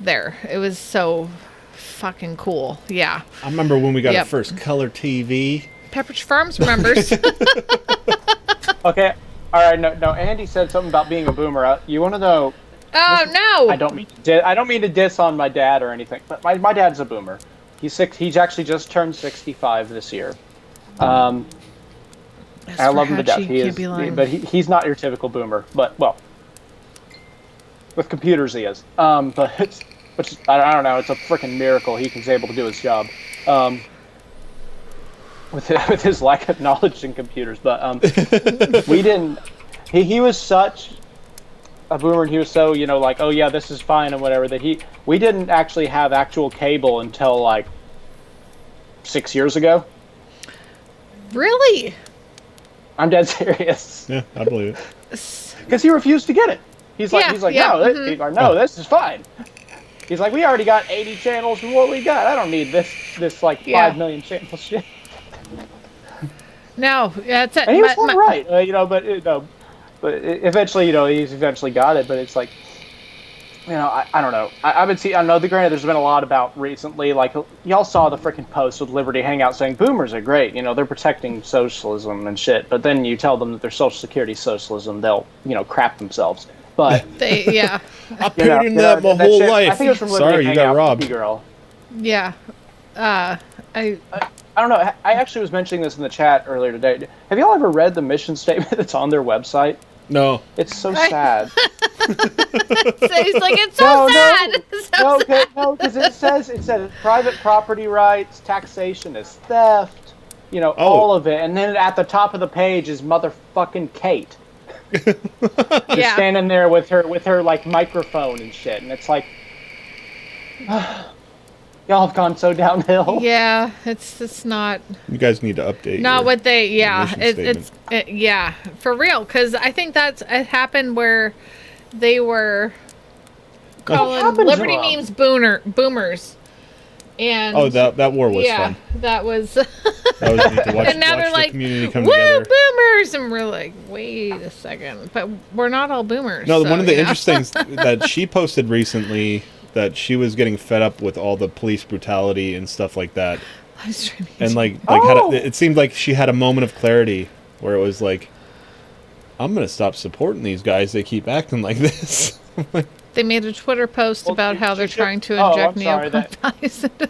there. It was so fucking cool. Yeah. I remember when we got our Yep. first color TV. Pepperidge Farms remembers. Okay. All right. No. Andy said something about being a boomer. You want to know? Oh, no. I don't mean to diss on my dad or anything, but my dad's a boomer. He's actually just turned 65 this year. I love him to death. He is, but he's not your typical boomer. But well, with computers he is. But which I don't know. It's a freaking miracle he's able to do his job. With his lack of knowledge in computers, but we didn't. He was such a boomer, and he was so, you know, like, oh yeah, this is fine and whatever, that we didn't actually have actual cable until like 6 years ago. Really? I'm dead serious. Yeah, I believe it. Because he refused to get it. He's like, no, mhm. no, this is fine. He's like, we already got 80 channels from what we got. I don't need this like 5 million channel shit. No, that's it. And he was right, you know, but eventually, you know, he's eventually got it. But it's like, you know, I don't know. I've been seeing. I know granted, there's been a lot about recently. Like, y'all saw the freaking post with Liberty Hangout saying boomers are great. You know, they're protecting socialism and shit. But then you tell them that their Social Security socialism, they'll, you know, crap themselves. But yeah. I paid in that my whole shit, life. I think it was from Liberty Sorry, you got Hangout, robbed. Girl. Yeah. I don't know. I actually was mentioning this in the chat earlier today. Have y'all ever read the mission statement that's on their website? No. It's so sad. So he's like, it's so sad. So sad. No, because it says private property rights, taxation is theft, you know, all of it. And then at the top of the page is motherfucking Kate. Just Yeah. standing there with her like microphone and shit. And it's like, y'all have gone so downhill. Yeah, it's not You guys need to update. not your- what they. Yeah, mission yeah, for real. Because I think it happened where they were calling happened, Liberty Rob? memes boomers, and Oh, that war was yeah, fun. that was. That was neat to watch, And now watch they're the like, community come woo, together. boomers, and we're like, wait a second, but we're not all boomers. No, so, one of the you know. interesting that she posted recently, that she was getting fed up with all the police brutality and stuff like that. I was trying to- And like Oh! it seemed like she had a moment of clarity where it was like, I'm gonna stop supporting these guys. They keep acting like this. They made a Twitter post Well, about how they're she- trying to oh, inject I'm sorry, neocons into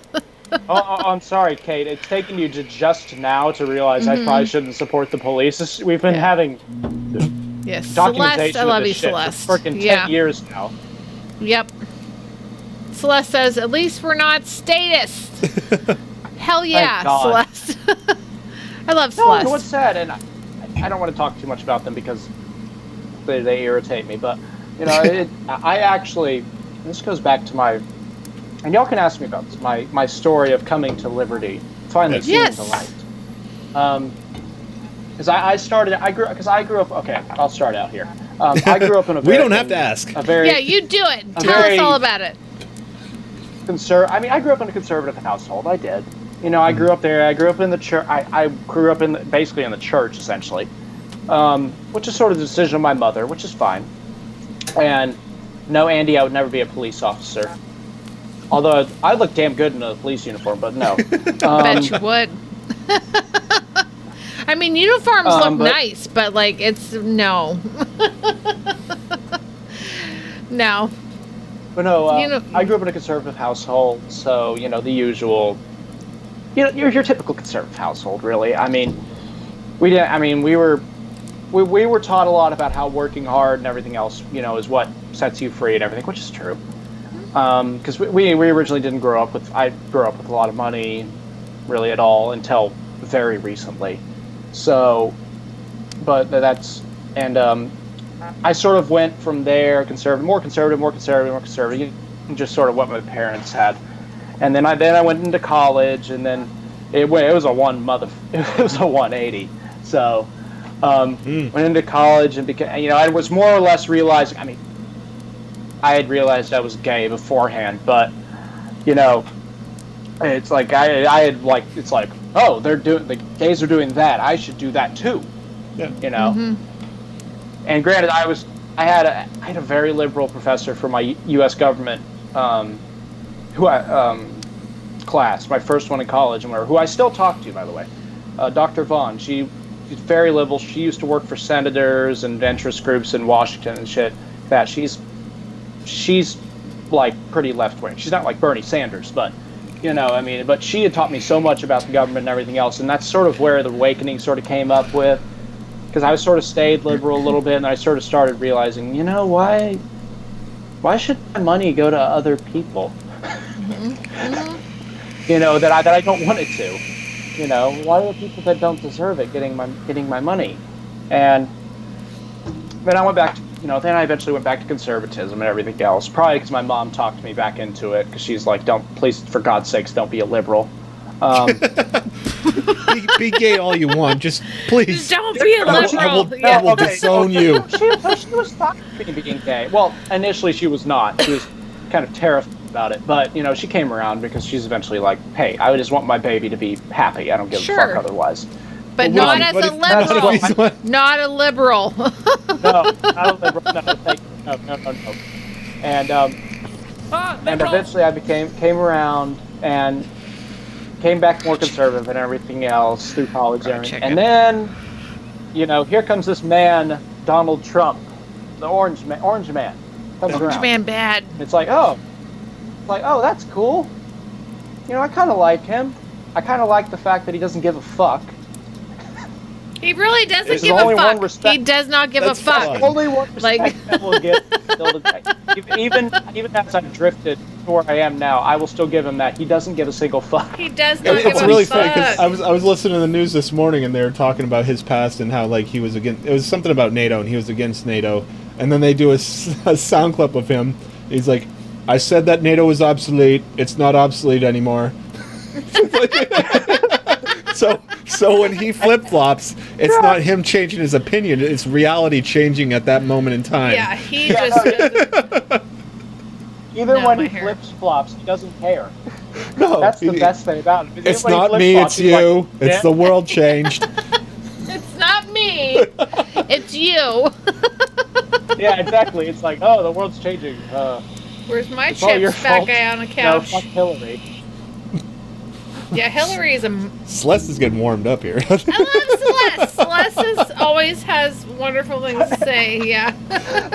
I'm sorry, Kate. It's taken you to just now to realize I probably shouldn't support the police. We've been Yeah. having Yes, documentation Celeste, I love of you, this shit Celeste. for freaking 10 Yeah. years now. Yep. Celeste says, at least we're not statists. Hell yeah, God. Celeste. I love No, Celeste. and what's sad, and I don't want to talk too much about them because they irritate me, but, you know, I actually, this goes back to my, and y'all can ask me about this, my story of coming to Liberty, finally seeing Yes. the light. Because I grew up, okay, I'll start out here. I grew up in a We very, don't have to ask. a very Yeah, you do it. a Tell us very- all about it. I mean, I grew up in a conservative household. I did. You know, I grew up there. I grew up in the church. I grew up basically in the church, essentially, which is sort of the decision of my mother, which is fine. And no, Andy, I would never be a police officer. Although I look damn good in a police uniform, but no. Bet you would. I mean, uniforms look but- nice, but like it's no. No. But no, You know- I grew up in a conservative household, so you know the usual. You know, your typical conservative household, really. I mean, we didn't. I mean, we were taught a lot about how working hard and everything else, you know, is what sets you free and everything, which is true. Because we originally didn't grow up with. I grew up with a lot of money, really at all until very recently. So, but that's and I sort of went from there, more conservative, just sort of what my parents had. And then I went into college, and then it was a 180. So went into college and became, you know, I was more or less realizing. I mean, I had realized I was gay beforehand, but you know, it's like I had like it's like, oh, the gays are doing that, I should do that too. Yeah. You know. And granted, I had a very liberal professor for my U.S. government class, my first one in college, and who I still talk to, by the way, Dr. Vaughn. She's very liberal. She used to work for senators and interest groups in Washington and shit. That she's like pretty left wing. She's not like Bernie Sanders, but you know, I mean, but she had taught me so much about the government and everything else, and that's sort of where the awakening sort of came up with. Because I sort of stayed liberal a little bit, and I sort of started realizing, you know, why should my money go to other people? You know, that I don't want it to. You know, why are the people that don't deserve it getting my money? And then I went back to, you know, then I eventually went back to conservatism and everything else. Probably because my mom talked me back into it, because she's like, please, for God's sakes, don't be a liberal. Be gay all you want, just please. Just don't be a liberal. I will Okay. disown you. She was stopping me being gay. Well, initially she was not. She was kind of terrified about it. But, you know, she came around because she's eventually like, hey, I just want my baby to be happy. I don't give a Sure. fuck otherwise. But Well, not as but a if- not liberal. if he's one- Not a liberal. No, not a liberal. No. And eventually I came around and came back more conservative and everything else through college and everything. And then, you know, here comes this man, Donald Trump, the orange man comes Orange around. man bad. It's like, oh, that's cool. You know, I kind of like him. I kind of like the fact that he doesn't give a fuck. He really doesn't There's give only a one fuck. respect- He does not give a That's fuck. fine. Only one respect Like- that will get still today. Even as I've drifted to where I am now, I will still give him that. He doesn't give a single fuck. He does not give It's a really fuck. funny because I was listening to the news this morning and they were talking about his past and how like he was against. It was something about NATO and he was against NATO, and then they do a sound clip of him. He's like, "I said that NATO was obsolete. It's not obsolete anymore." So when he flip flops, it's not him changing his opinion. It's reality changing at that moment in time. Yeah, he just doesn't. Even No, when my he hair. flips flops, he doesn't care. No, That's the best thing about it. It's When he not flip me. flops, It's he's like, you. It's "Yeah." the world changed. It's not me. It's you. Yeah, exactly. It's like, oh, the world's changing. Where's my It's all your chips, fat fault. guy on the No, couch? fuck Hillary. Yeah, Hillary is a. Celeste is getting warmed up here. I love Celeste. Celeste always has wonderful things to say. Yeah.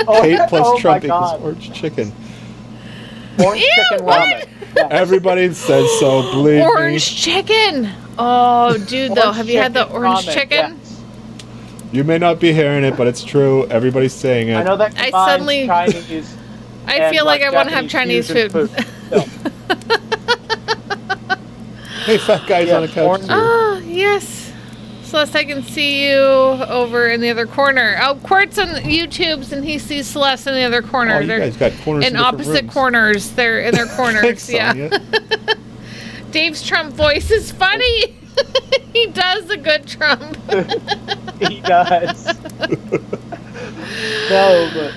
Oh, Kate plus oh my Trump equals God. orange chicken. Orange Ew, chicken what? ramen. Yeah. Everybody says so. Believe Orange chicken. Oh, dude, though, Orange have you had the chicken orange ramen, chicken? yes. me. You may not be hearing it, but it's true. Everybody's saying it. I know that I combines suddenly- Chinese. I and, feel like I want to have Japanese Chinese fusion food. No. Hey, fat guys Yeah, on a couch. orange- too. Oh, yes. Celeste, I can see you over in the other corner. Oh, Quartz on YouTube's and he sees Celeste in the other corner. Oh, you They're guys got corners in different opposite rooms. corners. They're in their corners. Thanks, Yeah. Sonia. Dave's Trump voice is funny. He does a good Trump. He does. No, but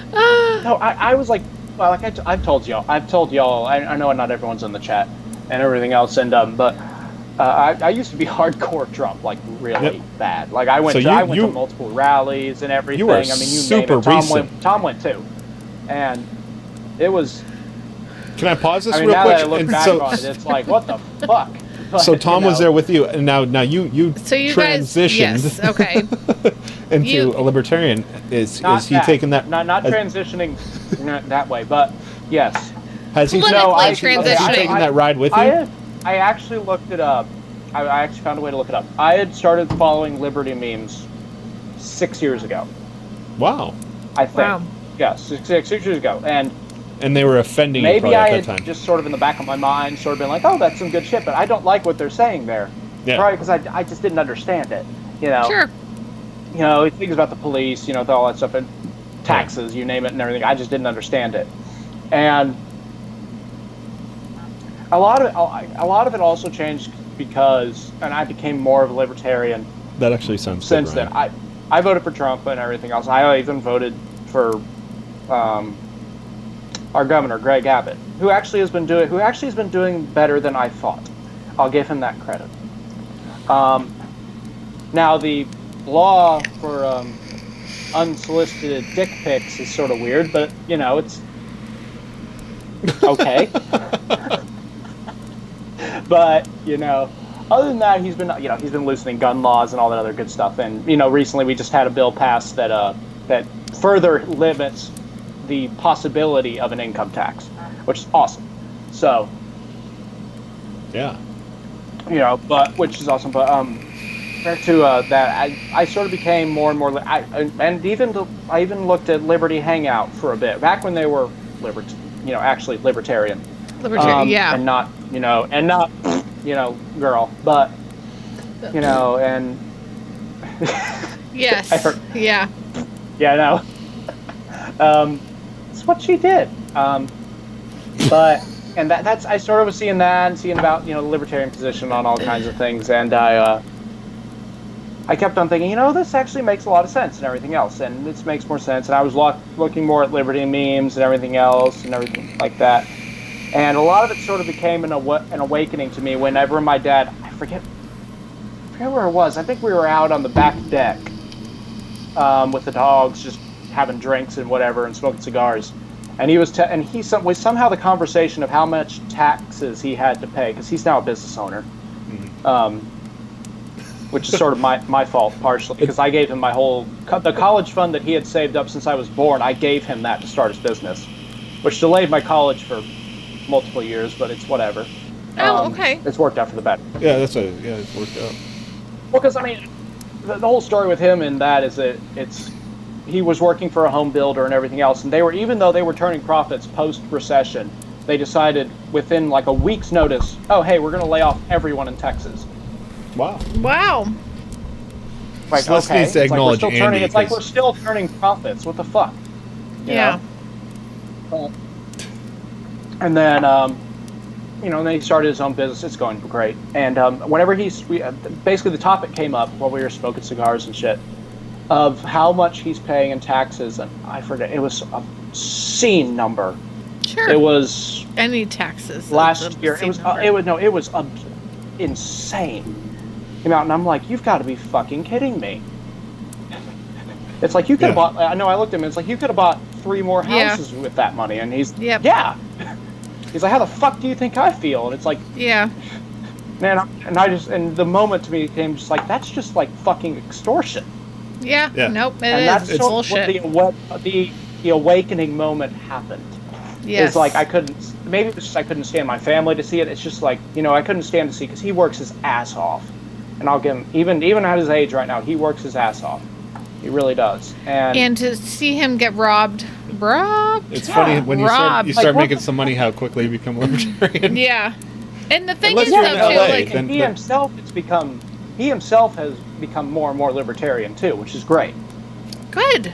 no, I was like, well, like I've told y'all. I know not everyone's in the chat and everything else, and but I used to be hardcore Trump, like really bad. Like I went to multiple rallies and everything. You were I mean, you super name it. recent. Tom went too, and it was. Can I pause this I mean, real now quick? that I look And back so, on it, it's like, what the fuck? But, so Tom you was know, there with you, and now you So you guys, transitioned yes, okay. into You- a libertarian. Is he that. taking that? Not transitioning not that way, but yes. Has he Politically has he transitioning. taken that ride with you? I actually looked it up. I actually found a way to look it up. I had started following Liberty memes 6 years ago, Wow. I think. Wow. Yeah, six years ago, and And they were offending you maybe probably I at had that time. just sort of in the back of my mind, sort of been like, "Oh, that's some good shit," but I don't like what they're saying there. Yeah. Probably because I just didn't understand it. You know. Sure. You know, things about the police, you know, all that stuff, and taxes, you name it, and everything. I just didn't understand it, and a lot of it also changed because, and I became more of a libertarian That actually sounds since good, then. Ryan. I voted for Trump and everything else. I even voted for our governor, Greg Abbott, who actually has been doing better than I thought. I'll give him that credit. Now the law for unsolicited dick pics is sort of weird, but you know, it's okay. But you know, other than that, he's been loosening gun laws and all that other good stuff. And you know, recently we just had a bill passed that that further limits the possibility of an income tax, which is awesome. So, Yeah. you know, which is awesome. But back to that, I sort of became more and more. I even looked at Liberty Hangout for a bit back when they were actually libertarian. Libertarian, yeah. And not, girl, but and Yes. I heard- Yeah. yeah, no. It's what she did. But and that's I sort of was seeing that and seeing about the libertarian position on all kinds of things, and I kept on thinking, this actually makes a lot of sense and everything else, and this makes more sense. And I was looking more at liberty memes and everything else and everything like that, and a lot of it sort of became an awakening to me whenever my dad, I forget where it was. I think we were out on the back deck with the dogs, just having drinks and whatever and smoking cigars, and he was somehow the conversation of how much taxes he had to pay, because he's now a business owner. Which is sort of my fault partially, because I gave him the college fund that he had saved up since I was born. I gave him that to start his business, which delayed my college for multiple years, but it's whatever. Oh, okay. It's worked out for the better. Yeah, it's worked out. Well, because I mean, the whole story with him in that is that he was working for a home builder and everything else, and even though they were turning profits post-recession, they decided within like a week's notice, oh hey, we're going to lay off everyone in Texas. Wow. Wow. Like, Celeste okay, needs to acknowledge Andy, it's like 'cause- we're still turning profits. What the fuck? You Yeah. know? And then, and then he started his own business. It's going great. And whenever basically the topic came up while we were smoking cigars and shit, of how much he's paying in taxes, and I forget, it was a obscene number. Sure. It was Any taxes. last year. It was insane amount, and I'm like, you've got to be fucking kidding me. It's like you could have bought. I know. I looked at him. It's like you could have bought 3 more houses with that money, and he's yeah. He's like, how the fuck do you think I feel? And it's like, Yeah. man, and the moment to me came just like, that's just like fucking extortion. Yeah. Yeah. Nope. And that's It's sort of bullshit. what the awakening moment happened. Yes. It's like I couldn't stand my family to see it. It's just like, I couldn't stand to see, because he works his ass off, and I'll give him, even at his age right now, he works his ass off. He really does. And to see him get robbed. It's funny when you robbed. start Like, making some money, how quickly you become libertarian. Yeah. And the thing Unless is, you're though, in too, LA, like, then- he himself, it's become he himself has become more and more libertarian too, which is great. Good.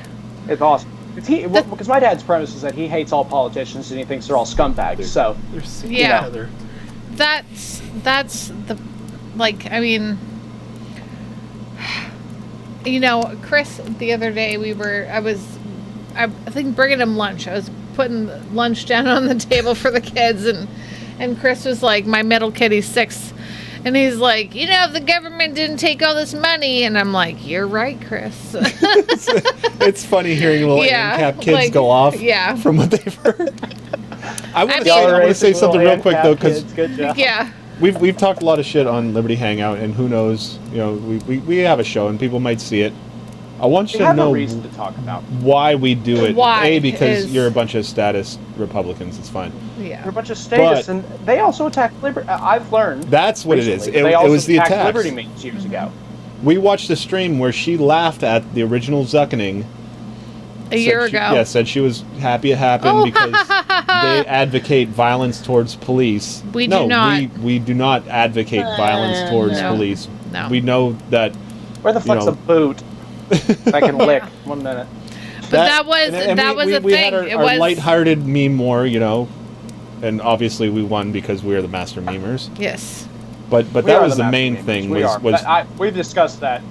It's awesome. Because my dad's premise is that he hates all politicians and he thinks they're all scumbags. So They're singing Yeah. together. That's the, like, I mean, you know, Chris, the other day I think bringing him lunch. I was putting lunch down on the table for the kids, and Chris was like, my middle kid, he's 6, and he's like, you know, if the government didn't take all this money, and I'm like, you're right, Chris. It's funny hearing little Yeah, ANCAP kids like, go off yeah. from what they've heard. I want mean- to say something real quick though, because good job. Yeah. we've talked a lot of shit on Liberty Hangout, and who knows, you know, we have a show and people might see it. I want you We to have know no reason to talk about. why we do it. Why Because is- you're a bunch of status Republicans. It's fine. Yeah. They're a bunch of statists, But- and they also attack liberty. I've learned. That's what it is. recently, It, they it also was the attacked attacks. Liberty memes years ago. We watched a stream where she laughed at the original Zuckening. A year Said she- ago. Yeah, said she was happy it happened Oh, because they advocate violence towards police. We do not. We do not advocate violence towards No. police. No. We know that. Where the fuck's know. a boot? I can lick. 1 minute. But that was a we thing. had It our was lighthearted meme war, you know, and obviously we won because we are the master memers. Yes. But We that are was the master main gamers. thing We was are. was. We've discussed that.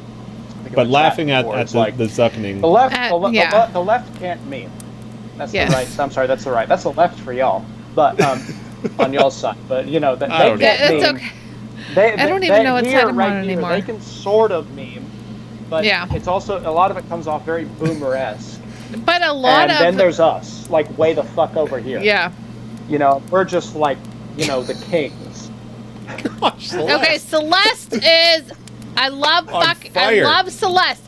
But laughing at before. It's the, like the Zuckening. the left. yeah. The left can't meme. That's Yes. the right. I'm sorry. That's the right. That's the left for y'all. But on y'all's side. But you know that I they don't can't It's meme. okay. I don't even know what here, side I'm right on here, anymore. They can sort of meme, but Yeah. it's also a lot of it comes off very boomer-esque. But a lot And of then there's us, like way the fuck over here. yeah. You know, we're just like, you know, the kings. Okay, Celeste is. I love On I fire. love Celeste.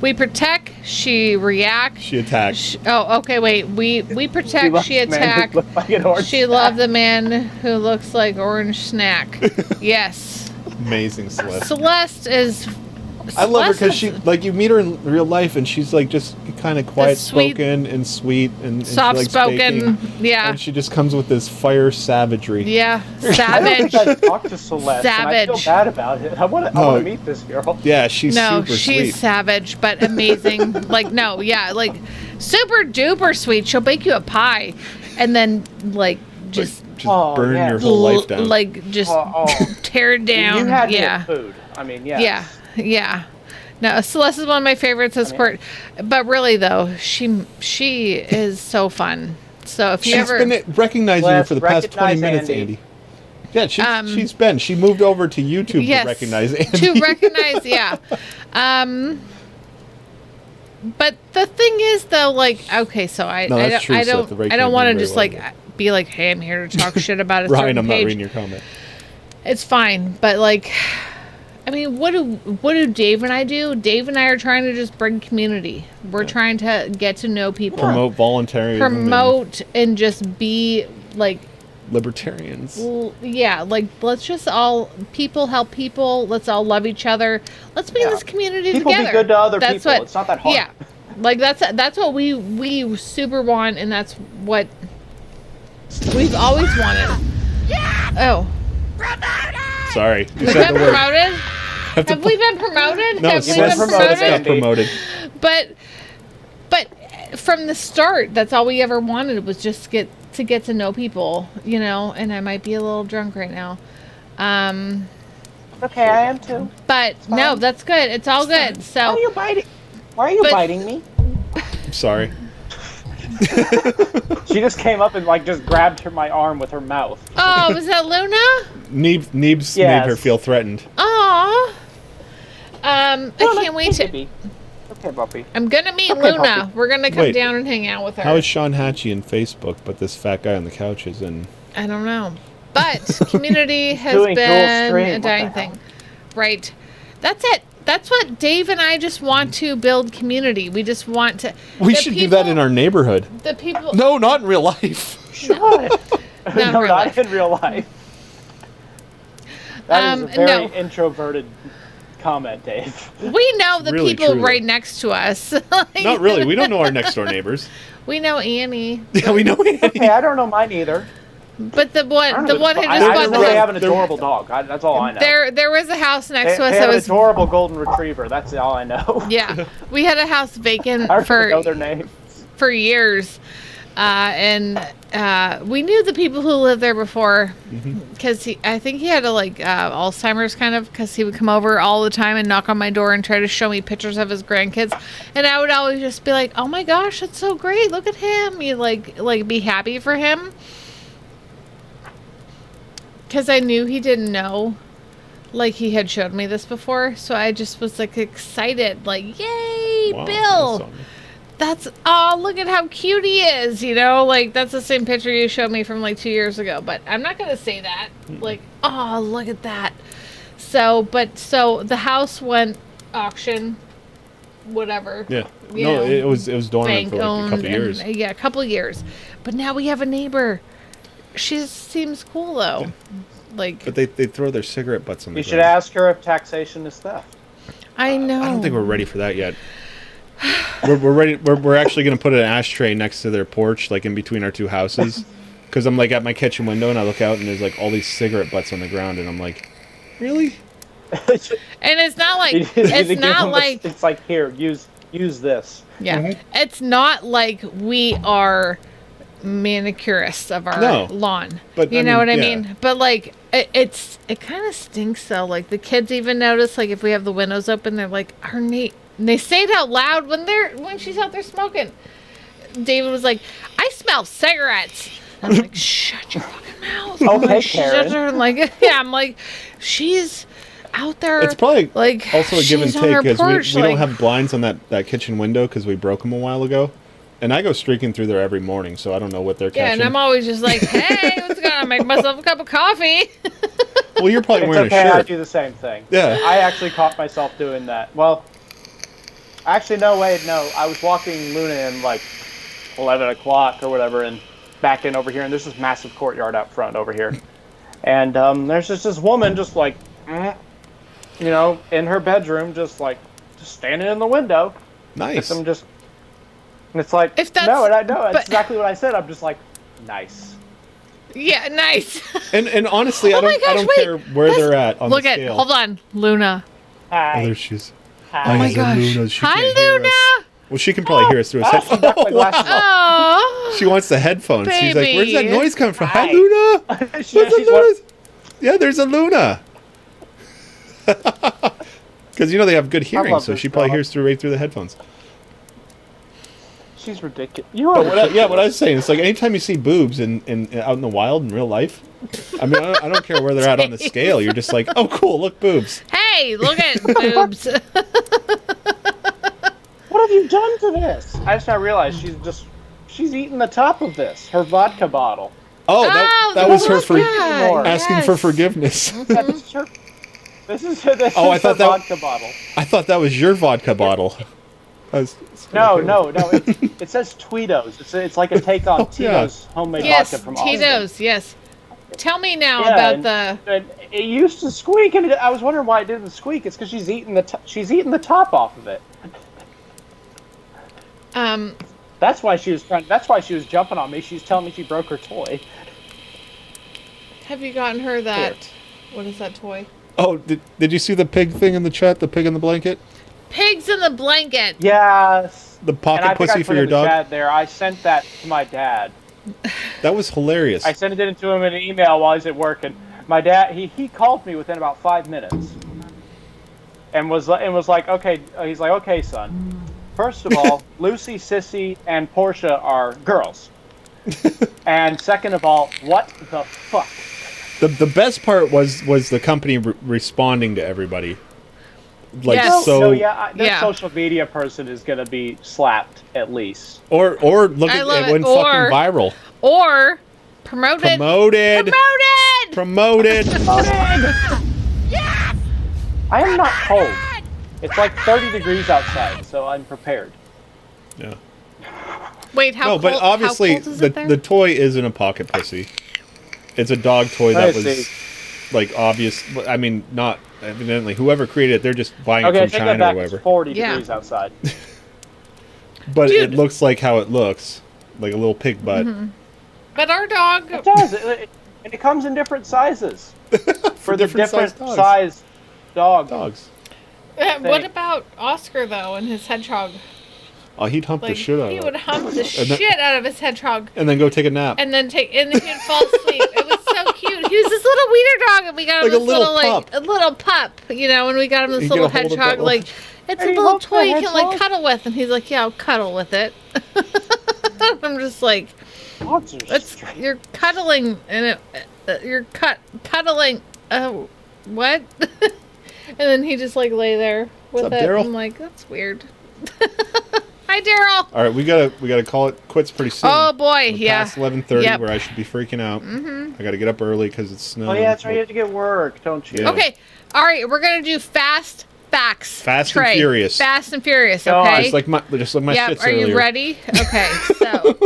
We protect. She reacts. She attacked. Oh, okay. Wait. We protect. loves She men who attack. look like an orange She snack. loved the man who looks like orange snack. Yes. Amazing Celeste. Celeste is. I love her Celeste because is she, like, you meet her in real life and she's like just kind of quiet spoken and sweet and she likes soft-spoken. baking. Yeah. And she just comes with this fire savagery. Yeah. I don't Savage. think I've talked to Celeste, and I feel Savage. bad about it. I want Oh. to meet this girl. Yeah, she's No, super she's sweet. savage, but amazing. Like, no, yeah, like super duper sweet. She'll bake you a pie and then, like, just Just Oh, burn yeah. your whole life down. like, just Oh. tear it down. You had me yeah. at food. I mean, yeah. Yeah. Yeah. No, Celeste is one of my favorites as court. But really, though, she is so fun. So if you She's ever. been recognizing you Let's for the past 20 recognize minutes, Andy. Andy. Yeah, she's been. She moved over to YouTube Yes, to recognize Andy. to recognize, yeah. But the thing is, though, like, okay, so I No, that's true, I Seth. The don't right I don't can't want to be just very like well. be like, hey, I'm here to talk shit about a Ryan, certain I'm not page. reading your comment. It's fine, but like, I mean, what do Dave and I do? Dave and I are trying to just bring community. We're trying to get to know people, Promote voluntarism. and promote, and just be like, libertarians. yeah, like let's just all people help people. Let's all love each other. Let's be in Yeah. this community People be together. good to other That's people. What, It's not that hard. Yeah, like that's what we super want, and that's what we've always wanted. Oh, Sorry. You we've said been the word. promoted. Have we been promoted? No, Have we Seth been promoted, got Andy. promoted. But from the start, that's all we ever wanted was just get to know people, you know. And I might be a little drunk right now, Okay, I am too. but no, that's good. It's all good. Why So are you biting? Why are you But- biting me? I'm sorry. She just came up and like just grabbed my arm with her mouth. oh, was that Luna? Neebs Yes. made her feel threatened. Aw. I can't wait to. Baby. Okay, puppy. I'm gonna meet Okay, Luna. puppy. We're gonna come Wait. down and hang out with her. How is Sean Hatchie in Facebook, but this fat guy on the couch is in? I don't know. But community has Doing dual been stream. a What the dying hell? thing. Right. That's it. That's what Dave and I just want to build community. We just want to. We the should do that in people- our neighborhood. The people. No, not in real life. What? Not no, real not life. in real life. That is a very no. introverted comment, Dave. We know the really people true, right though. next to us. Not really. We don't know our next door neighbors. We know Annie. Yeah, we know Andy. Okay, I don't know mine either. But the one who just I bought just know the they have house, an adorable dog. That's all I know. there was a house next They to us have that an was adorable golden retriever. That's all I know. yeah. We had a house vacant I don't for know their name. for years, and we knew the people who lived there before because I think he had a Alzheimer's kind of, because he would come over all the time and knock on my door and try to show me pictures of his grandkids, and I would always just be like, oh my gosh, that's so great, look at him. You like be happy for him, because I knew he didn't know, like he had showed me this before, so I just was like excited, like, yay, Wow, Bill. that's awesome. That's, oh, look at how cute he is, you know? Like, that's the same picture you showed me from, 2 years ago. But I'm not going to say that. Like, oh, look at that. So the house went auction, whatever. Yeah. You No, know, it was dormant bank for a owned. couple years. Yeah, a couple years. But now we have a neighbor. She seems cool, though. Like, But they throw their cigarette butts on the You should ground. ask her if taxation is theft. I know. I don't think we're ready for that yet. We're ready. We're actually going to put an ashtray next to their porch, like in between our two houses, because I'm like at my kitchen window and I look out and there's like all these cigarette butts on the ground and I'm like, really? And it's not like, it's not like, It's like, here, use this. yeah, it's not like we are manicurists of our lawn. But, you I know mean, what I yeah. mean? But like, it kind of stinks though. Like the kids even notice, like if we have the windows open, they're like, they say it out loud when she's out there smoking. David was like, I smell cigarettes. And I'm like, shut your fucking mouth. I'm Okay, like, shut Karen. her. Like, yeah, I'm like, she's out there. It's probably like also a give and she's on her take because porch, we don't like- have blinds on that kitchen window because we broke them a while ago, and I go streaking through there every morning, so I don't know what they're Yeah, catching. and I'm always just like, hey, what's going on? Make myself a cup of coffee. Well, you're probably It's wearing okay, a I shirt. do the same thing. Yeah. I actually caught myself doing that. Well, actually, no, wait, no. I was walking Luna in like 11 o'clock or whatever, and back in over here, and there's this massive courtyard out front over here. And there's just this woman just like, you know, in her bedroom, just standing in the window. Nice. I'm just, and it's like, If that's- no, and I know, that's but- exactly what I said. I'm just like, nice. Yeah, nice. And honestly, Oh I my don't gosh, wait, care where that's- they're at on Look the at, scale. hold on, Luna. Hi. Oh, there she is. Hi. Oh my Eyes of gosh. Luna, she Hi, can't hear Luna. us. Well, she can probably hear us through a headphone. Got my glasses off. Oh, She wants the headphones. She's like, "Where's that Baby. noise coming from?" Hi, Hi. Luna. Yeah, What's the she's what- noise? Yeah, there's a Luna. Because you know they have good hearing, love so this she probably dog. hears right through the headphones. She's ridiculous. You are But what ridiculous. I was saying, it's like anytime you see boobs in out in the wild in real life, I mean, I don't care where they're at on the scale. You're just like, oh, cool, look, boobs. hey, look at boobs. What have you done to this? I just now realized she's eating the top of this, her vodka bottle. Oh, that was her for More. asking for forgiveness. This is her. This is Oh, I her thought that- vodka bottle. I thought that was your vodka bottle. No. It says Tweetos. It's like a take on Oh, yeah. Tito's homemade Yes, vodka from Austin. Tito's, yes. Tell me now Yeah, about and- the... And it used to squeak, and I was wondering why it didn't squeak. It's because she's eating the the top off of it. That's why she was trying. That's why she was jumping on me. She's telling me she broke her toy. Have you gotten her that... What is that toy? Oh, did you see the pig thing in the chat? The pig in the blanket? Pigs in the blanket. Yes. The And pocket I think I pussy put for in your the dog? chat there. I sent that to my dad. That was hilarious. I sent it to him in an email while he's at work, and my dad he called me within about 5 minutes, and was like, okay, he's like, okay, son. First of all, Lucy, Sissy, and Portia are girls, and second of all, what the fuck? The best part was the company responding to everybody. Like Yes. so, So yeah, their Yeah. social media person is gonna be slapped at least. or look I at love it went it. Or- fucking viral. Or promoted. Promoted. Promoted. I am not cold. It's like 30 degrees outside, so I'm prepared. Yeah. Wait, how No, cold, but obviously how cold is the it there? the toy isn't a pocket pussy. It's a dog toy that I was see. like obvious. I mean, not evidently. Whoever created it, they're just buying Okay, it take from that China or back. whatever. It's 40 Yeah. degrees outside. But it Dude. looks like how it looks, like a little pig butt. Mm-hmm. But our dog. It does, and it comes in different sizes for the different sized dogs. size dogs. What about Oscar though and his hedgehog? Oh, he'd hump the Like shit out he of would it. hump the then- shit out of his hedgehog. And then go take a nap. And then he'd fall asleep. It was so cute. He was this little wiener dog, and we got him Like a this little like pup. a little pup, you know. And we got him this You little get a hold of that hedgehog, little- like it's a Hey, little look, toy the you can like hedgehog. cuddle with. And he's like, yeah, I'll cuddle with it. I'm just like, Dogs are strange. you're cuddling, and you're cuddling. Oh, what? And then he just like lay there with up, it. Daryl? I'm like, that's weird. Hi, Daryl. All right, we gotta call it quits pretty soon. Oh boy, We're yeah. past 11:30, Yep. where I should be freaking out. I gotta get up early because it's snowing. Oh yeah, that's right. You have to get work, don't you? Yeah. Okay, all right, we're gonna do fast facts. Fast and Trey. Furious. Fast and Furious. Go on. Okay. Just like my Yep. shits Are you earlier. ready? Okay. So.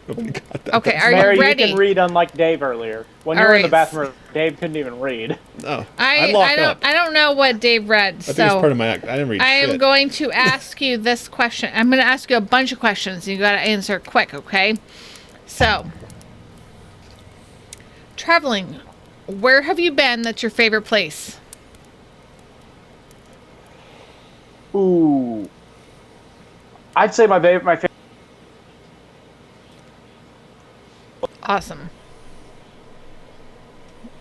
Nobody got that. Okay. Are Mary, you ready? you can read unlike Dave earlier. When you All were in the right. bathroom, Dave couldn't even read. No, I locked up. don't know what Dave read. I think it's part of my act. I didn't read I shit. am going to ask you this question. I'm going to ask you a bunch of questions. You got to answer quick, okay? So, traveling. Where have you been? That's your favorite place. Ooh. I'd say my favorite. Awesome.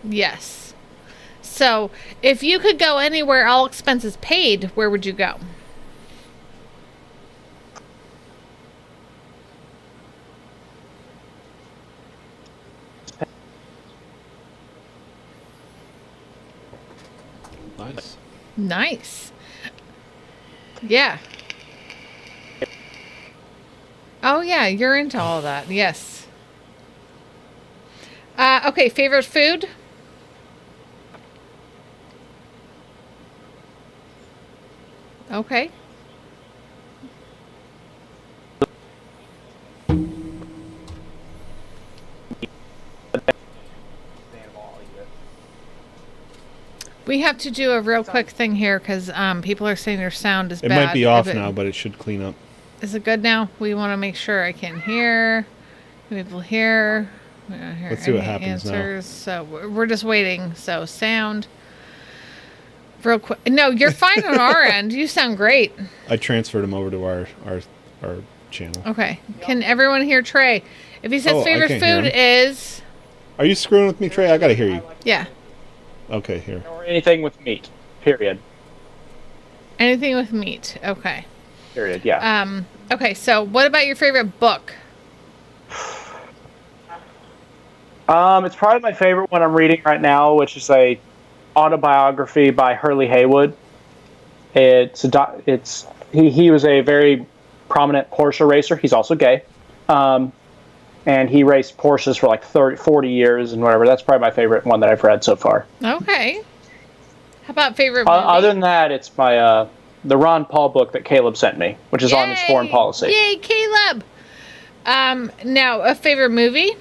Yes. So, if you could go anywhere, all expenses paid, where would you go? Nice. Nice. Yeah. Oh, yeah, you're into all of that. Yes. Okay, favorite food? Okay. We have to do a real quick thing here because people are saying their sound is It bad. might be off If it- now, but it should clean up. Is it good now? We want to make sure I can hear. People hear. We don't hear Let's see what any happens now. answers. So we're just waiting. So sound. Real quick. No, you're fine on our end. You sound great. I transferred him over to our channel. Okay. Can everyone hear Trey? If he says Oh, I favorite can't hear food him. is. Are you screwing with me, Trey? I gotta hear you. Yeah. Okay, here. Or anything with meat. Period. Anything with meat. Okay. Period. Yeah. Okay, so what about your favorite book? It's probably my favorite one I'm reading right now, which is a autobiography by Hurley Haywood. He was a very prominent Porsche racer. He's also gay. And he raced Porsches for like 40 years and whatever. That's probably my favorite one that I've read so far. Okay. How about favorite movie? Other than that, it's my the Ron Paul book that Caleb sent me, which is on his foreign Yay! policy. Yay, Caleb! Now, a favorite movie?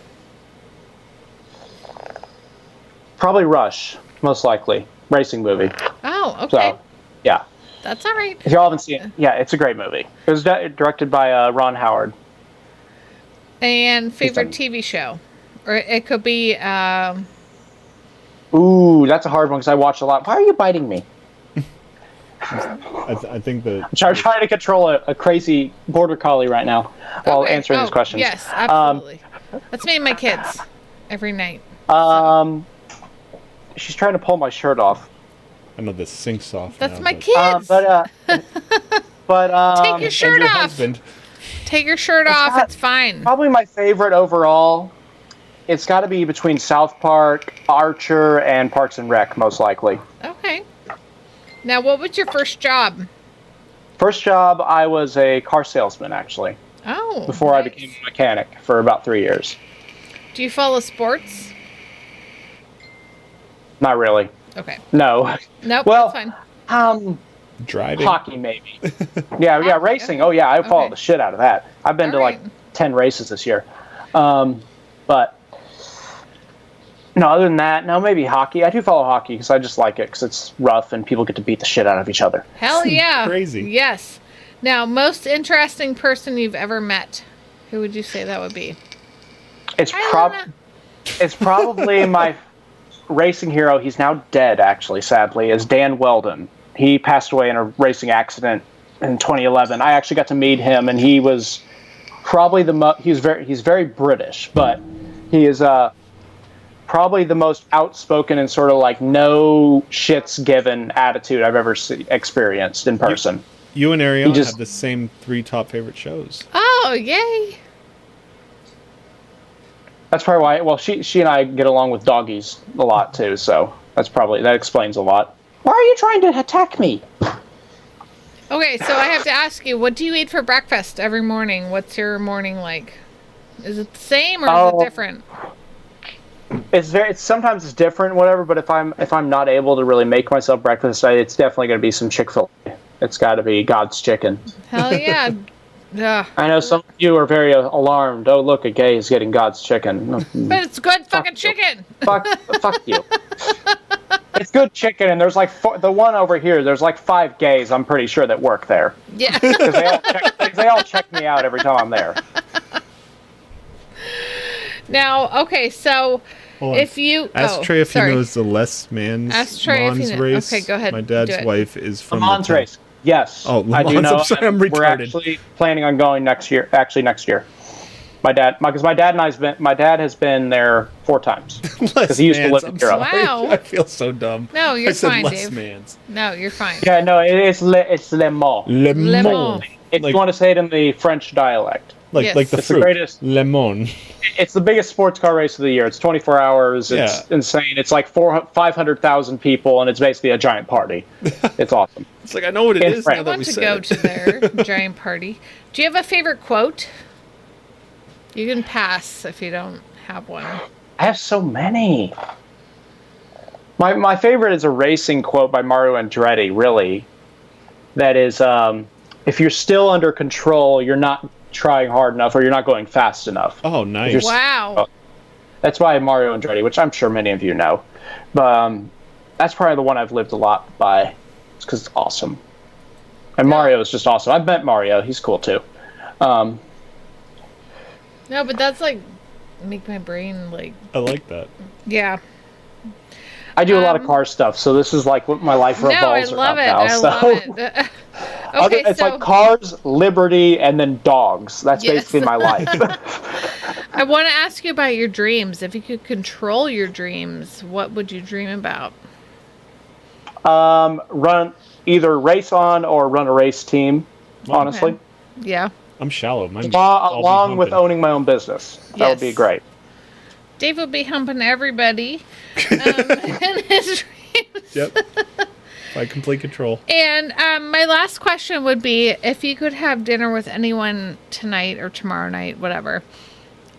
Probably Rush, most likely. Racing movie. Oh, okay. So, yeah. That's all right. If y'all haven't seen it, yeah, it's a great movie. It was directed by Ron Howard. And favorite done. TV show? Or it could be, Ooh, that's a hard one because I watch a lot. Why are you biting me? I think the I'm trying to control a crazy border collie right now while okay. answering Oh, these questions. Yes, absolutely. That's me and my kids every night. She's trying to pull my shirt off. I know this sinks off. That's now, my but- kids. Take Take your shirt and your off. husband. Take your shirt off. not- It's fine. Probably my favorite overall. It's got to be between South Park, Archer, and Parks and Rec, most likely. Okay. Now, what was your first job? First job, I was a car salesman, actually, Oh. before I nice. became a mechanic for about 3 years. Do you follow sports? Not really. Okay. No. Nope. Well, that's fine. Driving. Hockey, maybe. yeah, Hockey, racing. okay. Oh, yeah, I follow Okay. the shit out of that. I've been All to like right. 10 races this year. But no, other than that, no, maybe hockey. I do follow hockey because I just like it because it's rough and people get to beat the shit out of each other. Hell yeah. Crazy. Yes. Now, most interesting person you've ever met. Who would you say that would be? It's Hi, Lana. it's probably my racing hero. He's now dead, actually, sadly, is Dan Weldon. He passed away in a racing accident in 2011. I actually got to meet him, and he was probably he's very British, but he is probably the most outspoken and sort of like no shits given attitude I've ever experienced in person. You and Ariel just- have the same 3 top favorite shows. Oh, yay. That's probably why. Well, she and I get along with doggies a lot too, so that explains a lot. Why are you trying to attack me? Okay, so I have to ask you, what do you eat for breakfast every morning? What's your morning like? Is it the same or is it different? It's sometimes it's different, whatever. But if I'm not able to really make myself breakfast, it's definitely going to be some Chick-fil-A. It's got to be God's chicken. Hell yeah. Ugh. I know some of you are very alarmed. Oh, look, a gay is getting God's chicken. But it's good fucking chicken. Fuck you. It's good chicken, and there's like the one over here. There's like 5 gays. I'm pretty sure that work there. Yeah. Because they all check me out every time I'm there. Now, okay, so Hold on. if you Ask Trey if sorry. he knows the Les Mans Ask Trey if he Mons knows. race. Okay, go ahead, My dad's do it. wife is The from Mons the town. race. Yes. Oh, Le I do Mans. know. I'm sorry, I'm We're retarded. actually planning on going next year. Actually, next year. My dad has been there 4 times because he used to live in Europe. Wow. I feel so dumb. No, you're I said fine, Les Dave. Mans. No, you're fine. Yeah, no, it's Le Mans. Le Le Mans. Mans. If Like- you want to say it in the French dialect. Like Yes. like the It's the fruit. greatest. Le Mans. It's the biggest sports car race of the year. It's 24 hours. It's Yeah. insane. It's like 500,000 people, and it's basically a giant party. It's awesome. It's like I know what it In is France. now I that want we to said go it. to their giant party. Do you have a favorite quote? You can pass if you don't have one. I have so many. My favorite is a racing quote by Mario Andretti, really. That is, if you're still under control, you're not trying hard enough or you're not going fast enough. Oh, nice. You're- Wow. That's by Mario Andretti, which I'm sure many of you know. But that's probably the one I've lived a lot by. It's because it's awesome. And Mario is just awesome. I've met Mario. He's cool, too. No, but that's like make my brain like I like that. yeah. I do a lot of car stuff, so this is like what my life No, I revolves love around it. now. I so. love it. Okay, It's so like cars, liberty, and then dogs. That's Yes. basically my life. I want to ask you about your dreams. If you could control your dreams, what would you dream about? Run either race on or run a race team. Honestly, Yeah. I'm shallow. Mine's along with humping. owning my own business, that would be Yes. great. Dave would be humping everybody in his dreams. Yep. By complete control. And my last question would be, if you could have dinner with anyone tonight or tomorrow night, whatever,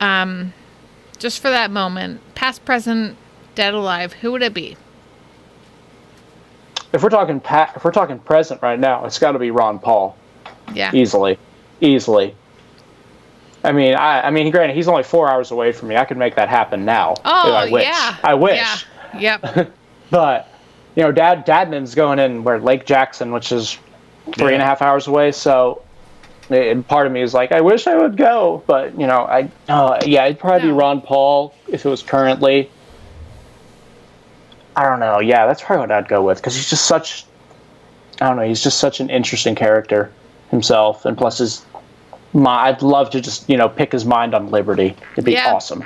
just for that moment, past, present, dead, alive, who would it be? If we're talking present right now, it's got to be Ron Paul, Yeah. easily. I mean, granted, he's only 4 hours away from me. I could make that happen now. Oh, I wish. yeah. I wish. Yeah. Yep. But Dadman's going in Lake Jackson, which is 3.5 hours away. So, part of me is like, I wish I would go, but it'd probably be No. Ron Paul if it was currently. I don't know. Yeah, that's probably what I'd go with because he's just such. I don't know. He's just such an interesting character himself, and plus I'd love to just pick his mind on liberty. It'd be Yeah. awesome.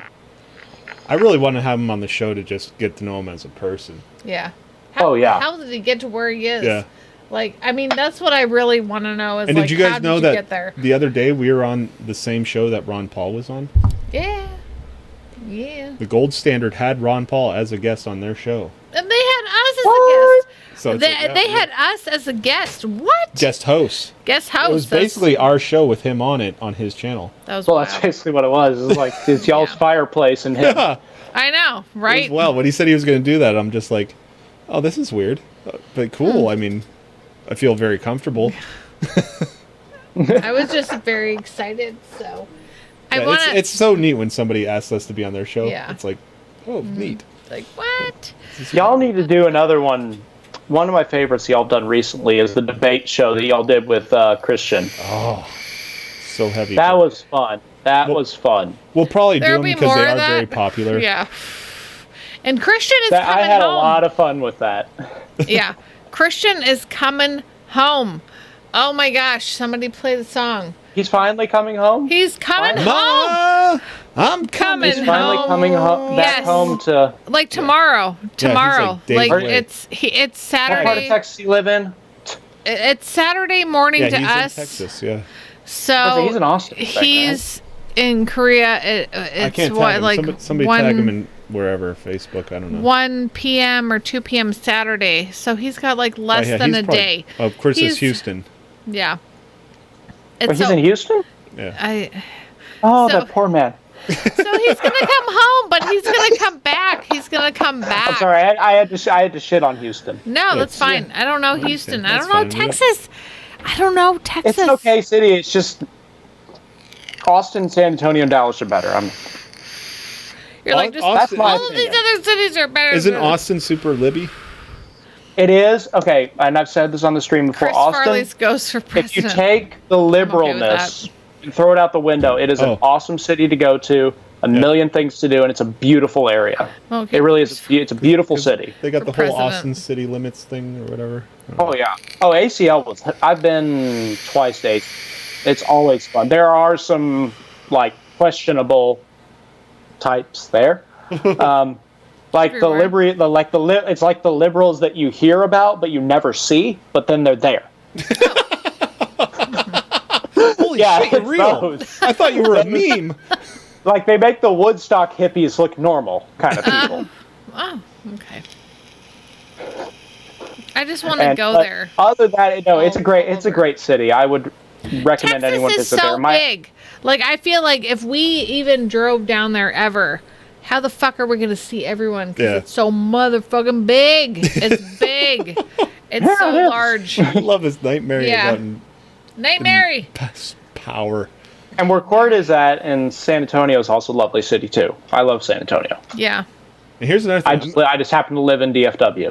I really want to have him on the show to just get to know him as a person. Yeah. Oh, yeah. How did he get to where he is? Yeah. Like, I mean, that's what I really want to know is And like, did you how guys know did you that get there? the other day we were on the same show that Ron Paul was on? Yeah. Yeah. The Gold Standard had Ron Paul as a guest on their show. And they had us as a guest. So it's They, like, yeah, they yeah. had us as a guest. What? Guest host. Guest host. It was basically our show with him on it on his channel. That was Well, wild. that's basically what it was. It was like it's y'all's Yeah. fireplace and him. Yeah. I know, right? Well, when he said he was going to do that, I'm just like, oh, this is weird. But cool. Hmm. I mean, I feel very comfortable. I was just very excited. So I Yeah, want to it's so neat when somebody asks us to be on their show. Yeah. It's like, oh, neat. like what? Y'all need to do another one. One of my favorites y'all done recently is the debate show that y'all did with Christian. so heavy. That but was fun. That was fun. We'll probably do There'll them be because more they of are that. very popular. Yeah. And Christian is I coming had home. a lot of fun with that. Yeah. Christian is coming home. Oh my gosh, somebody play the song. He's finally coming home. He's coming home. Ma, I'm coming. Coming Finally home. coming back Yes. home to. Like tomorrow. Tomorrow. like days away. it's What part of Saturday. Texas you live in? It's Saturday morning Yeah, to he's us. in Texas. Yeah. So He's in Austin. is that he's in Korea. It's I can't what, tag him. like Somebody one, tag him in wherever, Facebook. I don't know. 1 p.m. or 2 p.m. Saturday. So he's got like less yeah, than he's a probably- day. Of course, He's- it's Houston. Yeah. Wait, It's he's so, in Houston. Yeah. Oh, So- that poor man. So he's gonna come home, but he's gonna come back. He's gonna come back. I'm sorry. I had to shit on Houston. No, that's That's- fine. I don't know Houston. I That's don't know fine. We don't- Texas. I don't know Texas. It's an okay city. It's just Austin, San Antonio, and Dallas are better. You're like, just That's my all of these opinion. other cities are better. Isn't than Austin super libby? It is okay, and I've said this on the stream before. Chris Austin, Farley's goes for if president. you take the liberalness and throw it out the window, it is an Oh. awesome city to go to. A million things to do, and it's a beautiful area. Okay. It really is. It's a beautiful city. They got For the whole president. Austin city limits thing or whatever. Oh yeah. Oh, ACL was. I've been twice to ACL. It's always fun. There are some like questionable types there. Like the Everywhere. it's like the liberals that you hear about but you never see, but then they're there. Holy Yeah, shit, you're it's real. those. I thought you were a meme. Like they make the Woodstock hippies look normal kind of people. Oh, okay. I just want to And, go but there. Other than that, no, it's a All great over. city. I would recommend Texas anyone is visit so there. big. Like I feel like if we even drove down there ever, how the fuck are we gonna see everyone? Because Yeah. it's so motherfucking big. It's big. It's Yeah, so it is. large. I love this nightmare Yeah. about Night Mary. power. And where Court is at in San Antonio is also a lovely city too. I love San Antonio. Yeah. And here's another thing. I just happen to live in DFW.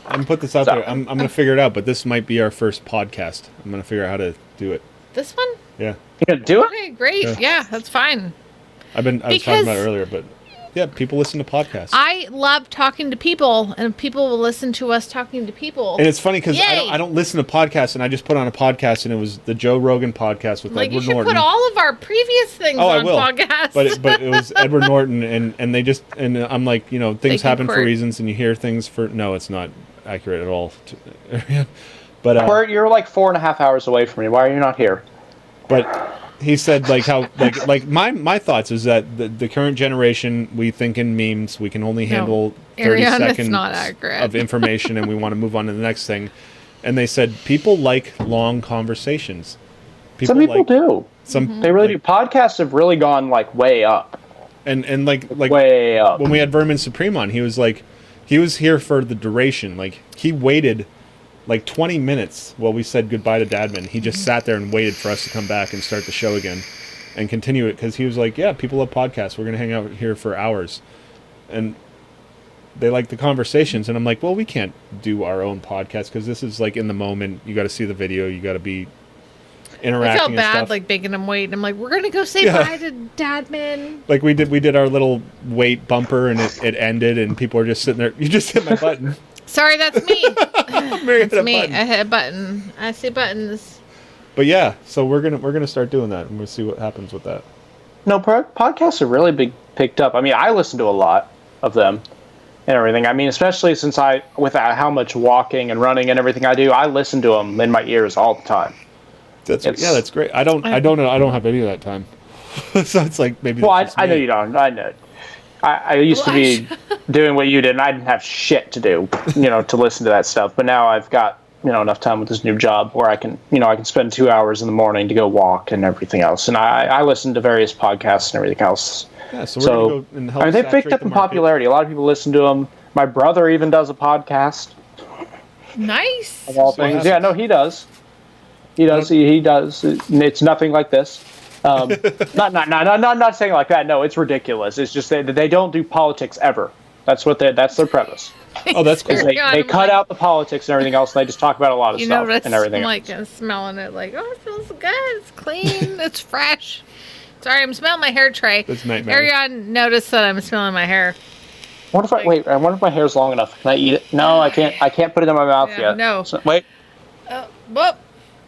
I'm gonna put this out So- there. I'm gonna figure it out, but this might be our first podcast. I'm gonna figure out how to do it. This one? Yeah. You gonna do it? Okay, great. Yeah. Yeah, that's fine. I was talking Because- about it earlier, but yeah, people listen to podcasts. I love talking to people, and people will listen to us talking to people. And it's funny because Yay! I don't listen to podcasts, and I just put on a podcast, and it was the Joe Rogan podcast with Like you Edward should Norton. put all of our previous things Oh, I on will. podcasts. But it was Edward Norton, and they just and I'm like, you know, things Thank you, happen for Court. reasons, and you hear things for no, it's not accurate at all. But Court, you're like 4.5 hours away from me. Why are you not here? But he said like how like my thoughts is that the current generation, we think in memes, we can only handle 30 Ariana's seconds not accurate. of information and we want to move on to the next thing. And they said people like long conversations. Some people like, do. Some They really like, do. Podcasts have really gone like way up. and like Way up. when we had Vermin Supreme on, he was here for the duration. Like he waited like 20 minutes while we said goodbye to Dadman. He just sat there and waited for us to come back and start the show again and continue it because he was like, yeah, people love podcasts. We're going to hang out here for hours. And they like the conversations. And I'm like, well, we can't do our own podcast because this is like in the moment. You got to see the video. You got to be I interacting felt and bad, stuff. like making him wait. I'm like, we're gonna go say Yeah. bye to Dadman. Like we did our little wait bumper and it ended and people are just sitting there. You just hit my button. Sorry, that's me. Mary hit a That's me. button. I hit a button. I see buttons. But yeah, so we're gonna start doing that and we'll see what happens with that. No, podcasts are really picked up. I mean, I listen to a lot of them and everything. I mean, especially since with how much walking and running and everything I do, I listen to them in my ears all the time. That's great. I don't have any of that time. So it's like maybe. Well, that's just I know me. you don't. I know. I used to be doing what you did, and I didn't have shit to do, to listen to that stuff. But now I've got, enough time with this new job where I can spend 2 hours in the morning to go walk and everything else. And I listen to various podcasts and everything else. Yeah, so we're gonna go and help. they've picked saturate up the in market. popularity. A lot of people listen to them. My brother even does a podcast. Nice. Of all So things. happens. Yeah, no, he does. He does. He does. It's nothing like this. Not saying it like that. No, it's ridiculous. It's just that they don't do politics ever. That's their premise. Oh, that's cool. Is they cut out the politics and everything else, and they just talk about a lot of You know stuff what and everything. like I'm smelling it like, oh, it smells good. It's clean. It's fresh. Sorry, I'm smelling my hair tray. That's nightmare. Ariane noticed that I'm smelling my hair. I wonder if my hair's long enough. Can I eat it? No, I can't. I can't put it in my mouth Yeah, yet. no. So, wait. Whoop.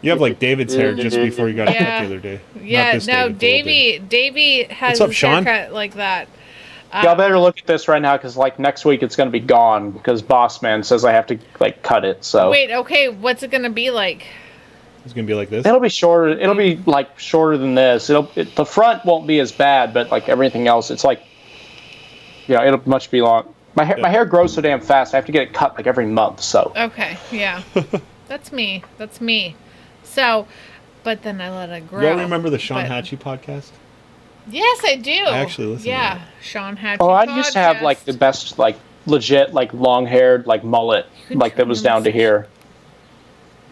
You have like David's hair just before you got cut Yeah. the other day. Not Yeah, this no, David, the old Davey has What's up, his Sean? haircut like that. Y'all better look at this right now because like next week it's gonna be gone because Boss Man says I have to like cut it. So Wait, okay, what's it gonna be like? It's gonna be like this. it'll be shorter. It'll be like shorter than this. The front won't be as bad, but like everything else, it's like it'll much be long. My hair grows so damn fast. I have to get it cut like every month. So Okay, yeah. That's me. That's me. So, but then I let it grow. You all remember the Sean but- Hatchie podcast? Yes, I do. I actually listened to Yeah, that. Sean Hatchie. I used to have like the podcast. best like legit like long haired like mullet could like that trim was your down to mustache. here.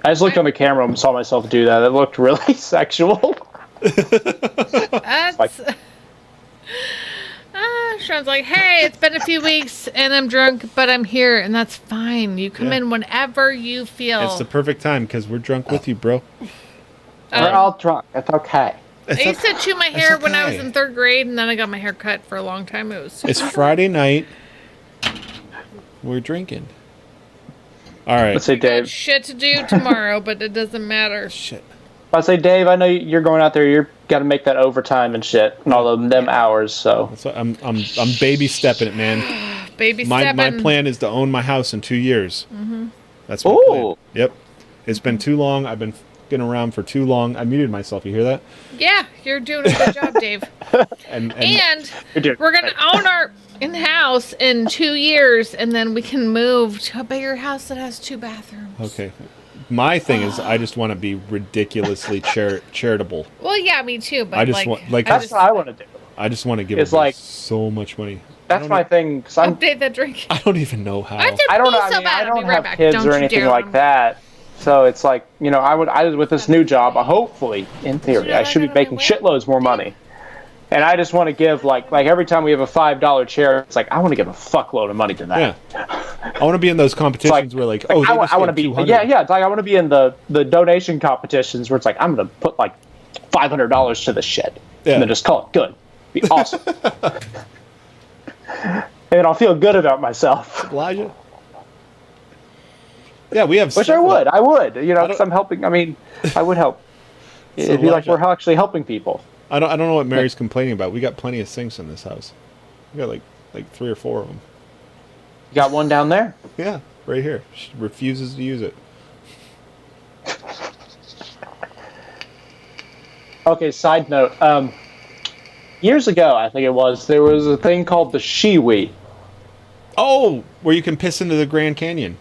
I just looked on the camera and saw myself do that. It looked really sexual. That's. like- Sean's like, hey, it's been a few weeks and I'm drunk, but I'm here, and that's fine. You come Yeah. in whenever you feel. It's the perfect time because we're drunk with you, bro. We're all drunk. That's okay. I used to chew my hair when I was okay. in 3rd grade, and then I got my hair cut for a long time. It was It's Friday night. We're drinking. All right. Let's say got Dave. shit to do tomorrow, but it doesn't matter. Shit. Let's say Dave. I know you're going out there. You're got to make that overtime and shit and all of them hours. So That's what I'm baby stepping it, man. Baby My stepping. plan is to own my house in 2 years. Mm-hmm. That's my Ooh. plan. Yep. It's been too long. I've been fucking around for too long. I muted myself. You hear that? Yeah, you're doing a good job, Dave. And And You're doing we're gonna own our in-house in 2 years, and then we can move to a bigger house that has 2 bathrooms. okay. My thing is, I just want to be ridiculously charitable. Well, yeah, me too. But I just like, want- like- that's what I want to do. I just want to give It's away like- so much money. That's my thing. Cause I'm. update that drink. I don't even know how. I have to I don't pee know. I so mean, bad. I I'll be don't right have back. kids Don't or you anything dare like on. that. So it's like I would with this new job. Hopefully, in theory, know I I should be got on my making way? shitloads more money. And I just want to give like every time we have a $5 chair, it's like I want to give a fuckload of money to that. Yeah. I want to be in those competitions where like, oh, they I just want to gave be 200. yeah. It's like I want to be in the donation competitions where it's like I'm gonna put like $500 to this shit Yeah. and then just call it good. Be awesome. And I'll feel good about myself. Elijah. Yeah, we have. Which I several- would. I would. I don't- Because I'm helping. I mean, I would help. It'd be like Elijah- we're actually helping people. I don't know what Mary's complaining about. We got plenty of sinks in this house. We got like 3 or 4 of them. You got one down there? Yeah, right here. She refuses to use it. Okay, side note. Years ago, I think it was, there was a thing called the Shiwi. Oh, where you can piss into the Grand Canyon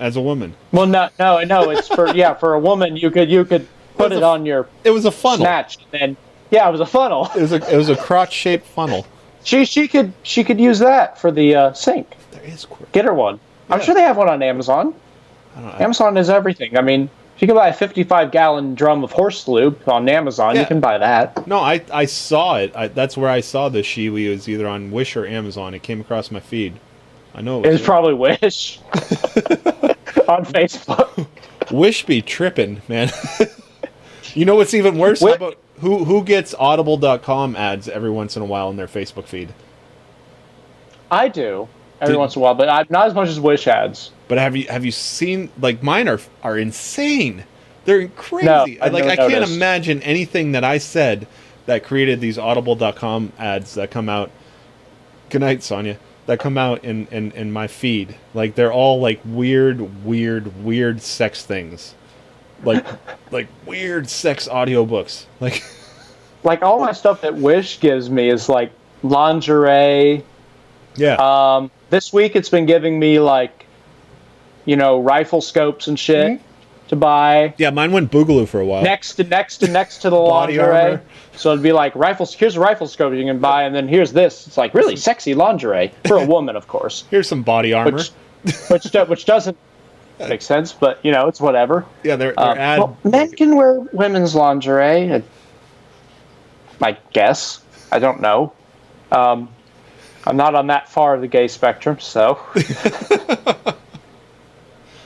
as a woman. Well, no, it's for for a woman. You could put it on your It was a funnel. snatch, and it was a funnel. It was a crotch-shaped funnel. She could use that for the sink. There is. Get her one. I'm Yeah. sure they have one on Amazon. I don't know. Amazon is everything. I mean, if you can buy a 55-gallon drum of horse lube on Amazon, Yeah. you can buy that. No, I saw it. That's where I saw the Shiwi. It was either on Wish or Amazon. It came across my feed. I know It was probably Wish on Facebook. Wish be tripping, man. You know what's even worse? How about who gets Audible.com ads every once in a while in their Facebook feed? I do every Did- once in a while, but not as much as Wish ads. But have you seen, like, mine are insane. They're crazy. No, I've I never can't noticed. imagine anything that I said that created these Audible.com ads that come out. Good night, Sonia. That come out in my feed. Like, they're all like weird sex things. Like weird sex audiobooks. Like all my stuff that Wish gives me is like lingerie. Yeah. This week it's been giving me like, rifle scopes and shit to buy. Yeah, mine went boogaloo for a while. Next to the Body lingerie. armor. So it'd be like rifles. Here's a rifle scope you can buy, and then here's this. It's like really sexy lingerie for a woman, of course. Here's some body armor. Which doesn't make sense, but it's whatever. Yeah, they're ad. Well, men can wear women's lingerie. I guess. I don't know. I'm not on that far of the gay spectrum, so.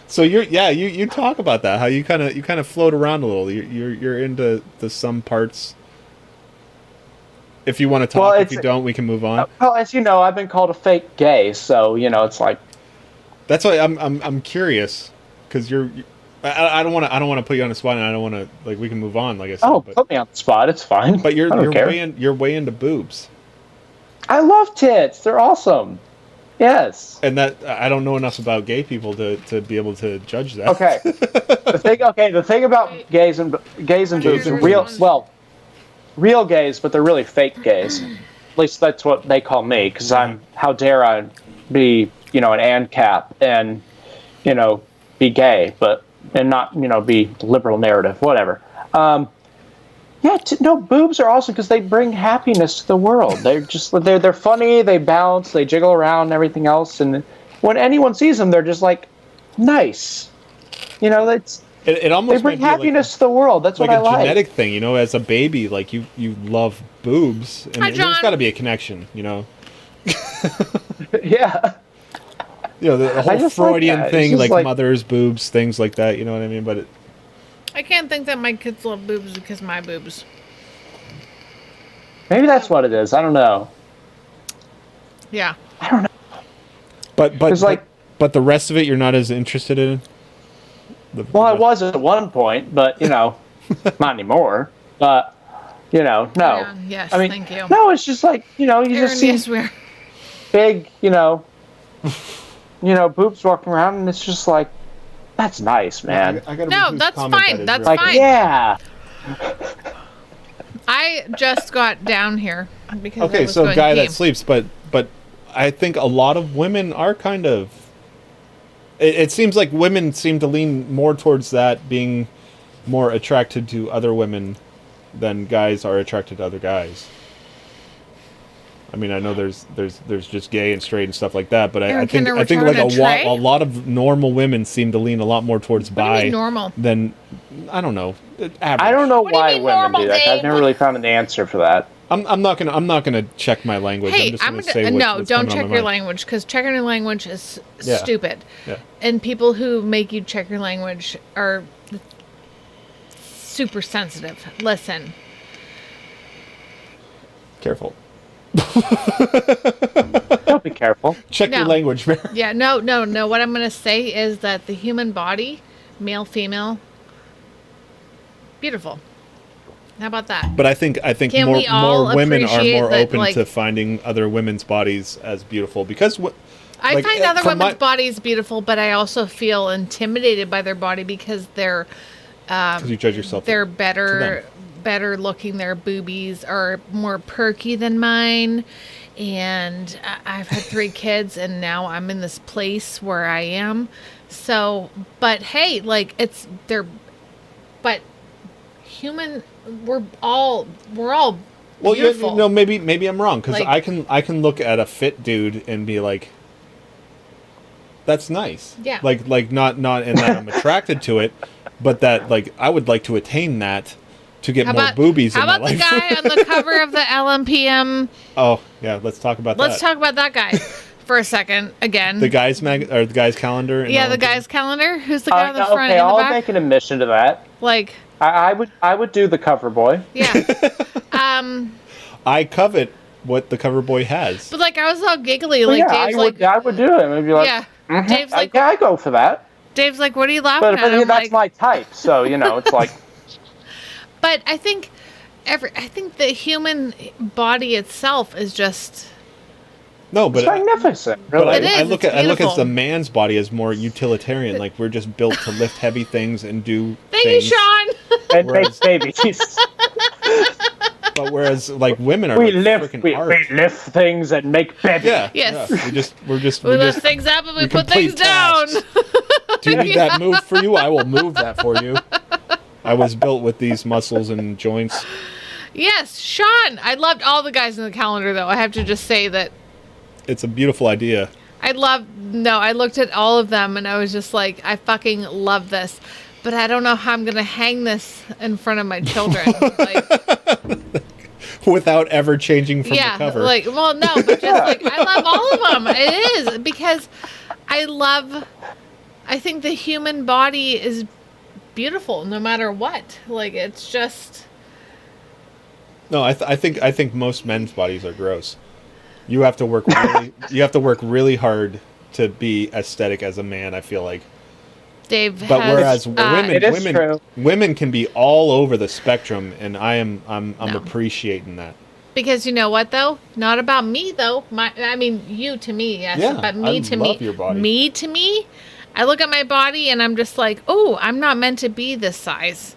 So you talk about that, how you kind of float around a little. You're into the some parts if you want to talk. Well, if you don't, we can move on. Well, as you know, I've been called a fake gay, so it's like. That's why I'm curious, because I don't want to put you on the spot, and I don't want to we can move on. Like I said, Put me on the spot. It's fine. but you're I don't care. you're way into boobs, I love tits. They're awesome. Yes. and that I don't know enough about gay people to be able to judge that. Okay. The thing about gays and boobs, real gays, but they're really fake gays. At least that's what they call me, because how dare I be, an ANCAP and, be gay, and not, be liberal narrative, whatever. Boobs are awesome because they bring happiness to the world. They're funny, they bounce, they jiggle around and everything else, and when anyone sees them, they're just like, nice. It almost they bring might be happiness to the world. That's what I like. a genetic thing, as a baby, you love boobs, and Hi, there's John. got to be a connection, Yeah. The whole just like Freudian that. It's thing, just like mothers' boobs, things like that. You know what I mean? But I can't think that my kids love boobs because of my boobs. Maybe that's what it is. I don't know. Yeah. but It's like- but the rest of it, you're not as interested in. Well, I was at one point, but not anymore. But no. Yeah, yes, I mean, thank you. no, it's just like you Aaron, just see yes, we're. big, boobs walking around, and it's just like, that's nice, man. I gotta No, read whose that's comment fine, that is that's real Like, fine. yeah. I just got down here because I Okay, was so going guy pee. that sleeps, but I think a lot of women are kind of. It seems like women seem to lean more towards that, being more attracted to other women than guys are attracted to other guys. I mean, I know there's just gay and straight and stuff like that, but I Aaron, think can I think return like a tray? a lot of normal women seem to lean a lot more towards What do you bi mean normal? than I don't know. Average. I don't know What do you why mean women normal, do that. I've Dave? never really found an answer for that. I'm not gonna check my language. Hey, I'm just I'm gonna gonna say no, what's don't coming on check my your mind. language because checking your language is Yeah. stupid. Yeah. And people who make you check your language are super sensitive. Listen, Careful. Don't be careful. Check your No. language, Mary. yeah, no. What I'm gonna say is that the human body, male, female, beautiful. How about that? But I think Can we all more women are appreciate more that, open like- to finding other women's bodies as beautiful because I like, find other from women's my- bodies beautiful, but I also feel intimidated by their body because they're you judge yourself. they're to better looking. Their boobies are more perky than mine, and I've had 3 kids, and now I'm in this place where I am. So, but hey, like but human, we're all well, beautiful. no, maybe I'm wrong because Like- I can look at a fit dude and be like, that's nice. Yeah. Like not in that I'm attracted to it, but that like I would like to attain that to get more boobies How in my about the life. guy on the cover of the LMPM? Oh yeah, let's talk about Let's that. talk about that guy for a second again. The guy's or the guy's calendar. and Yeah, all the that. guy's calendar. Who's the guy on the front Okay, and the I'll back? make an admission to that. Like, I would do the cover boy. yeah. I covet what the cover boy has. But like, I was all giggly. Well, Like, yeah, Dave's I would do it. I'd be like, yeah. mhm, Dave's like, yeah, I go for that. Dave's like, what are you laughing But at? I'm that's like, my type, so it's like. but I think the human body itself is just. No, It's but magnificent, But really. It is, I look it's at beautiful. the man's body as more utilitarian. Like we're just built to lift heavy things and do Thank things. you, Sean. and make Whereas- babies. But whereas like women are we like lift, freaking we art. lift things and make babies. Yeah. Yes. yeah. We We lift things up and we put things complete down. tasks. Do you need that move for you? I will move that for you. I was built with these muscles and joints. Yes, Sean. I loved all the guys in the calendar, though. I have to just say that It's a beautiful idea. I looked at all of them and I was just like, I fucking love this. But I don't know how I'm going to hang this in front of my children. Like, Without ever changing from yeah, the cover. like, well, no, but just like, I love all of them. It is because I think the human body is beautiful no matter what. Like, it's just. No, I think most men's bodies are gross. You have to work really hard to be aesthetic as a man, I feel like. Dave But has, whereas It is true. women can be all over the spectrum, and I'm appreciating that. because you know what though? Not about me though. I mean you to me, yes. Yeah, but me I to love me. your body. Me to me, I look at my body and I'm just like, oh, I'm not meant to be this size.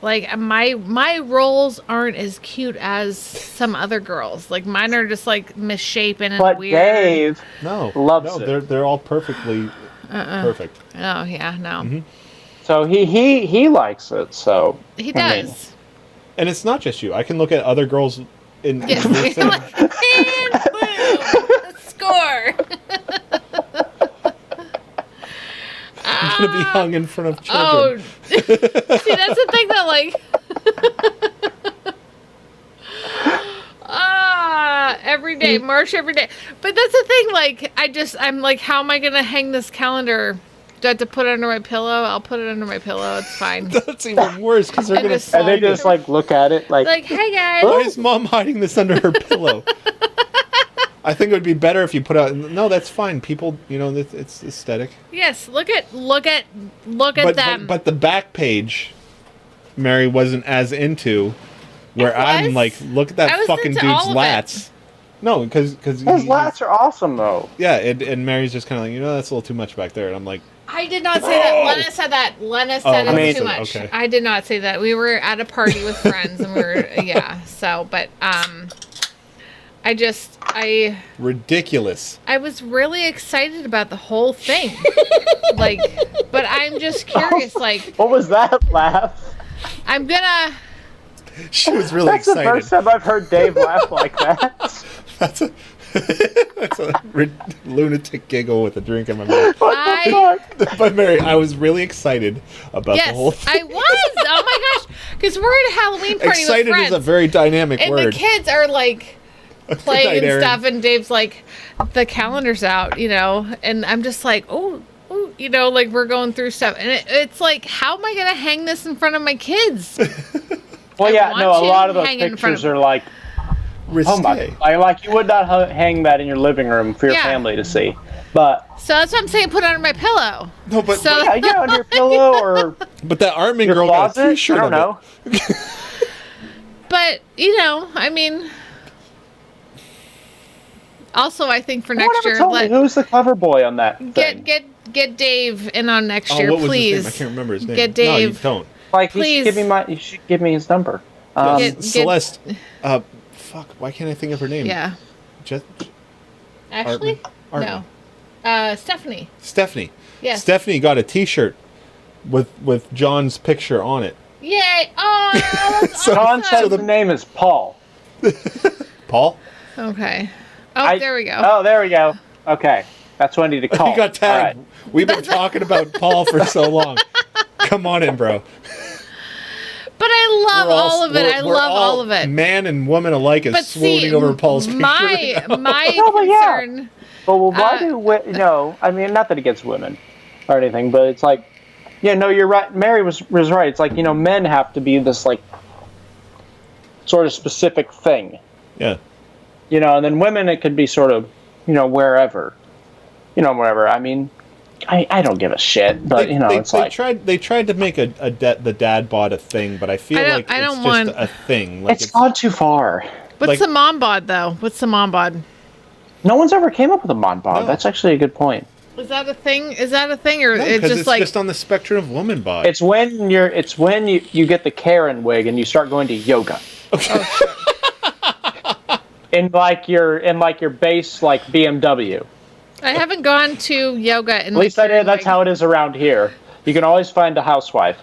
Like my rolls aren't as cute as some other girls. Like mine are just like misshapen and But weird. Dave Loves loves it. They're all perfectly perfect. Oh yeah, no. Mm-hmm. So he likes it. So He I mean, does. And it's not just you. I can look at other girls in Yes. the same- And boom, score. I'm gonna be hung in front of Oh, children. see, that's the thing that like. Every day, March every day. But that's the thing, like, I'm like, how am I gonna hang this calendar? Do I have to put it under my pillow? I'll put it under my pillow. It's fine. That's even worse because they're And gonna just- and they find it. just like look at it like, Like, hey guys. Why is mom hiding this under her pillow? I think it would be better if you put out. No, that's fine. People, it's aesthetic. Yes, look at them. But the back page, Mary wasn't as into. Where It I'm was. like, look at I that was fucking into dude's all of it. lats. No, because his lats are awesome though. yeah, and Mary's just kind of like, that's a little too much back there, and I'm like, I did not say that. Lena said that. Lena said Oh, it Lena was too said- much. okay. I did not say that. We were at a party with friends and we were so but I ridiculous. was really excited about the whole thing. Like, but I'm just curious, like, What was that laugh? I'm gonna She was really That's the excited. first time I've heard Dave laugh like that. That's a lunatic giggle with a drink in my mouth. I But Mary, I was really excited about the whole yes, thing. I was. Oh my gosh. Because we're at a Halloween party Excited with friends. is a very dynamic and word. the kids are like playing night, and Aaron. stuff, and Dave's like, the calendar's out, and I'm just like, oh, like we're going through stuff, and it's like, how am I gonna hang this in front of my kids? Well, I yeah, want no, a you lot of those hanging in front pictures of- are like, oh my, Risque. like you would not hang that in your living room for your Yeah. family to see. But So that's what I'm saying. Put it under my pillow. No, but So yeah, under your pillow or but that Armin your girl got a closet. T-shirt I don't of know. it. but I mean. Also, I think for No one next ever year, told me who's the cover boy on that thing. get Dave in on next Oh, year, what was please. his name? I can't remember his name. Get No, you Dave. don't. Like, please. you should give me his number. Get- Celeste. Fuck. Why can't I think of her name? Yeah. Ashley? Artman. No. Stephanie. Stephanie. Yes. Stephanie got a T-shirt with John's picture on it. Yay! Oh, that's John awesome. says the name is Paul. Paul. Okay. Oh, there we go. Oh, there we go. Okay, that's what I need to call. He got All tagged. right. We've been talking about Paul for so long. Come on in, bro. But I love We're all of it. we're- I we're love all of it. Man and woman alike is But swooning see, over Paul's picture. my right now. my No, but yeah. concern. But why do I mean, not that it gets women or anything, but it's like, yeah, no, you're right. Mary was right. It's like, men have to be this like sort of specific thing, Yeah. and then women it could be sort of, wherever, wherever. I mean, I don't give a shit, but it's like they tried to make the dad bod a thing, but I feel like I it's don't just want- a thing. Like it's gone too far. What's like- the mom bod though? What's the mom bod? No one's ever came up with a Mon Bod. No. That's actually a good point. Is that a thing? Is that a thing, or No, it's 'cause just it's like just on the spectrum of woman bod. It's when you get the Karen wig and you start going to yoga. in like your base like BMW. I haven't gone to yoga in At least I did. That's how it is around here. You can always find a housewife.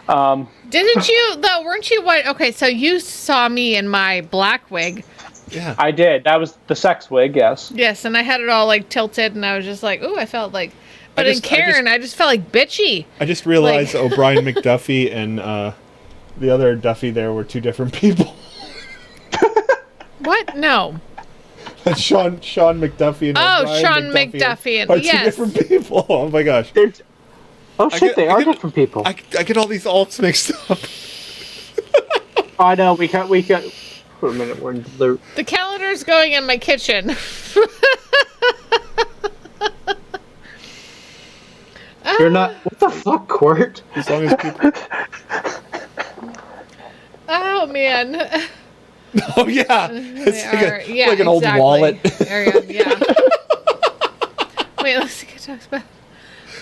Didn't you though? Weren't you what? Okay, so you saw me in my black wig. yeah. I did. That was the sex wig. Yes. Yes, and I had it all like tilted, and I was just like, ooh, I felt like. But in just- Karen, I just felt like bitchy. I just realized like- O'Brien McDuffie and the other Duffy there were two different people. What? No. Sean McDuffie and Oh, O'Brien Sean McDuffie McDuffie and- are two yes. different people. Oh my gosh. Oh I shit! get- They I are get- different people. I get all these alts mixed up. I know. We for a minute. We're in the The calendar's going in my kitchen. You're not. What the fuck, Court? As long as people. Oh man. Oh yeah, it's Yeah, like an old exactly. wallet. Yeah. Wait, let's see. Talks about.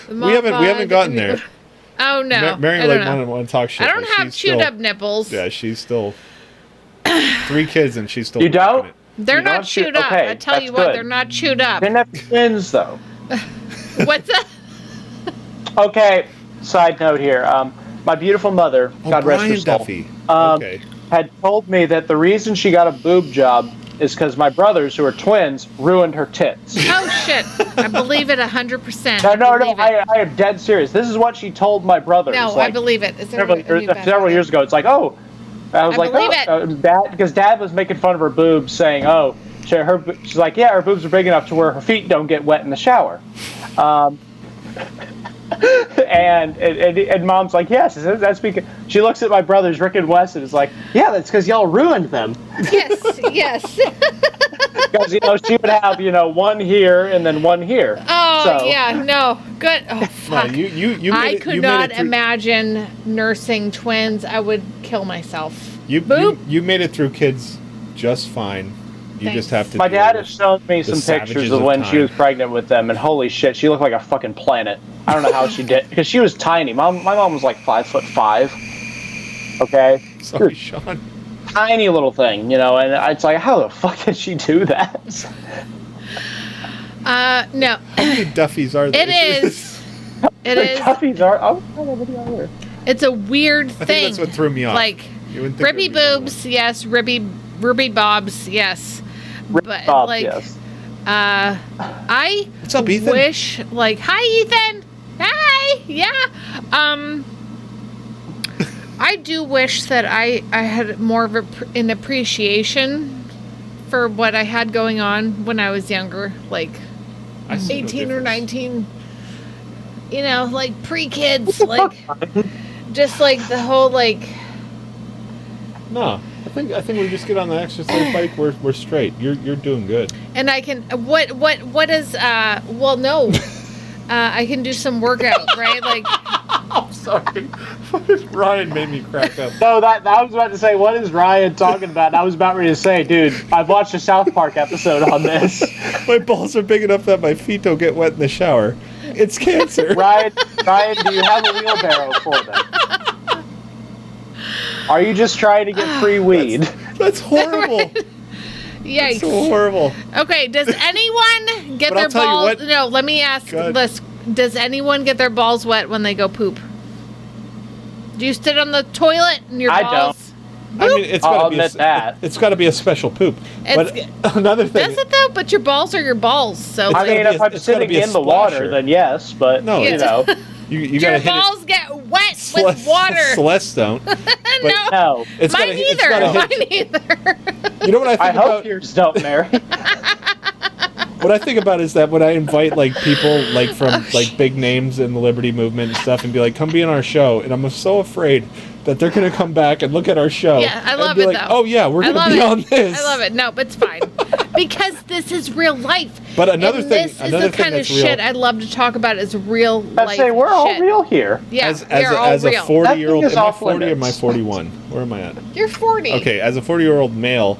We haven't gotten there. Oh no. Mary I don't know. want to talk shit. I don't but have she's chewed still- up nipples. Yeah, she's still 3 kids and she's still. You don't? working it. They're You not don't chew- chewed up. okay, I tell you that's what, good. they're not chewed up. Didn't have twins though. What's that? Okay. Side note here. My beautiful mother, Oh, God rest her Brian soul, Duffy. okay. Had told me that the reason she got a boob job is because my brothers, who are twins, ruined her tits. Oh shit! I believe it 100%. No, I believe it. I am dead serious. This is what she told my brothers. No, I like, believe it. Is there several years ago. It's like, oh, I was I like, believe it. Dad, because Dad was making fun of her boobs, saying, oh, she's like, yeah, her boobs are big enough to where her feet don't get wet in the shower. And Mom's like, yes, that's because she looks at my brothers, Rick and Wes, and is like, yeah, that's because y'all ruined them. Yes. Because she would have one here and then one here. Oh So- yeah, no, good. Oh No, fuck. you made I it, could you made not it through, imagine nursing twins. I would kill myself. you Boop. you made it through kids just fine. You Thanks. just have to. My deal dad with has shown me the some pictures savages of of when she time. was pregnant with them, and holy shit, she looked like a fucking planet. I don't know how she did, because she was tiny. My mom was like 5'5". Okay, Sorry, Sean. tiny little thing, and it's like, how the fuck did she do that? No, How many Duffys are there? it is. It The is. Duffys are. Oh, what are there? It's a weird I think thing. that's what threw me off. Like You wouldn't think ribby there'd be more boobs, yes. Ruby bobs, yes. But Bob, like, yes. I What's up, Ethan? wish like, hi Ethan, hi, yeah. I do wish that I had more of an appreciation for what I had going on when I was younger, like I see no 18 or difference. 19. Like pre-kids, like just like the whole like. No, I think we just get on the exercise bike. We're straight. You're doing good. And I can what is well no, I can do some workout, right? Like I'm sorry. Ryan made me crack up. No, that I was about to say, what is Ryan talking about? And I was about ready to say, dude, I've watched a South Park episode on this. My balls are big enough that my feet don't get wet in the shower. It's cancer. Ryan, do you have a wheelbarrow for them? Are you just trying to get free weed? That's horrible. yikes. So horrible. Okay, does anyone get But their I'll tell you balls? what- No, let me ask Go ahead. this: does anyone get their balls wet when they go poop? Do you sit on the toilet and your I balls? I mean, it's I'll got to be admit that. It's got to be a special poop. But another thing. Does it though? But your balls are your balls, so It's I gotta mean, be if a- I'm it's gotta sitting be a in the water, splasher. then yes, but, No, you know. you got to your hit balls get wet it. with water. Celeste don't. But No, No. it's mine gotta hit- it's neither. gotta Mine hit- neither. You know what I think I about? hope yours don't, Mary. What I think about is that when I invite like people like from like big names in the Liberty movement and stuff, and be like, "Come be on our show," and I'm so afraid that they're gonna come back and look at our show. Yeah, I and love be it like, though. Oh yeah, we're I gonna love be it. on this. I love it. No, but it's fine because this is real life. But another and thing- this another is the thing kind of that's real- shit I love to talk about. Is real I life. say we're all shit. real here. Yeah, as we are all as a real. 40-year-old, Nothing is am I off 40 or am I limits. 41? Where am I at? You're 40. Okay, as a 40-year-old male,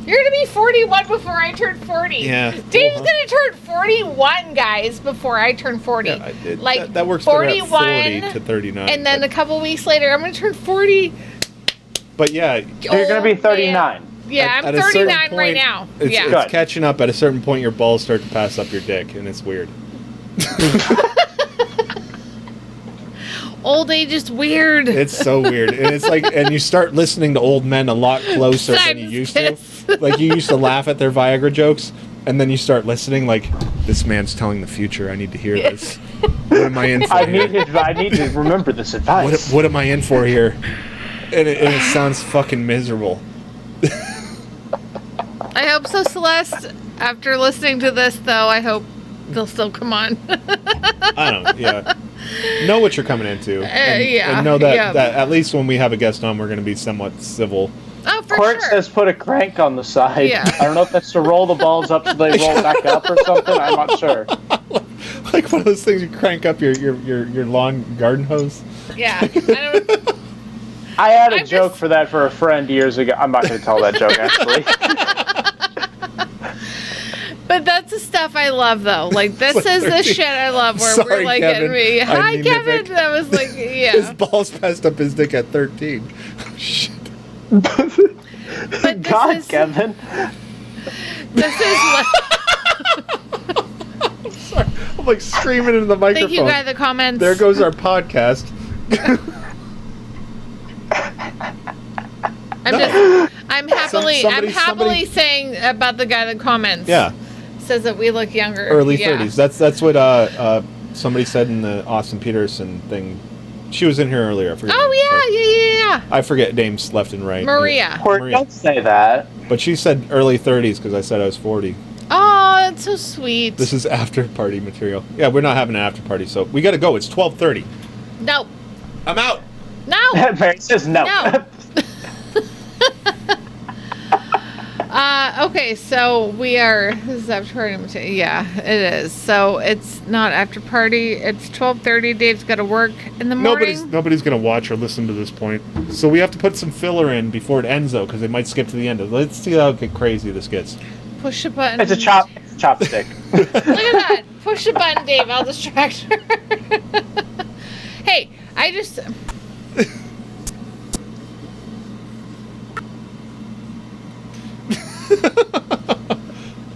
You're gonna be 41 before I turn 40. Yeah. Dave's Uh-huh. gonna turn 41, guys, before I turn 40. yeah, like that works better at 41, 40 to 39. and then but, a couple weeks later, I'm gonna turn 40. but yeah, You're going to be 39. Yeah, at I'm a certain 39 right point, now. It's, Yeah. it's Good. catching up. At a certain point, your balls start to pass up your dick, and it's weird. Old age is weird. It's so weird, and it's like, and you start listening to old men a lot closer than you Times used this. to. Like you used to laugh at their Viagra jokes, and then you start listening. Like, this man's telling the future. I need to hear this. What am I in for I here? need to remember this advice. What am I in for here? And it sounds fucking miserable. I hope so, Celeste. After listening to this, though, I hope they'll still come on. I don't know. Yeah. Know what you're coming into. Yeah, And know that, yeah. that at least when we have a guest on, we're going to be somewhat civil. Oh, For Quirk sure. says put a crank on the side. Yeah. I don't know if that's to roll the balls up so they roll back up or something. I'm not sure. Like one of those things you crank up your lawn garden hose. Yeah. I don't. I had a I'm joke just- for that for a friend years ago. I'm not going to tell that joke, actually. But that's the stuff I love, though. Like, this What, is the 13? shit I love where Sorry, we're like, Kevin. hi, I mean, Kevin. Nick. I was like, His yeah. balls passed up his dick at 13. Shit. But this God, is, Kevin. this is like, Sorry. I'm like screaming into the microphone. thank you guys the comments. There goes our podcast. I'm happily somebody- saying about the guy in the comments. Yeah. Says that we look younger. Early Yeah. 30s. That's what somebody said in the Austin Peterson thing. She was in here earlier. I forget her name. Oh yeah. I forget names left and right. Maria. Quirk, Maria. don't say that. But she said early 30s because I said I was 40. Oh, that's so sweet. This is after party material. Yeah, we're not having an after party, so we got to go. It's 12:30. No. I'm out. No. Mary says no. No. Okay, so we are. This is after party material. Yeah, it is. So it's not after party. It's 12:30. Dave's got to work in the morning. Nobody's gonna watch or listen to this point. So we have to put some filler in before it ends, though, because they might skip to the end. Let's see how crazy this gets. Push a button. It's a chopstick. Look at that. Push a button, Dave. I'll distract her. Hey, I just.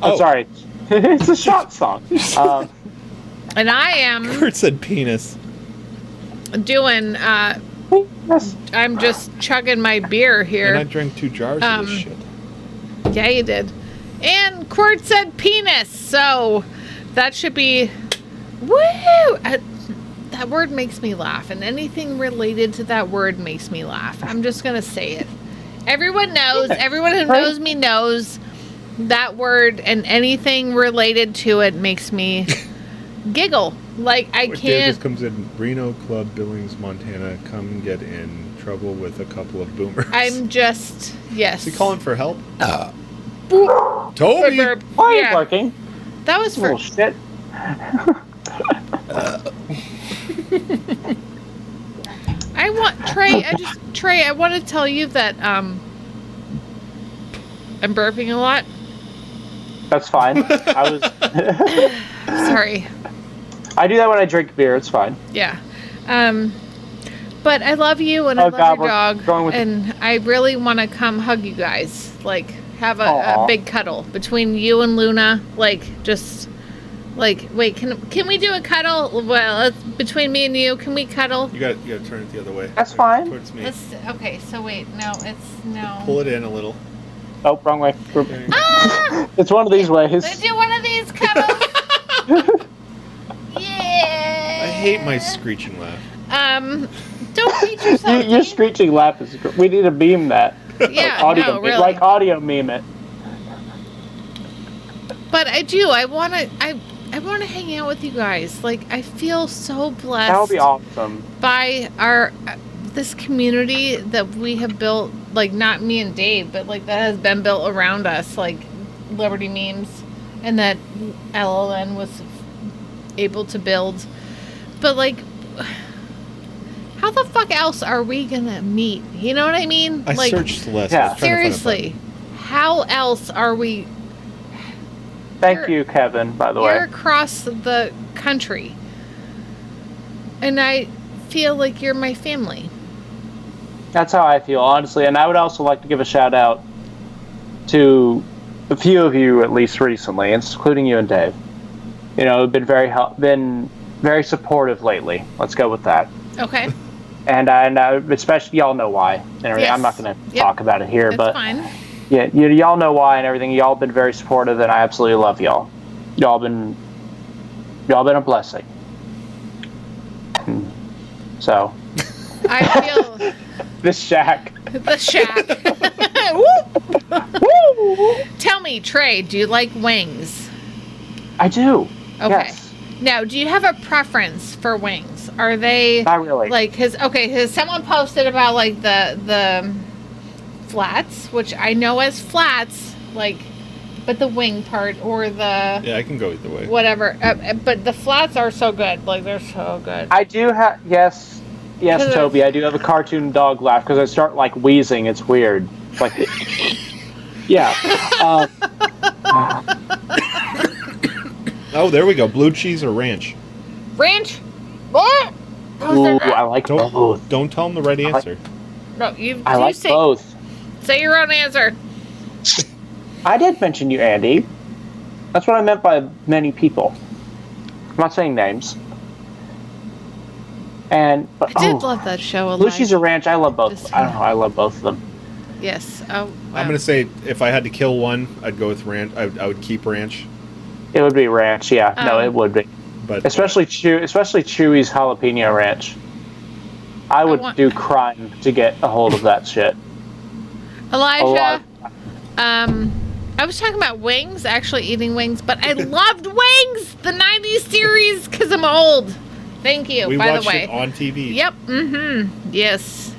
I'm sorry. It's a shot song. And I am Kurt said penis. doing. Yes. I'm just chugging my beer And I here. drank 2 jars of this shit. Yeah, you did. And Quirt said penis, so that should be. Woo! That word makes me laugh, and anything related to that word makes me laugh. I'm just gonna say it. Everyone knows. Everyone who knows me knows that word, and anything related to it makes me giggle. Like I Davis can't. comes in. Reno Club, Billings, Montana. Come get in trouble with a couple of boomers. I'm just yes. Is he calling for help? Boop. Toby. Burp. Why are you Yeah, barking? that was for. Little shit. I want Trey. I want to tell you that I'm burping a lot. That's fine. I was. Sorry. I do that when I drink beer. It's fine. Yeah. But I love you and I Oh, love God, your we're dog. going with- And I really want to come hug you guys. Like, have a Aw. big cuddle between you and Luna. Like, just. Like, wait, can we do a cuddle? Well, it's between me and you. Can we cuddle? You got to turn it the other way. That's fine. Towards me. Okay, so wait. No, it's. No. Pull it in a little. Oh, wrong way. Ah! It's one of these ways. Let's do one of these cuddles. Yeah. I hate my screeching laugh. Don't hate yourself. Your Dean. screeching laugh is. We need to meme that. Yeah, Audio, no, really. like audio meme it. But I do. I want to hang out with you guys. Like, I feel so blessed That would be awesome. by our this community that we have built. Like, not me and Dave, but like that has been built around us. Like Liberty Memes, and that LLN was able to build. But like, how the fuck else are we gonna meet? You know what I mean? I like, searched less. Yeah. I was trying to find a seriously, how else are we? Thank You're- you, Kevin, by the You're way. across the country, and I feel like you're my family. That's how I feel, honestly. And I would also like to give a shout out to a few of you, at least recently, including you and Dave. You know, been very supportive lately. Let's go with that. Okay, And especially y'all know why. And everything. I'm not Yes. going to Yep. talk about it here, that's but fine. yeah, y'all know why and everything. Y'all been very supportive, and I absolutely love y'all. Y'all been a blessing. So I feel this shack. the shack. Tell me, Trey, do you like wings? I do. Okay. Yes. Now, do you have a preference for wings? Are they Not really. like has someone posted about like the flats, which I know as flats, like, but the wing part or the Yeah, I can go either way. whatever. But the flats are so good. Like, they're so good. I do have yes, Cause Toby. I do have a cartoon dog laugh because I start like wheezing. It's weird. It's like, yeah. Oh, there we go. Blue cheese or ranch? Ranch? What? Ooh, I like both. Don't tell them the right answer. No, you I like say, both. Say your own answer. I did mention you, Andy. That's what I meant by many people. I'm not saying names. But I did love that show a Blue lot. cheese or ranch. I love both. Just- I don't know. I love both of them. Yes. Oh, wow. I'm gonna say if I had to kill one, I'd go with ranch. I would keep ranch. It would be ranch. Yeah. No, it would be. But Especially Chewy's jalapeno ranch. I would do crime to get a hold of that shit. Elijah, I was talking about wings, actually eating wings, but I loved Wings, the 90s series, because I'm old. Thank you, we by watched the way. it on TV. Yep, yes.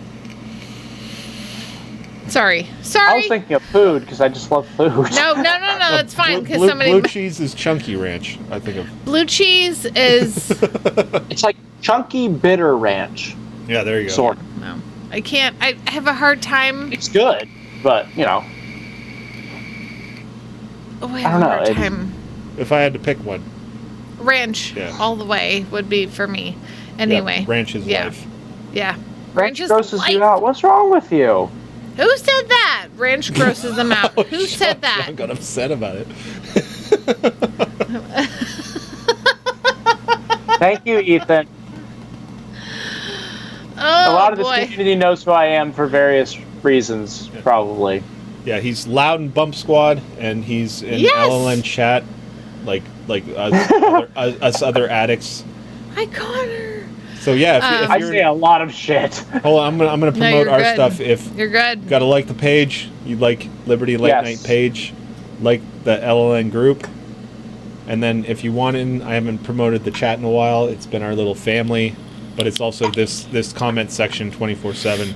Sorry. I was thinking of food because I just love food. No, that's fine, because blue, somebody... blue cheese is chunky ranch. I think of. Blue cheese is... It's like chunky bitter ranch. Yeah, there you go. Sort. No, I can't. I have a hard time... It's good, but, you know. Oh, I I have don't a hard know, time. If I had to pick one. Ranch, Yeah. all the way, would be for me. Anyway. Yeah, ranch is yeah. life. Yeah. Ranch is grosses life. you out. What's wrong with you? Who said that? Ranch grosses them out. Who said that? I got upset about it. Thank you, Ethan. Oh, A lot of this boy. community knows who I am for various reasons, probably. Yeah, he's loud in Bump Squad, and he's in Yes! LLN chat, like us other addicts. I caught her. So yeah, if I you're, say a lot of shit. hold on, I'm gonna No, promote you're our good. stuff. If You're good. gotta like the page, you like Liberty Late Yes. Night page, like the LLN group, and then if you want in, I haven't promoted the chat in a while. It's been our little family, but it's also this comment section 24/7.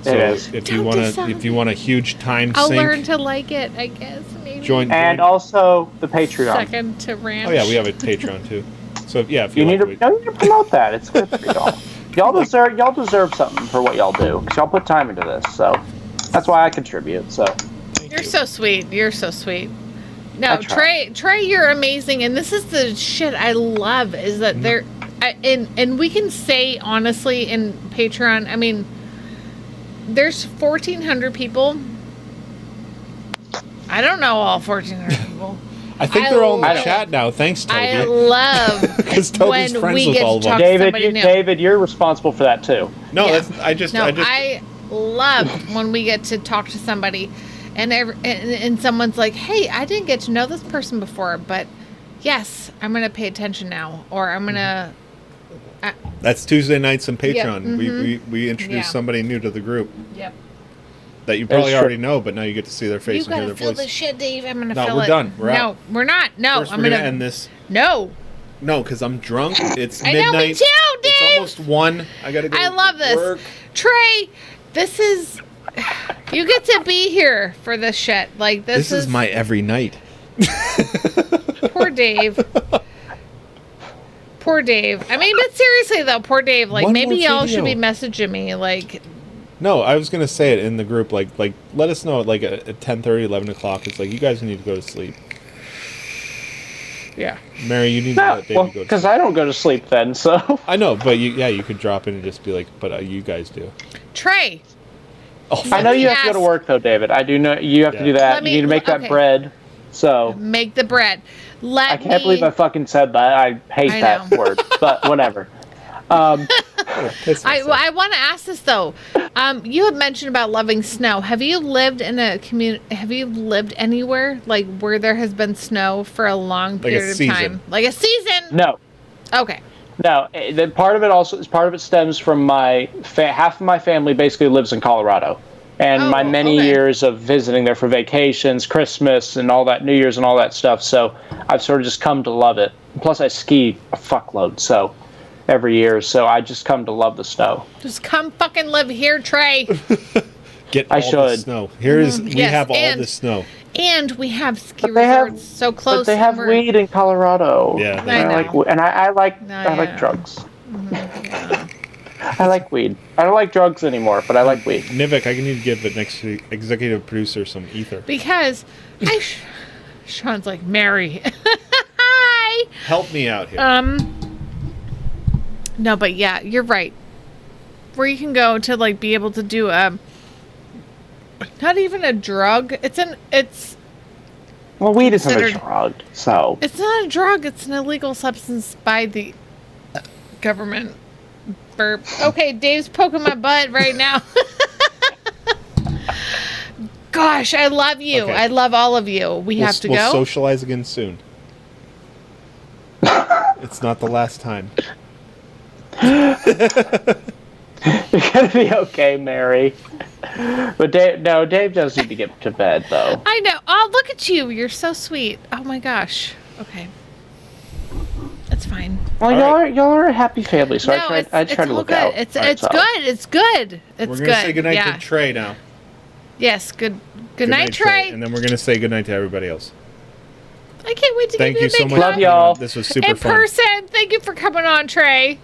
So It is. if you Don't wanna decide. if you want a huge time I'll sink, learn to like it, I guess. Maybe. join. And also the Patreon. Second to ranch. Oh yeah, we have a Patreon too. So yeah, if You you, need like to, no, you need to promote that. It's good for y'all. Y'all deserve something for what y'all do because y'all put time into this. So that's why I contribute. So You're so sweet. You're so sweet. No, I try. Trey, you're amazing, and this is the shit I love. Is that there, and we can say honestly in Patreon. I mean, there's 1,400 people. I don't know all 1,400 people. I think I they're all in the love- chat now. Thanks, Toby. I love 'Cause Toby's when friends we with get all to of talk them. to somebody new. David, you're responsible for that too. No, Yeah. that's I just I love when we get to talk to somebody, and someone's like, "Hey, I didn't get to know this person before, but yes, I'm gonna pay attention now, or I'm gonna." that's Tuesday nights on Patreon. Yeah, We introduce Yeah. somebody new to the group Yep. that you probably true. already know, but now you get to see their You face and hear gotta their fill voice. this shit, Dave. I'm gonna No, fill we're it. done. We're no, out. we're not. No, First, I'm we're gonna end this. No, No, because I'm drunk. It's I know, midnight. me too, Dave. It's almost 1. I gotta go. I love this. Work. Trey, this is. You get to be here for this shit. Like This is my every night. poor Dave. Poor Dave. I mean, but seriously though, poor Dave. Like One maybe more y'all should be video. messaging me. Like, No, I was gonna say it in the group. Like let us know at 10:30, 11 o'clock. It's like you guys need to go to sleep. yeah. Mary, you need to No, let David well, go to because sleep. I don't go to sleep then. So I know, but you could drop in and just be like, but you guys do. Trey, Oh, I know you have to go ask- to work though, David. I do know you have Yeah. to do that. Let me- You need to make that okay. bread. So make the bread. Let I can't me, believe I fucking said that. I hate I that know. word, but whatever. I want to ask this though. You have mentioned about loving snow. Have you lived in a community? Have you lived anywhere like where there has been snow for a long Like a period of season. time? Like a season? No, Okay. no. The part of it stems from my half of my family basically lives in Colorado, and Oh, my many okay. years of visiting there for vacations, Christmas, and all that, New Year's, and all that stuff. So I've sort of just come to love it. Plus, I ski a fuckload, so every year. So I just come to love the snow. Just come fucking live here, Trey. Get I all the should. snow. We Yes, have all and- the snow. And we have ski But they have- resorts so close. But they have and we're- weed in Colorado. Yeah, And they I I like know. and I like No, I like yeah. drugs. Yeah. I like weed. I don't like drugs anymore, but I like weed. Nivek, I need to give the next executive producer some ether. Because Sean's like, Mary. Hi. Help me out here. No, but yeah, you're right. Where you can go to like be able to do not even a drug. It's Well, weed isn't a considered- drug, so It's not a drug. It's an illegal substance by the government. Burp. Okay, Dave's poking my butt right now. Gosh, I love you. Okay. I love all of you. We have to we'll go. socialize again soon. It's not the last time. you're gonna be okay, Mary. But Dave does need to get to bed though. I know. Oh, look at you. You're so sweet. Oh my gosh. Okay. It's fine. Well, All y'all are a happy family, so I try to all look good. out. It's for it's myself. good. It's good. It's We're good. gonna say goodnight yeah. to Trey now. Yes. Good night, Trey. And then we're gonna say goodnight to everybody else. I can't wait to Thank give you a so big much. Love hug. y'all. This was super In fun. person. Thank you for coming on, Trey.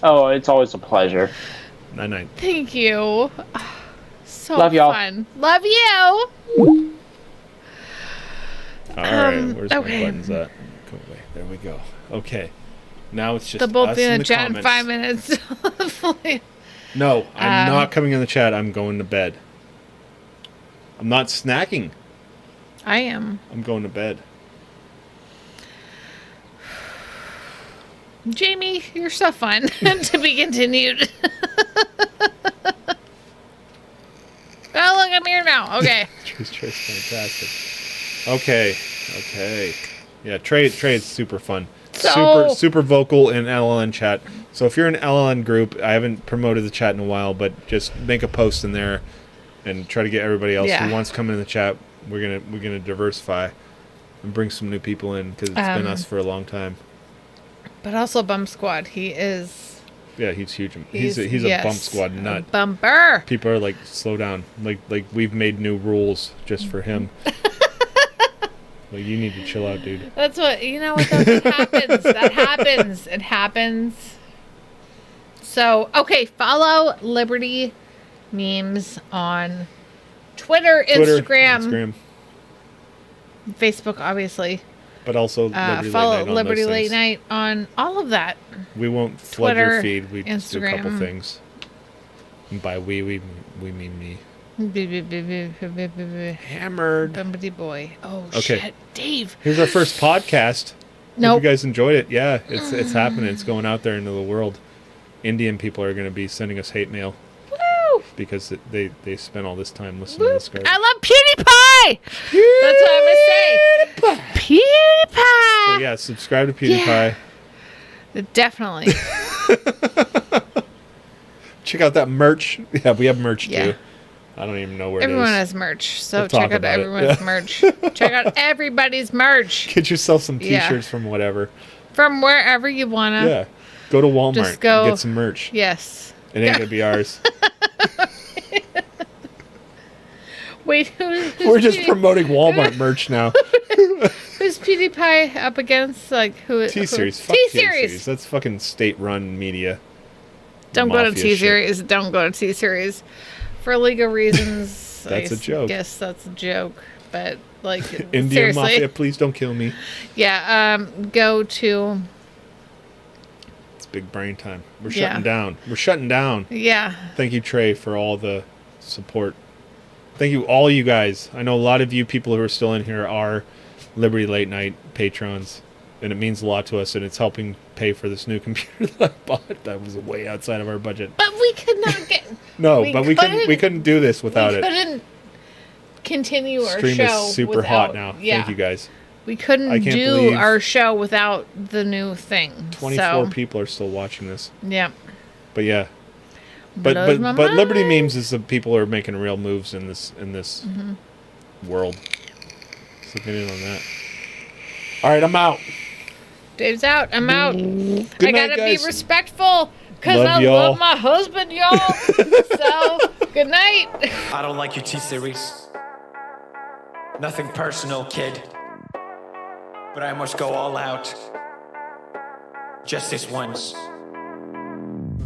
Oh, it's always a pleasure. Night night. Thank you. So Love y'all. fun. Love you. All right, where's okay. my buttons at? Go away. There we go. Okay. Now it's just They'll both us be in in the the chat in comments. 5 minutes. No, I'm not coming in the chat. I'm going to bed. I'm not snacking. I am. I'm going to bed. Jamie, you're so fun. To be continued. Oh, look, I'm here now. Okay. Trey's fantastic. Okay. Yeah, Trey is super fun. So- Super vocal in LLN chat. So if you're in LLN group, I haven't promoted the chat in a while, but just make a post in there and try to get everybody else Yeah. who wants to come in the chat. We're gonna diversify and bring some new people in because it's been us for a long time. But also Bump Squad. He is. Yeah, he's huge. He's a bump squad nut. A bumper. People are like, slow down. Like we've made new rules just for him. Like, you need to chill out, dude. That's what, you know what, that happens. That happens. It happens. So, okay, follow Liberty Memes on Twitter, Instagram, Facebook, obviously. But also Liberty Follow Late Night on Liberty those Late things. Night on all of that. We won't flood your Twitter, feed. We just do a couple Instagram. things. And by we mean me. Hammered. Bumpity boy. Oh, Okay. shit. Dave. Here's our first podcast. Nope. Hope you guys enjoyed it. Yeah, it's happening. It's going out there into the world. Indian people are going to be sending us hate mail Woo! because they spent all this time listening to this guy. I love PewDiePie! That's what I'm going to say. PewDiePie! So yeah, subscribe to PewDiePie. Definitely. Check out that merch. Yeah, we have merch Yeah. too. I don't even know where Everyone it is. has merch, so We'll talk check out about it. everyone's Yeah. merch. Check out everybody's merch Get yourself some Yeah. t-shirts from whatever. from wherever you wanna. Yeah. Go to Walmart Just go- and get some merch. Yes. It ain't going to be ours. Wait, who's We're just promoting Walmart merch now. who's PewDiePie up against? Like who? T-Series. Fuck T-Series. That's fucking state-run media. Don't go to Mafia shit. T-Series. Don't go to T-Series for legal reasons. That's a joke. Yes, that's a joke. But like, Indian seriously, Mafia, please don't kill me. yeah. Go to It's big brain time. We're Yeah. shutting down. We're shutting down. yeah. Thank you, Trey, for all the support. Thank you, all you guys. I know a lot of you people who are still in here are Liberty Late Night patrons, and it means a lot to us, and it's helping pay for this new computer that I bought. That was way outside of our budget. But we could not get. No, We but we couldn't do this without we it. couldn't continue our Stream show. is super without, hot now. Yeah, Thank you guys. we couldn't I can't do believe our show without the new thing. 24 so, people are still watching this. Yeah. But yeah. But Blows my Liberty mind. Memes is the people who are making real moves in this Mm-hmm. world. So get in on that. All right, I'm out. Dave's out. I'm out. Good I night, gotta guys. be respectful because Love I y'all. love my husband, y'all. So Good night. I don't like your T-Series. Nothing personal, kid. But I must go all out. Just this once.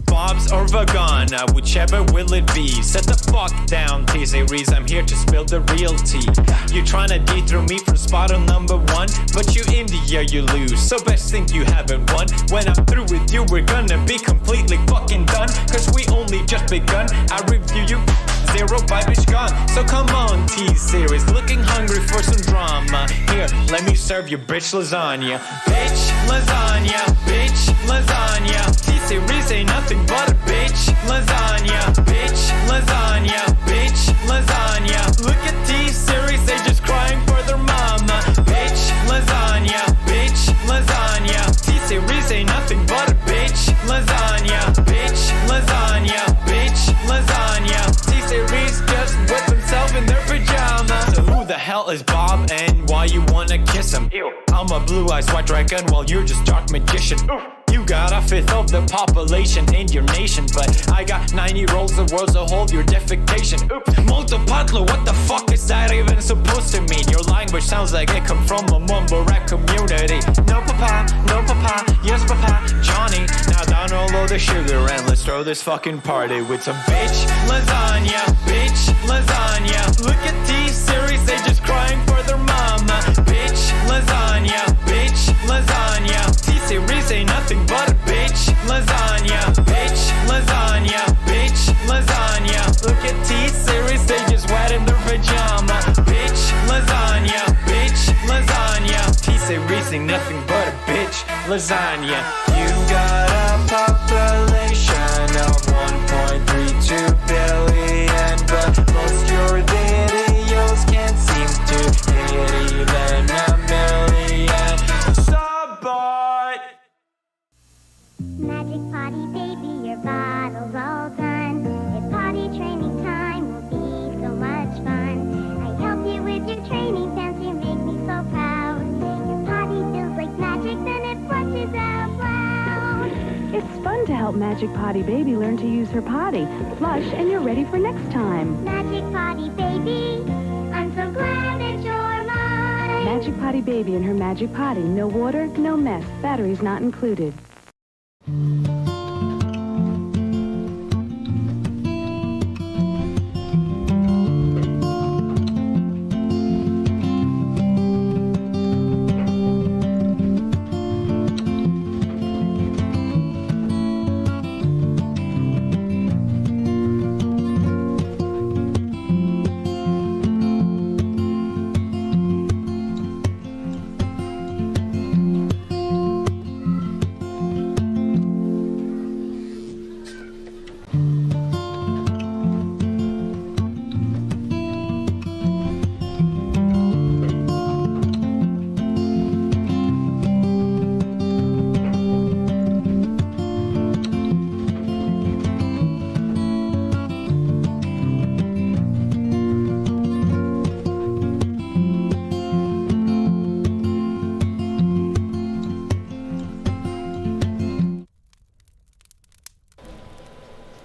Bob's or Vagana, whichever will it be. Set the fuck down, T-Series, I'm here to spill the real tea. You tryna dethrone me from spot on number one, but you India, you lose, so best think you haven't won. When I'm through with you, we're gonna be completely fucking done, cause we only just begun. I review you, zero vibe is gone. So come on, T-Series, looking hungry for some drama. Here, let me serve you bitch lasagna. Bitch lasagna, bitch lasagna. T-Series ain't nothing but a bitch lasagna. Bitch lasagna, bitch lasagna. Look at T-Series, they just crying for their mama. Bitch lasagna, bitch lasagna. T-Series ain't nothing but a bitch lasagna. Bitch lasagna, bitch lasagna. T-Series just whip himself in their pajamas. So who the hell is Bob and why you wanna kiss him? Ew. I'm a blue-eyed white dragon while you're just dark magician. Ooh. You got a fifth of the population in your nation, but I got 90 rolls of worlds to hold your defecation. Oops, Multipatlo, what the fuck is that even supposed to mean? Your language sounds like it come from a mumble rap community. No papa, yes papa, Johnny. Now download the sugar and let's throw this fucking party with some bitch lasagna, bitch lasagna. Look at T-Series, they just crying for their mama. Bitch lasagna, bitch lasagna. T-Series ain't nothing but a bitch lasagna. Bitch lasagna, bitch lasagna. Look at T-Series, they just wet in their pajama. Bitch lasagna, bitch lasagna. T-Series ain't nothing but a bitch lasagna. You got a population of 1.32 billion, but most your videos can't seem to hit even a million. Sabot! Magic potty baby, your bottle's all done. If potty training time will be so much fun. I help you with your training dance, you make me so proud. Your potty feels like magic, then it flushes out loud. It's fun to help Magic Potty Baby learn to use her potty. Flush and you're ready for next time. Magic potty baby, I'm so glad that you're mine. Magic Potty Baby and her Magic Potty. No water, no mess. Batteries not included.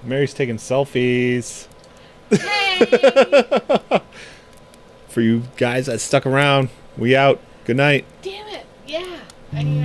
Mary's taking selfies. Hey! For you guys that stuck around, we out. Good night. Damn it. Yeah. I need